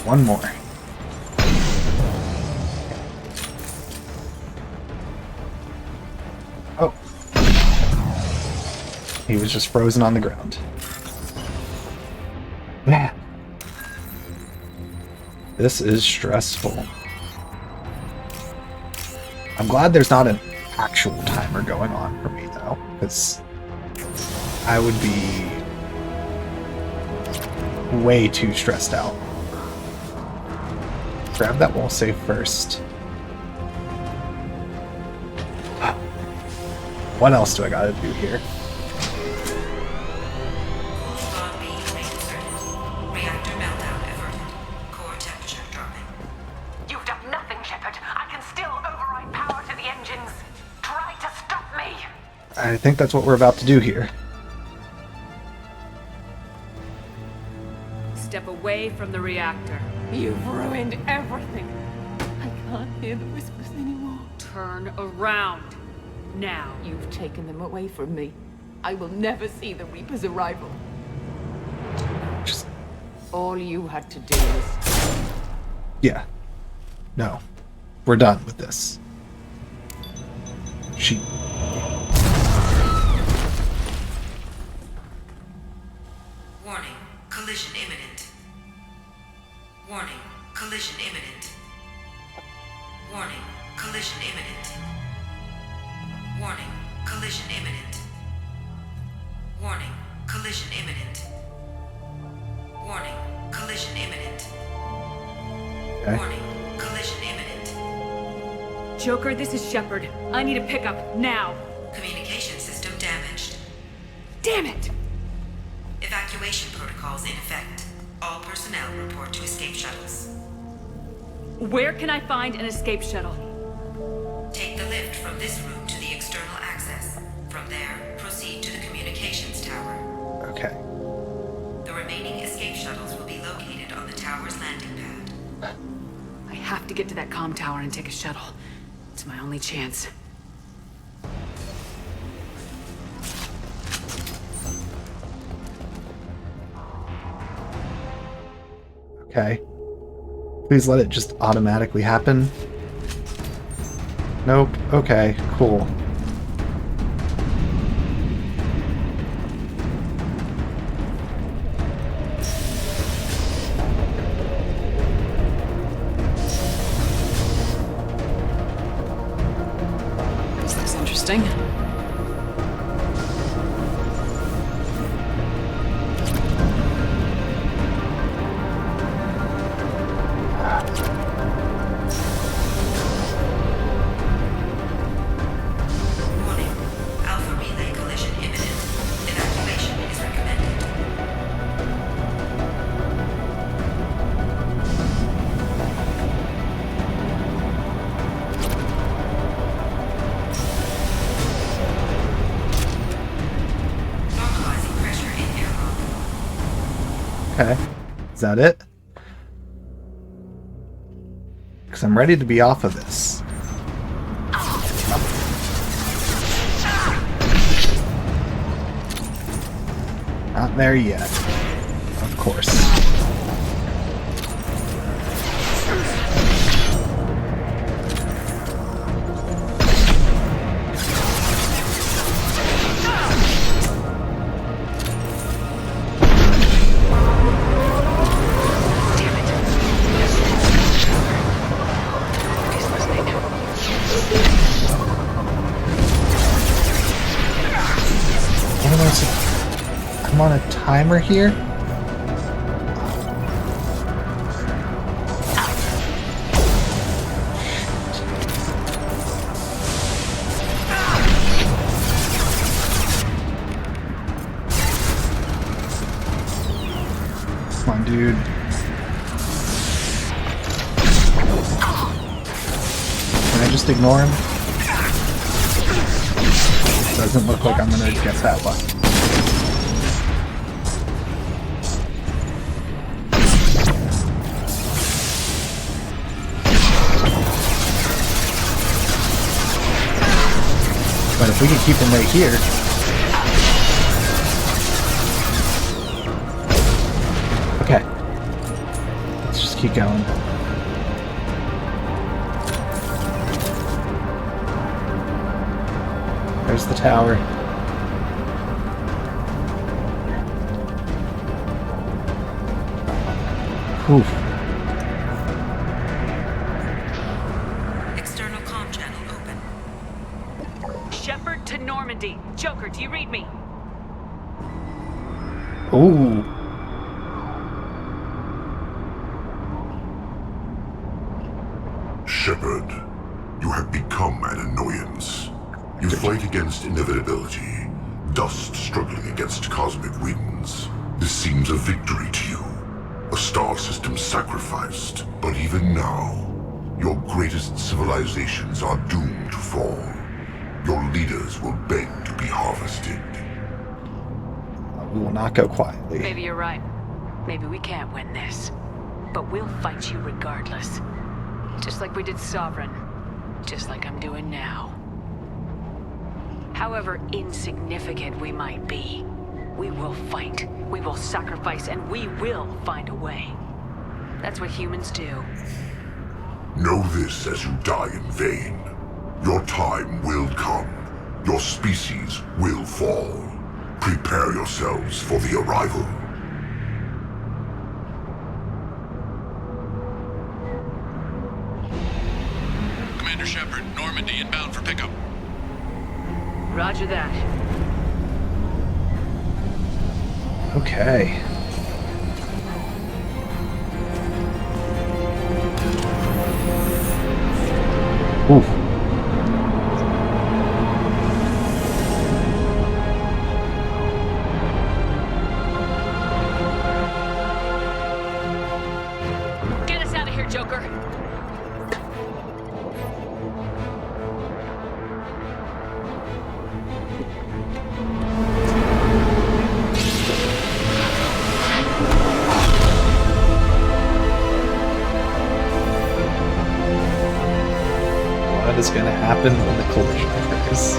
One more. Oh. He was just frozen on the ground. Man. This is stressful. I'm glad there's not an actual timer going on for me, though, because I would be way too stressed out. Grab that wall safe first. What else do I gotta do here? Reactor meltdown averted. Core temperature dropping. You've done nothing, Shepard. I can still override power to the engines. Try to stop me. I think that's what we're about to do here. Step away from the reactor. You've ruined everything. I can't hear the whispers anymore. Turn around. Now. You've taken them away from me. I will never see the Reaper's arrival. Just... All you had to do was... Yeah. No. We're done with this. She... Warning. Collision imminent. Warning. Collision imminent. Warning, collision imminent. Warning, collision imminent. Warning, collision imminent. Warning, collision imminent. Okay. Warning, collision imminent. Joker, this is Shepard. I need a pickup, now. Communication system damaged. Damn it! Evacuation protocols in effect. All personnel report to escape shuttles. Where can I find an escape shuttle? Take the lift from this room to the external access. From there, proceed to the communications tower. Okay. The remaining escape shuttles will be located on the tower's landing pad. I have to get to that comm tower and take a shuttle. It's my only chance. Okay. Please let it just automatically happen. Nope. Okay, cool. This looks interesting. Warning. Alpha relay collision imminent. Evacuation is recommended. Normalizing pressure in airlock. Okay. Is that it? Because I'm ready to be off of this. Not there yet. Of course. I'm on a timer here. Come on, dude. Can I just ignore him? Doesn't look like I'm gonna get that lucky. But if we can keep him right here. Okay. Let's just keep going. There's the tower. Oof. External comm channel open. Shepard to Normandy. Joker, do you read me? Ooh. Shepard, you have become an annoyance. You fight against inevitability, dust struggling against cosmic winds. This seems a victory to you, a star system sacrificed. But even now, your greatest civilizations are doomed to fall. Your leaders will beg to be harvested. We will not go quietly. Maybe you're right. Maybe we can't win this. But we'll fight you regardless. Just like we did Sovereign. Just like I'm doing now. However insignificant we might be, we will fight, we will sacrifice, and we will find a way. That's what humans do. Know this as you die in vain. Your time will come. Your species will fall. Prepare yourselves for the arrival. Commander Shepard, Normandy inbound for pickup. Roger that. Okay. Ooh. Get us out of here, Joker. What is going to happen when the collision occurs?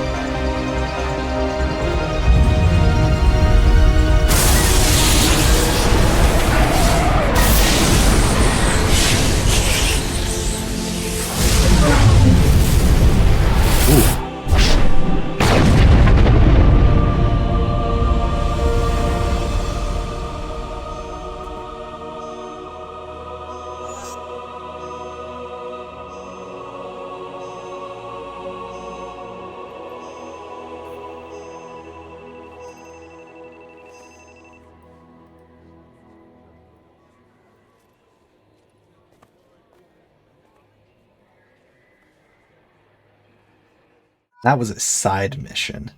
That was a side mission.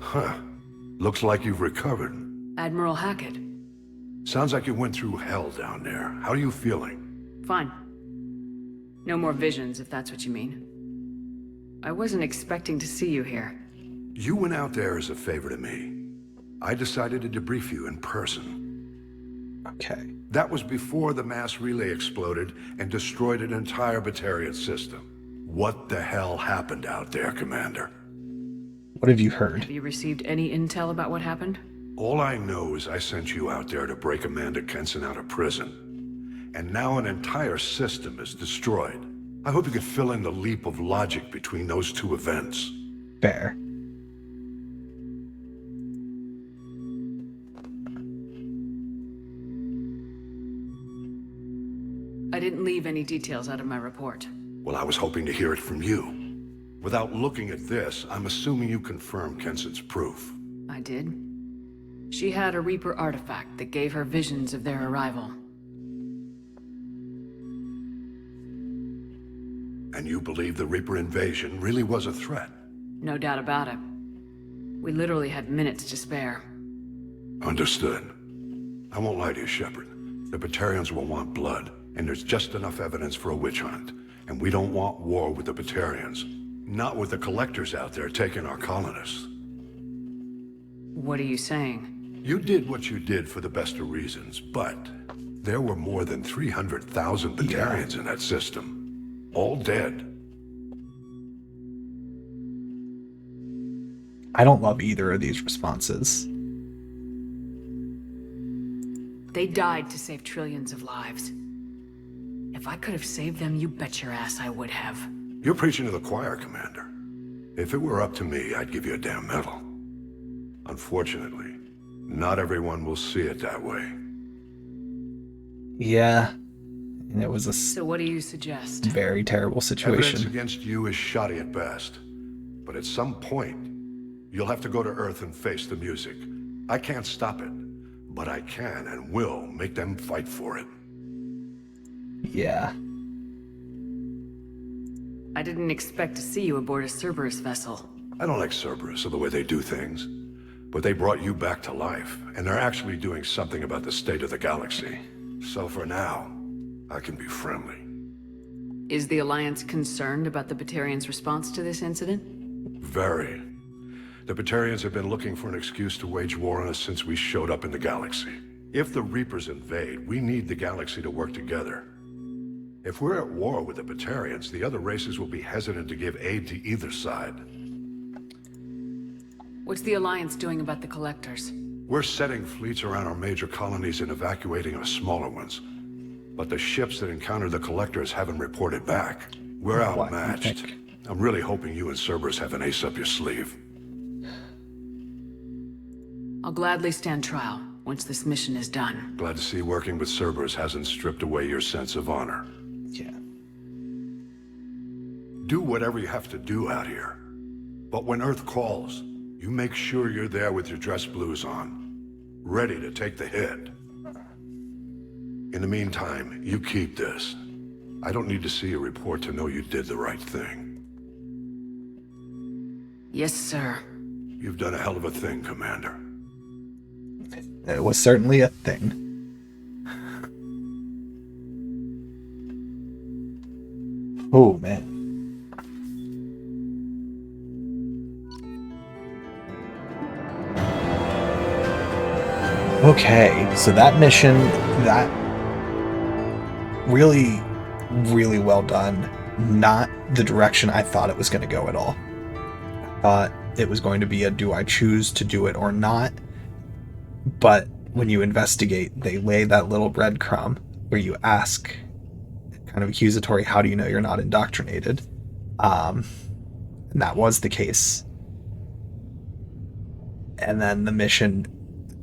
Huh. Looks like you've recovered. Admiral Hackett. Sounds like you went through hell down there. How are you feeling? Fine. No more visions, if that's what you mean. I wasn't expecting to see you here. You went out there as a favor to me. I decided to debrief you in person. Okay. That was before the mass relay exploded and destroyed an entire Batarian system. What the hell happened out there, Commander? What have you heard? Have you received any intel about what happened? All I know is I sent you out there to break Amanda Kenson out of prison. And now an entire system is destroyed. I hope you could fill in the leap of logic between those two events. Fair. I didn't leave any details out of my report. Well, I was hoping to hear it from you. Without looking at this, I'm assuming you confirm Kenson's proof. I did. She had a Reaper artifact that gave her visions of their arrival. And you believe the Reaper invasion really was a threat? No doubt about it. We literally had minutes to spare. Understood. I won't lie to you, Shepard. The Batarians will want blood, and there's just enough evidence for a witch hunt. And we don't want war with the Batarians. Not with the collectors out there taking our colonists. What are you saying? You did what you did for the best of reasons, but there were more than 300,000 Batarians in that system. All dead. I don't love either of these responses. They died to save trillions of lives. If I could have saved them, you bet your ass I would have. You're preaching to the choir, Commander. If it were up to me, I'd give you a damn medal. Unfortunately, not everyone will see it that way. Yeah. And it was a So what do you suggest? very terrible Evidence situation. against you is shoddy at best. But at some point, you'll have to go to Earth and face the music. I can't stop it, but I can and will make them fight for it. Yeah. I didn't expect to see you aboard a Cerberus vessel. I don't like Cerberus or the way they do things, but they brought you back to life, and they're actually doing something about the state of the galaxy. So for now, I can be friendly. Is the Alliance concerned about the Batarians' response to this incident? Very. The Batarians have been looking for an excuse to wage war on us since we showed up in the galaxy. If the Reapers invade, we need the galaxy to work together. If we're at war with the Batarians, the other races will be hesitant to give aid to either side. What's the Alliance doing about the Collectors? We're setting fleets around our major colonies and evacuating our smaller ones. But the ships that encountered the Collectors haven't reported back. We're outmatched. I'm really hoping you and Cerberus have an ace up your sleeve. I'll gladly stand trial once this mission is done. Glad to see working with Cerberus hasn't stripped away your sense of honor. Yeah. Do whatever you have to do out here. But when Earth calls, you make sure you're there with your dress blues on, ready to take the hit. In the meantime, you keep this. I don't need to see a report to know you did the right thing. Yes, sir. You've done a hell of a thing, Commander. It was certainly a thing. Oh, man. Okay, so that mission, that really, really well done. Not the direction I thought it was going to go at all. I thought it was going to be a do I choose to do it or not? But when you investigate, they lay that little breadcrumb where you ask, kind of accusatory, how do you know you're not indoctrinated? And that was the case. And then the mission,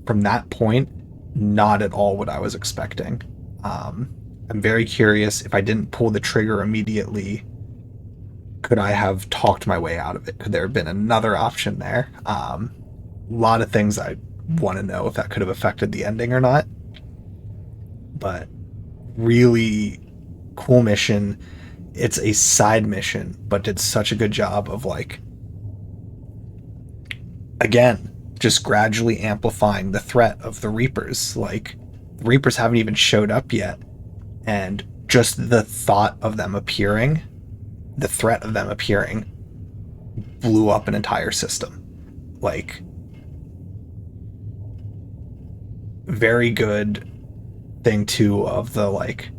from that point, not at all what I was expecting. I'm very curious, if I didn't pull the trigger immediately, could I have talked my way out of it? Could there have been another option there? A lot of things I want to know if that could have affected the ending or not. But really cool mission. It's a side mission, but did such a good job of, like, again, just gradually amplifying the threat of the Reapers. Like, the Reapers haven't even showed up yet, and just the thought of them appearing, the threat of them appearing, blew up an entire system. Like, very good thing too of the, like,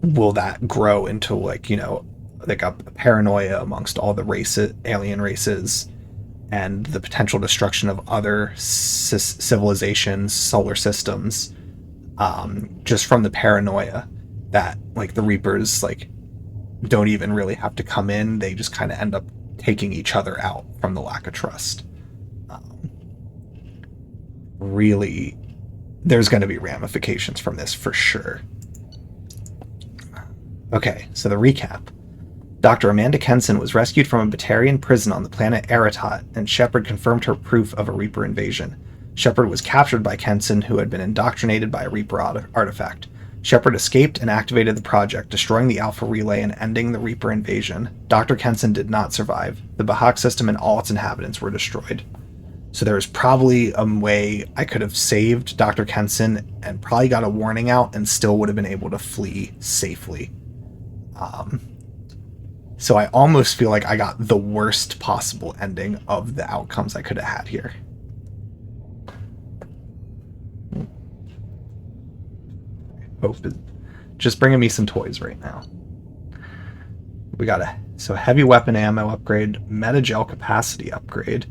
will that grow into, like, you know, like a paranoia amongst all the alien races, and the potential destruction of other civilizations, solar systems, just from the paranoia that, like, the Reapers, like, don't even really have to come in. They just kind of end up taking each other out from the lack of trust. Really, there's going to be ramifications from this for sure. Okay, so the recap. Dr. Amanda Kenson was rescued from a Batarian prison on the planet Aratot, and Shepard confirmed her proof of a Reaper invasion. Shepard was captured by Kenson, who had been indoctrinated by a Reaper artifact. Shepard escaped and activated the project, destroying the Alpha Relay and ending the Reaper invasion. Dr. Kenson did not survive. The Bahak system and all its inhabitants were destroyed. So there was probably a way I could have saved Dr. Kenson and probably got a warning out and still would have been able to flee safely. So I almost feel like I got the worst possible ending of the outcomes I could have had here. Hope is just bringing me some toys right now. We got a heavy weapon ammo upgrade, metagel capacity upgrade,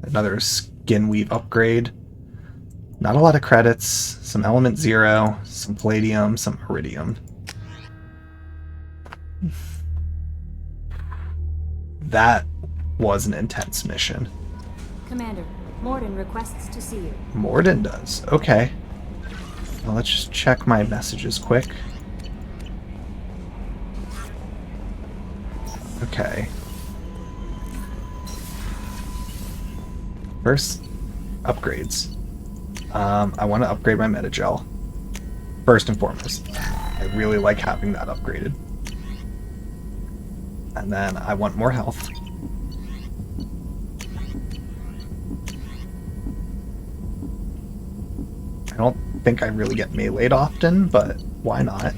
another skin weave upgrade. Not a lot of credits. Some element 0, some palladium, some iridium. That was an intense mission. Commander, Morden requests to see you. Morden does. Okay. Well, let's just check my messages quick. Okay. First, upgrades. I want to upgrade my metagel. First and foremost. I really like having that upgraded. And then I want more health. I don't think I really get meleeed often, but why not?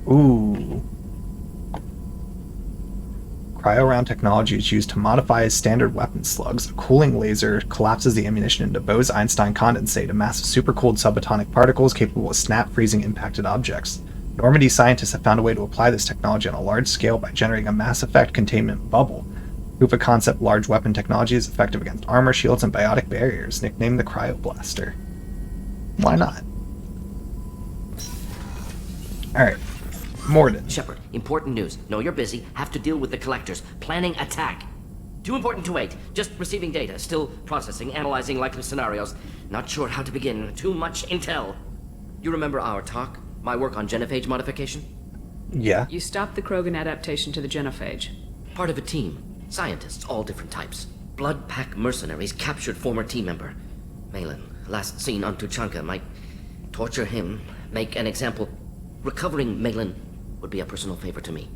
Ooh. Cryo-round technology is used to modify standard weapon slugs. A cooling laser collapses the ammunition into Bose-Einstein condensate, a mass of supercooled subatomic particles capable of snap-freezing impacted objects. Normandy scientists have found a way to apply this technology on a large scale by generating a mass effect containment bubble. Proof of concept large weapon technology is effective against armor, shields, and biotic barriers, nicknamed the Cryoblaster. Why not? Alright. Morden. Shepard, important news. Know you're busy. Have to deal with the collectors. Planning attack. Too important to wait. Just receiving data. Still processing, analyzing likely scenarios. Not sure how to begin. Too much intel. You remember our talk? My work on genophage modification? Yeah. You stopped the Krogan adaptation to the genophage. Part of a team. Scientists, all different types. Blood Pack mercenaries captured former team member. Malin, last seen on Tuchanka, might torture him, make an example. Recovering Malin would be a personal favor to me.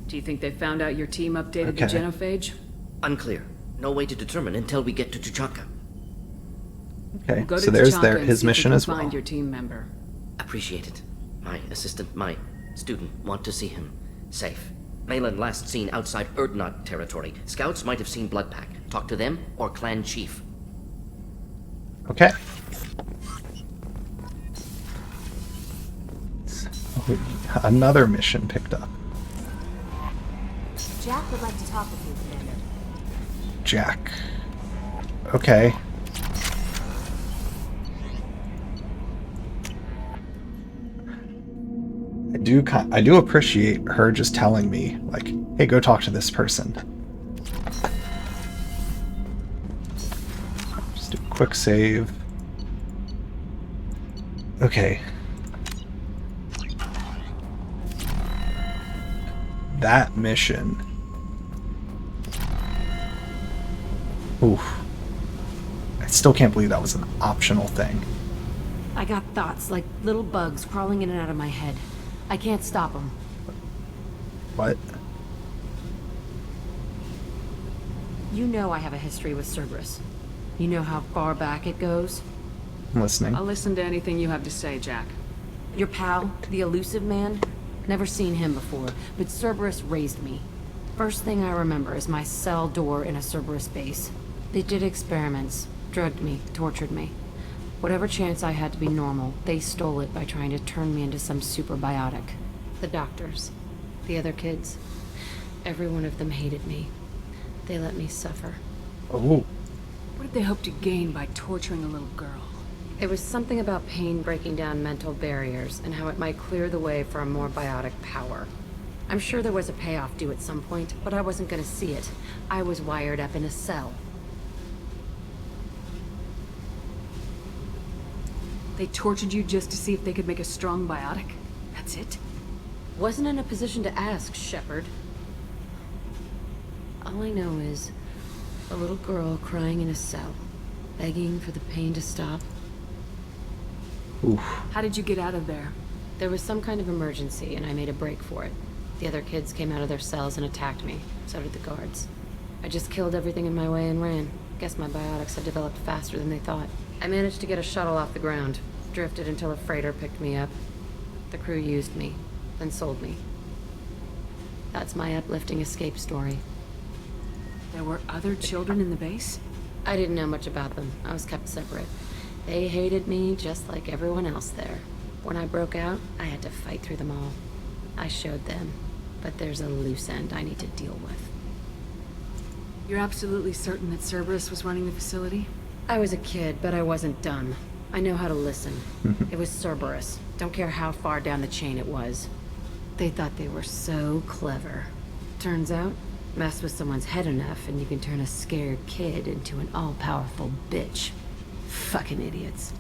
Do you think they found out your team updated the genophage? Unclear. No way to determine until we get to Tuchanka. Okay, We'll go so to there's Tuchanka and his see if we mission can as well. find your team member. Appreciate it. My assistant, my student, want to see him. Safe. Malin last seen outside Erdnot territory. Scouts might have seen Bloodpack. Talk to them or clan chief. Okay. Another mission picked up. Jack would like to talk with you, Commander. Jack. Okay. I do appreciate her just telling me, like, hey, go talk to this person. Just do a quick save. Okay. That mission. Oof. I still can't believe that was an optional thing. I got thoughts like little bugs crawling in and out of my head. I can't stop them. What? You know I have a history with Cerberus. You know how far back it goes? I'm listening. I'll listen to anything you have to say, Jack. Your pal, the elusive man? Never seen him before, but Cerberus raised me. First thing I remember is my cell door in a Cerberus base. They did experiments, drugged me, tortured me. Whatever chance I had to be normal, they stole it by trying to turn me into some superbiotic. The doctors, the other kids, every one of them hated me. They let me suffer. Oh. What did they hope to gain by torturing a little girl? It was something about pain breaking down mental barriers and how it might clear the way for a more biotic power. I'm sure there was a payoff due at some point, but I wasn't gonna see it. I was wired up in a cell. They tortured you just to see if they could make a strong biotic? That's it? Wasn't in a position to ask, Shepard. All I know is a little girl crying in a cell, begging for the pain to stop. Oof. How did you get out of there? There was some kind of emergency, and I made a break for it. The other kids came out of their cells and attacked me. So did the guards. I just killed everything in my way and ran. Guess my biotics had developed faster than they thought. I managed to get a shuttle off the ground. Drifted until a freighter picked me up. The crew used me, then sold me. That's my uplifting escape story. There were other children in the base? I didn't know much about them. I was kept separate. They hated me just like everyone else there. When I broke out, I had to fight through them all. I showed them, but there's a loose end I need to deal with. You're absolutely certain that Cerberus was running the facility? I was a kid, but I wasn't dumb. I know how to listen. It was Cerberus. Don't care how far down the chain it was. They thought they were so clever. Turns out, mess with someone's head enough and you can turn a scared kid into an all-powerful bitch. Fucking idiots.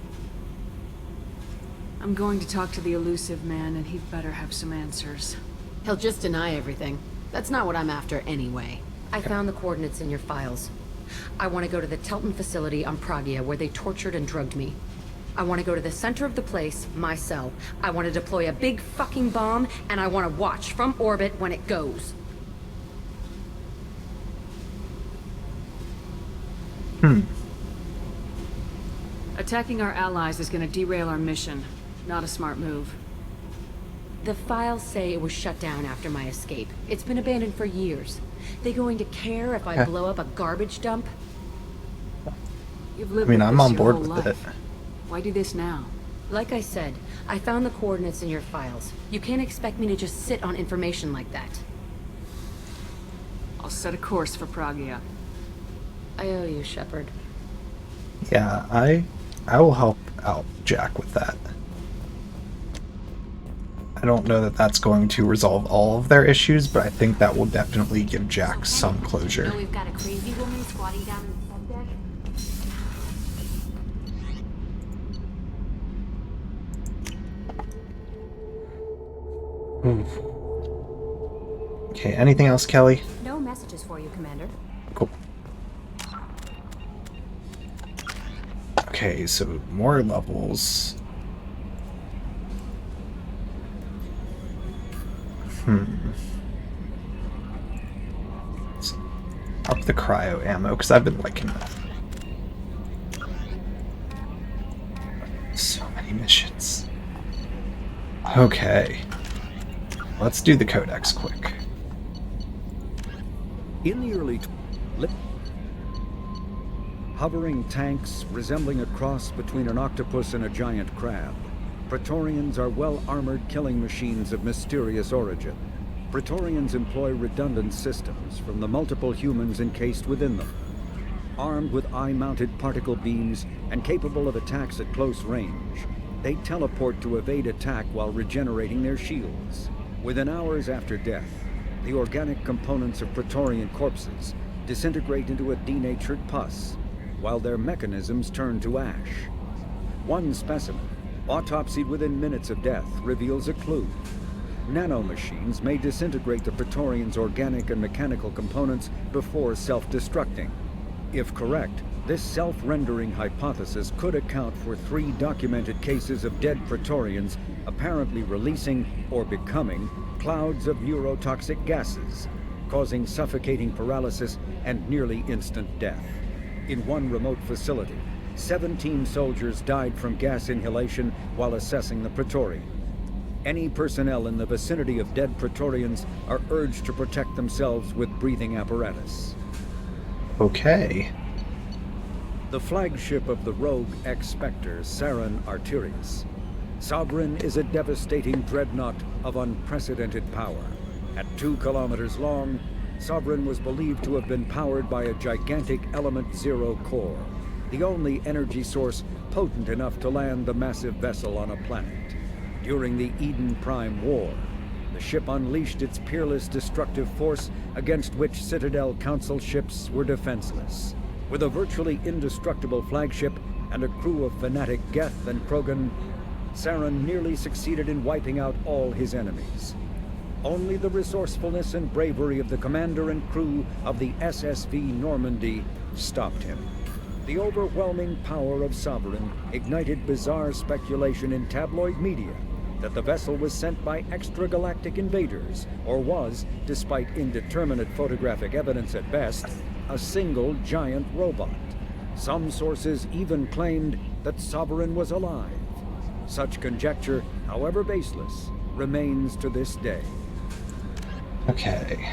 I'm going to talk to the elusive man, and he'd better have some answers. He'll just deny everything. That's not what I'm after anyway. I found the coordinates in your files. I want to go to the Telton facility on Pragia where they tortured and drugged me. I want to go to the center of the place, my cell. I want to deploy a big fucking bomb, and I want to watch from orbit when it goes. Attacking our allies is going to derail our mission. Not a smart move. The files say it was shut down after my escape. It's been abandoned for years. They going to care if I blow up a garbage dump? You've lived I'm on board with it. Why do this now? Like I said, I found the coordinates in your files. You can't expect me to just sit on information like that. I'll set a course for Pragia. I owe you, Shepard. Yeah, I will help out Jack with that. I don't know that that's going to resolve all of their issues, but I think that will definitely give Jack some closure. We've got a crazy woman squatting down in the deck. Okay, anything else, Kelly? No messages for you, Commander. Cool. Okay, so more levels. Let's up the cryo ammo, because I've been liking that. So many missions. Okay. Let's do the codex quick. In the early... hovering tanks resembling a cross between an octopus and a giant crab. Praetorians are well-armored killing machines of mysterious origin. Praetorians employ redundant systems from the multiple humans encased within them. Armed with eye-mounted particle beams and capable of attacks at close range, they teleport to evade attack while regenerating their shields. Within hours after death, the organic components of Praetorian corpses disintegrate into a denatured pus, while their mechanisms turn to ash. One specimen, autopsied within minutes of death, reveals a clue. Nanomachines may disintegrate the Praetorians' organic and mechanical components before self-destructing. If correct, this self-rendering hypothesis could account for 3 documented cases of dead Praetorians apparently releasing or becoming clouds of neurotoxic gases, causing suffocating paralysis and nearly instant death. In one remote facility, 17 soldiers died from gas inhalation while assessing the Praetorian. Any personnel in the vicinity of dead Praetorians are urged to protect themselves with breathing apparatus. Okay. The flagship of the rogue ex-Spectre, Saren Arterius. Sovereign is a devastating dreadnought of unprecedented power. At 2 kilometers long, Sovereign was believed to have been powered by a gigantic Element Zero core, the only energy source potent enough to land the massive vessel on a planet. During the Eden Prime War, the ship unleashed its peerless destructive force against which Citadel Council ships were defenseless. With a virtually indestructible flagship and a crew of fanatic Geth and Krogan, Saren nearly succeeded in wiping out all his enemies. Only the resourcefulness and bravery of the commander and crew of the SSV Normandy stopped him. The overwhelming power of Sovereign ignited bizarre speculation in tabloid media that the vessel was sent by extragalactic invaders, or was, despite indeterminate photographic evidence at best, a single giant robot. Some sources even claimed that Sovereign was alive. Such conjecture, however baseless, remains to this day. Okay.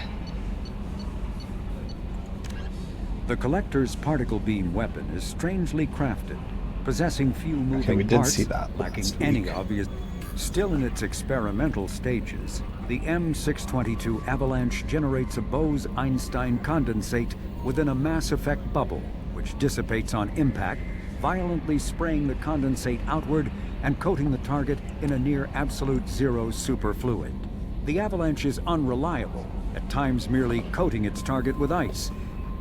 The Collector's particle beam weapon is strangely crafted, possessing few moving parts, see that lacking any obvious... Still in its experimental stages, the M622 Avalanche generates a Bose-Einstein condensate within a mass effect bubble, which dissipates on impact, violently spraying the condensate outward and coating the target in a near absolute zero superfluid. The Avalanche is unreliable, at times merely coating its target with ice,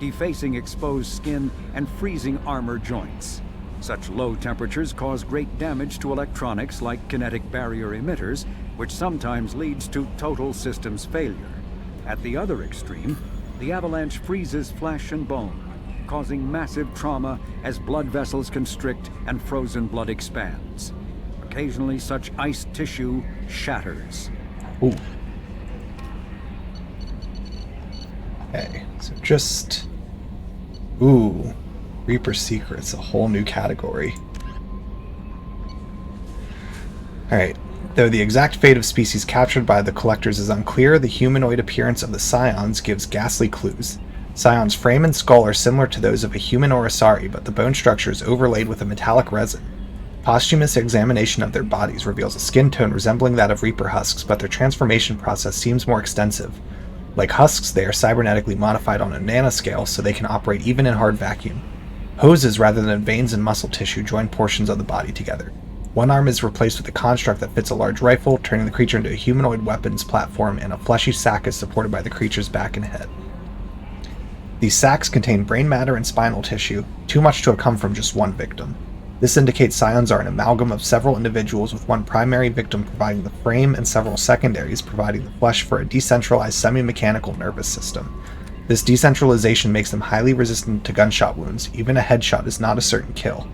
defacing exposed skin and freezing armor joints. Such low temperatures cause great damage to electronics like kinetic barrier emitters, which sometimes leads to total systems failure. At the other extreme, the Avalanche freezes flesh and bone, causing massive trauma as blood vessels constrict and frozen blood expands. Occasionally, such ice tissue shatters. Ooh. Okay, so just... Ooh. Reaper Secrets, a whole new category. Alright. Though the exact fate of species captured by the Collectors is unclear, the humanoid appearance of the Scions gives ghastly clues. Scion's frame and skull are similar to those of a human or Asari, but the bone structure is overlaid with a metallic resin. Posthumous examination of their bodies reveals a skin tone resembling that of Reaper husks, but their transformation process seems more extensive. Like husks, they are cybernetically modified on a nanoscale so they can operate even in hard vacuum. Hoses rather than veins and muscle tissue join portions of the body together. One arm is replaced with a construct that fits a large rifle, turning the creature into a humanoid weapons platform, and a fleshy sack is supported by the creature's back and head. These sacks contain brain matter and spinal tissue, too much to have come from just one victim. This indicates scions are an amalgam of several individuals, with one primary victim providing the frame and several secondaries providing the flesh for a decentralized semi-mechanical nervous system. This decentralization makes them highly resistant to gunshot wounds. Even a headshot is not a certain kill.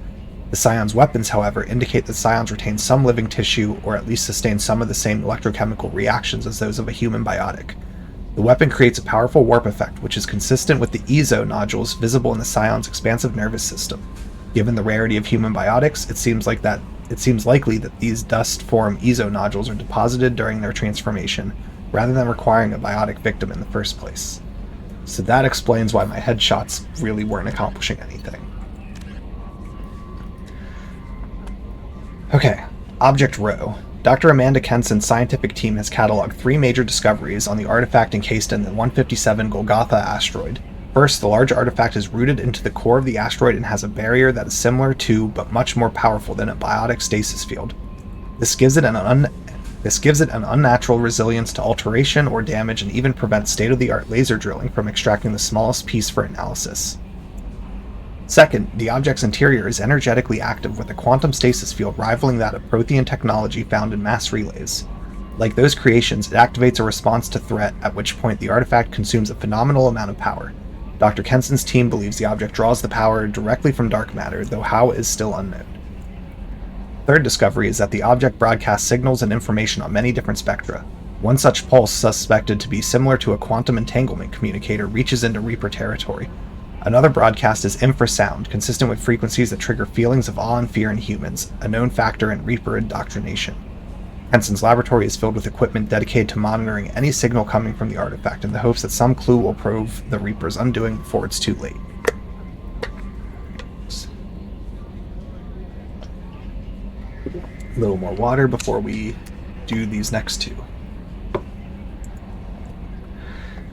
The scions' weapons, however, indicate that scions retain some living tissue, or at least sustain some of the same electrochemical reactions as those of a human biotic. The weapon creates a powerful warp effect, which is consistent with the eezo nodules visible in the scions' expansive nervous system. Given the rarity of human biotics, it seems likely that these dust-form eezo nodules are deposited during their transformation, rather than requiring a biotic victim in the first place. So that explains why my headshots really weren't accomplishing anything. Okay, Object Rho. Dr. Amanda Kenson's scientific team has cataloged 3 major discoveries on the artifact encased in the 157 Golgotha asteroid. First, the large artifact is rooted into the core of the asteroid and has a barrier that is similar to, but much more powerful than, a biotic stasis field. This gives it an unnatural resilience to alteration or damage, and even prevents state-of-the-art laser drilling from extracting the smallest piece for analysis. Second, the object's interior is energetically active, with a quantum stasis field rivaling that of Prothean technology found in mass relays. Like those creations, it activates a response to threat, at which point the artifact consumes a phenomenal amount of power. Dr. Kenson's team believes the object draws the power directly from dark matter, though how is still unknown. Third discovery is that the object broadcasts signals and information on many different spectra. One such pulse, suspected to be similar to a quantum entanglement communicator, reaches into Reaper territory. Another broadcast is infrasound, consistent with frequencies that trigger feelings of awe and fear in humans, a known factor in Reaper indoctrination. Henson's laboratory is filled with equipment dedicated to monitoring any signal coming from the artifact, in the hopes that some clue will prove the Reaper's undoing before it's too late. A little more water before we do these next 2.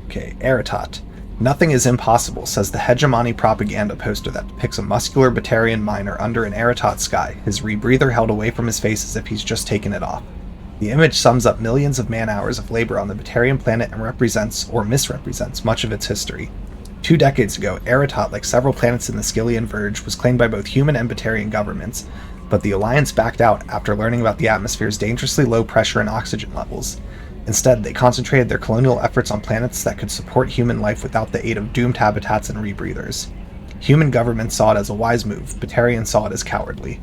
Okay, Eratot. Nothing is impossible, says the hegemony propaganda poster that depicts a muscular Batarian miner under an Eratot sky, his rebreather held away from his face as if he's just taken it off. The image sums up millions of man-hours of labor on the Batarian planet and represents, or misrepresents, much of its history. 2 decades ago, Eratot, like several planets in the Skyllian Verge, was claimed by both human and Batarian governments, but the Alliance backed out after learning about the atmosphere's dangerously low pressure and oxygen levels. Instead, they concentrated their colonial efforts on planets that could support human life without the aid of doomed habitats and rebreathers. Human governments saw it as a wise move, Batarians saw it as cowardly.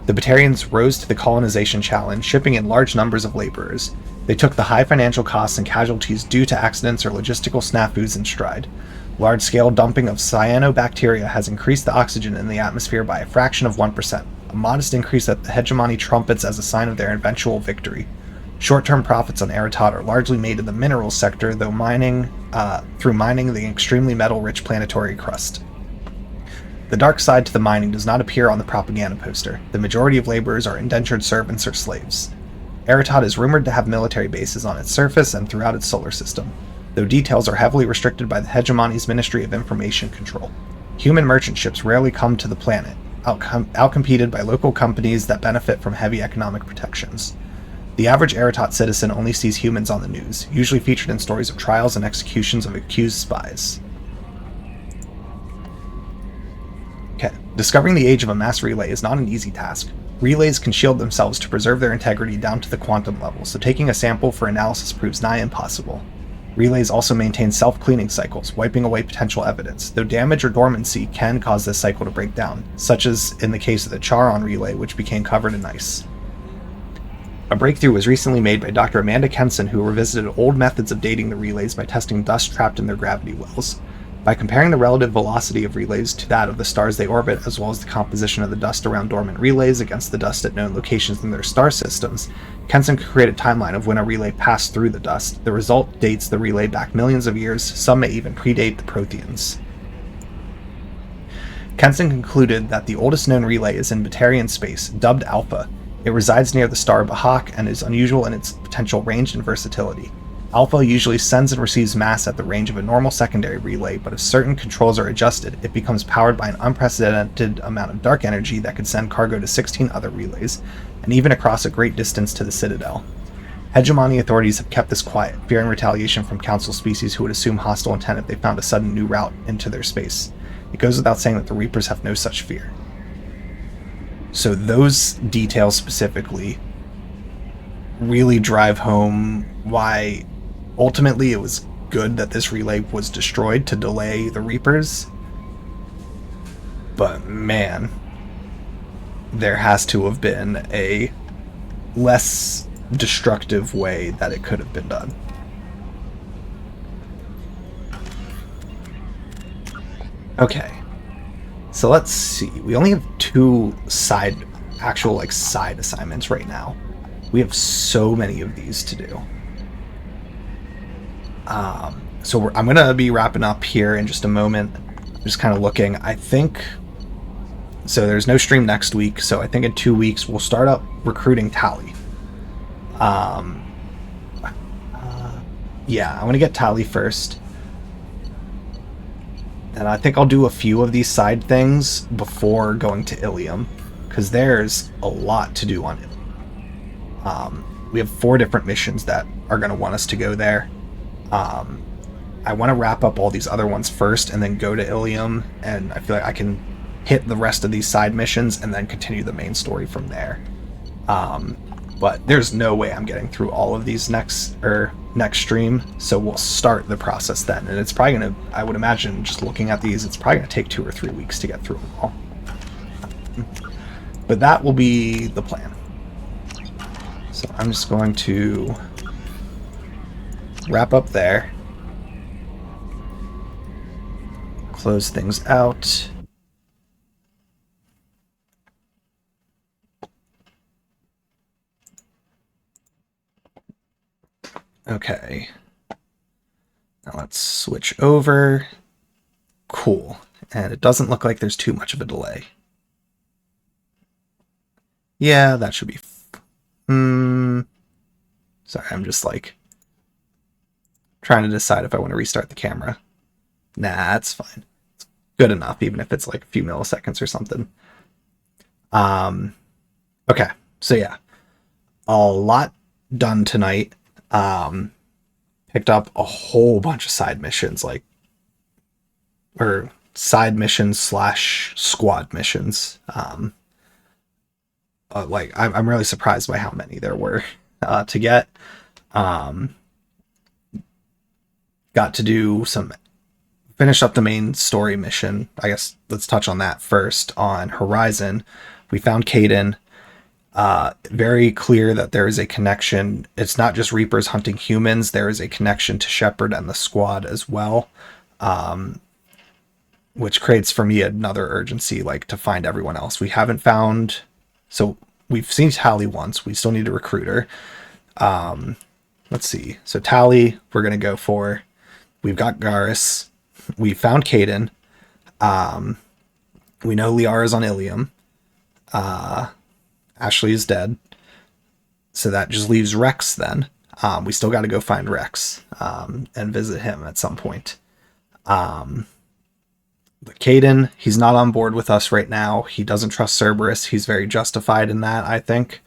The Batarians rose to the colonization challenge, shipping in large numbers of laborers. They took the high financial costs and casualties due to accidents or logistical snafus in stride. Large-scale dumping of cyanobacteria has increased the oxygen in the atmosphere by a fraction of 1%, a modest increase that the hegemony trumpets as a sign of their eventual victory. Short-term profits on Eratot are largely made in the minerals sector, though through mining the extremely metal-rich planetary crust. The dark side to the mining does not appear on the propaganda poster. The majority of laborers are indentured servants or slaves. Eratot is rumored to have military bases on its surface and throughout its solar system, though details are heavily restricted by the hegemony's Ministry of Information Control. Human merchant ships rarely come to the planet, outcompeted by local companies that benefit from heavy economic protections. The average Eratot citizen only sees humans on the news, usually featured in stories of trials and executions of accused spies. Okay, discovering the age of a mass relay is not an easy task. Relays can shield themselves to preserve their integrity down to the quantum level, so taking a sample for analysis proves nigh impossible. Relays also maintain self-cleaning cycles, wiping away potential evidence, though damage or dormancy can cause this cycle to break down, such as in the case of the Charon relay, which became covered in ice. A breakthrough was recently made by Dr. Amanda Kenson, who revisited old methods of dating the relays by testing dust trapped in their gravity wells. By comparing the relative velocity of relays to that of the stars they orbit, as well as the composition of the dust around dormant relays against the dust at known locations in their star systems, Kenson could create a timeline of when a relay passed through the dust. The result dates the relay back millions of years, some may even predate the Protheans. Kenson concluded that the oldest known relay is in Batarian space, dubbed Alpha. It resides near the star Bahak and is unusual in its potential range and versatility. Alpha usually sends and receives mass at the range of a normal secondary relay, but if certain controls are adjusted, it becomes powered by an unprecedented amount of dark energy that could send cargo to 16 other relays, and even across a great distance to the Citadel. Hegemony authorities have kept this quiet, fearing retaliation from Council species who would assume hostile intent if they found a sudden new route into their space. It goes without saying that the Reapers have no such fear. So those details specifically really drive home why ultimately it was good that this relay was destroyed to delay the Reapers. But man, there has to have been a less destructive way that it could have been done. Okay, so let's see. We only have 2 actual side assignments right now. We have so many of these to do. So I'm gonna be wrapping up here in just a moment. I'm just kind of looking. I think so. There's no stream next week, so I think in 2 weeks we'll start up recruiting Tally. Yeah, I want to get Tally first. And I think I'll do a few of these side things before going to Ilium, because there's a lot to do on Ilium. We have 4 different missions that are going to want us to go there. I want to wrap up all these other ones first and then go to Ilium, and I feel like I can hit the rest of these side missions and then continue the main story from there. But there's no way I'm getting through all of these next stream, so we'll start the process then. And it's probably going to, I would imagine, just looking at these, it's probably going to take 2 or 3 weeks to get through them all. But that will be the plan. So I'm just going to wrap up there. Close things out. Okay. Now let's switch over. Cool. And it doesn't look like there's too much of a delay. Yeah, that should be... Sorry, I'm just trying to decide if I want to restart the camera. Nah, that's fine. It's good enough, even if it's a few milliseconds or something. Okay, so yeah. A lot done tonight. Picked up a whole bunch of side missions, or side missions / squad missions. I'm really surprised by how many there were to get. Got to do finish up the main story mission. I guess let's touch on that first. On Horizon, we found Kaiden. Very clear that there is a connection. It's not just Reapers hunting humans. There is a connection to Shepard and the squad as well, which creates for me another urgency, to find everyone else. We haven't found... So we've seen Tally once. We still need to recruit her. Let's see. So Tally, we're going to go for. We've got Garrus. We found Kaiden. We know Liara's on Ilium. Ashley is dead. So that just leaves Rex then. We still got to go find Rex and visit him at some point. But Kaiden, he's not on board with us right now. He doesn't trust Cerberus. He's very justified in that, I think.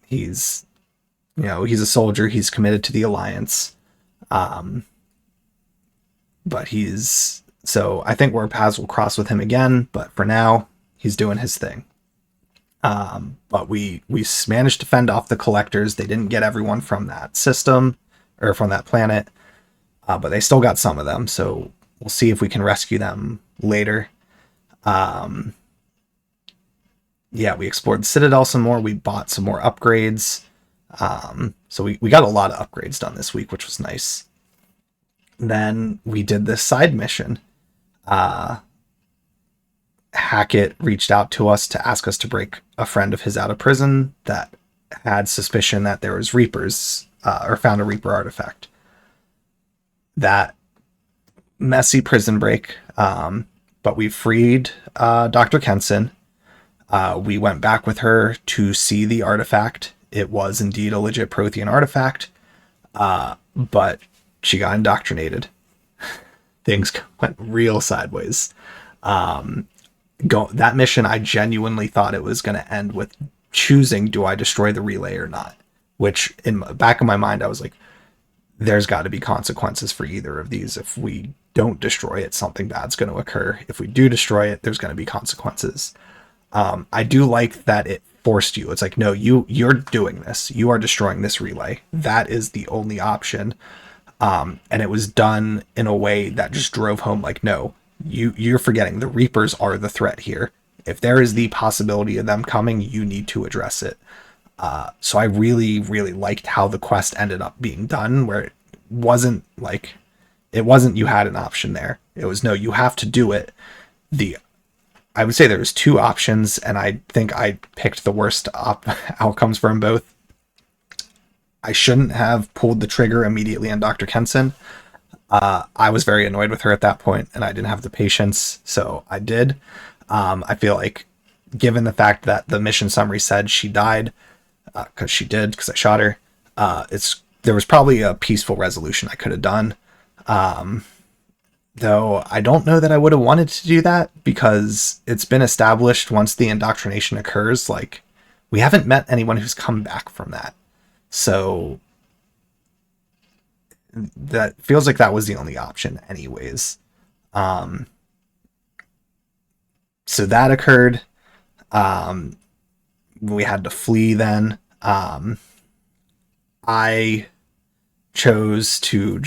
He's a soldier. He's committed to the Alliance. But so I think our paths will cross with him again. But for now, he's doing his thing. But we managed to fend off the collectors. They didn't get everyone from that system or from that planet, but they still got some of them. So we'll see if we can rescue them later. Yeah, we explored the Citadel some more. We bought some more upgrades. So we got a lot of upgrades done this week, which was nice. Then we did this side mission. Hackett reached out to us to ask us to break a friend of his out of prison that had suspicion that there was Reapers, or found a Reaper artifact. That messy prison break, but we freed Dr. Kenson. We went back with her to see the artifact. It was indeed a legit Prothean artifact. But she got indoctrinated. Things went real sideways. That mission, I genuinely thought it was going to end with choosing, do I destroy the relay or not? Which, in the back of my mind, I was like, there's got to be consequences for either of these. If we don't destroy it, something bad's going to occur. If we do destroy it, there's going to be consequences. I do like that it forced you. It's like, no, you're doing this. You are destroying this relay. That is the only option. And it was done in a way that just drove home, like, no, you're forgetting the Reapers are the threat here. If there is the possibility of them coming, you need to address it. So I really, really liked how the quest ended up being done, where it wasn't you had an option there. It was, no, you have to do it. I would say there was two options, and I think I picked the worst outcomes for them both. I shouldn't have pulled the trigger immediately on Dr. Kenson. I was very annoyed with her at that point, and I didn't have the patience, so I did. I feel like, given the fact that the mission summary said she died, because she did, because I shot her, there was probably a peaceful resolution I could have done. Though I don't know that I would have wanted to do that, because it's been established once the indoctrination occurs, like, we haven't met anyone who's come back from that. So that feels like that was the only option anyways. So that occurred. We had to flee then. I chose to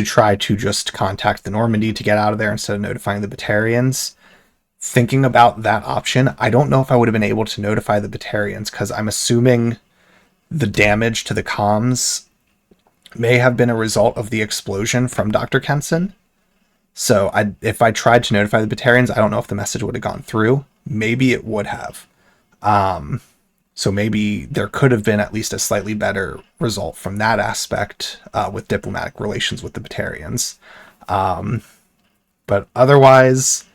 try to just contact the Normandy to get out of there instead of notifying the Batarians. Thinking about that option, I don't know if I would have been able to notify the Batarians, because I'm assuming the damage to the comms may have been a result of the explosion from Dr. Kenson. So if I tried to notify the Batarians, I don't know if the message would have gone through. Maybe it would have. So maybe there could have been at least a slightly better result from that aspect with diplomatic relations with the Batarians. But otherwise,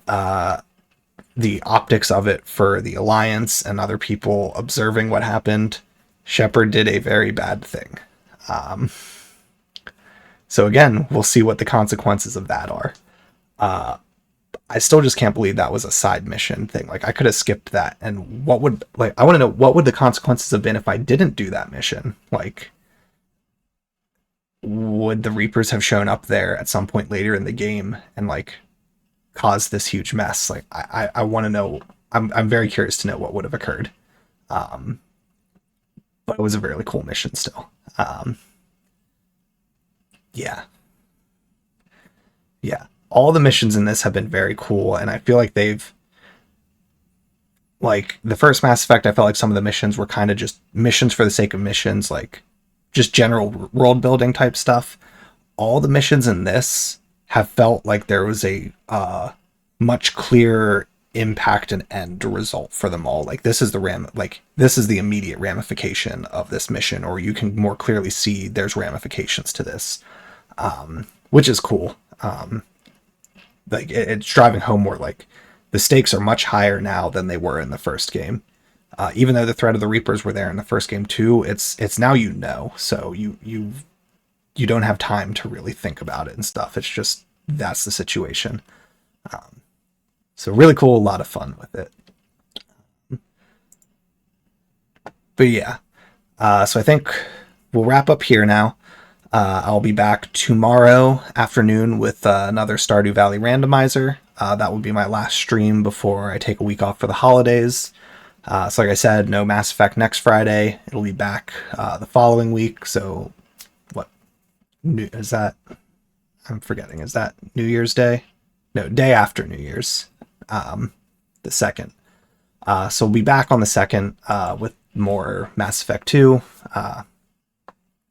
the optics of it for the Alliance and other people observing what happened, Shepard did a very bad thing. So again, we'll see what the consequences of that are. I still just can't believe that was a side mission thing. Like, I could have skipped that. And I want to know, what would the consequences have been if I didn't do that mission? Like, would the Reapers have shown up there at some point later in the game and, like, caused this huge mess? Like, I want to know. I'm very curious to know what would have occurred. But it was a really cool mission still. Yeah. All the missions in this have been very cool, and I feel like they've, like, the first Mass Effect, I felt like some of the missions were kind of just missions for the sake of missions, like, just general world building type stuff. All the missions in this have felt like there was a much clearer impact and end result for them all. Like, this is the immediate ramification of this mission, or you can more clearly see there's ramifications to this, which is cool. Like, it's driving home more, like, the stakes are much higher now than they were in the first game. Even though the threat of the Reapers were there in the first game too, it's now, so you don't have time to really think about it and stuff. It's just, that's the situation. So really cool, a lot of fun with it. But yeah, so I think we'll wrap up here now. I'll be back tomorrow afternoon with another Stardew Valley randomizer. That will be my last stream before I take a week off for the holidays. So like I said, no Mass Effect next Friday. It'll be back the following week. So what is that? I'm forgetting. Is that New Year's Day? No, day after New Year's. The 2nd. So we'll be back on the 2nd with more Mass Effect 2.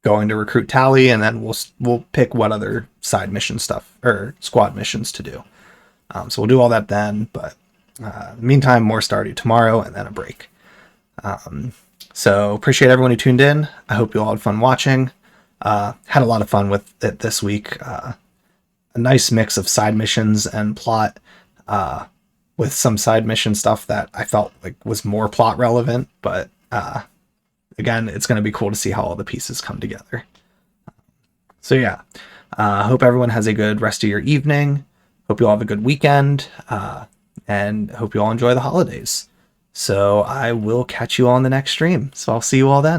Going to recruit Tally, and then we'll pick what other side mission stuff or squad missions to do. So we'll do all that then, but in the meantime, more Stardew tomorrow and then a break. So appreciate everyone who tuned in. I hope you all had fun watching. Had a lot of fun with it this week. A nice mix of side missions and plot, with some side mission stuff that I felt like was more plot relevant, but again, it's going to be cool to see how all the pieces come together. So yeah, hope everyone has a good rest of your evening. Hope you all have a good weekend, and hope you all enjoy the holidays. So I will catch you all in the next stream. So I'll see you all then.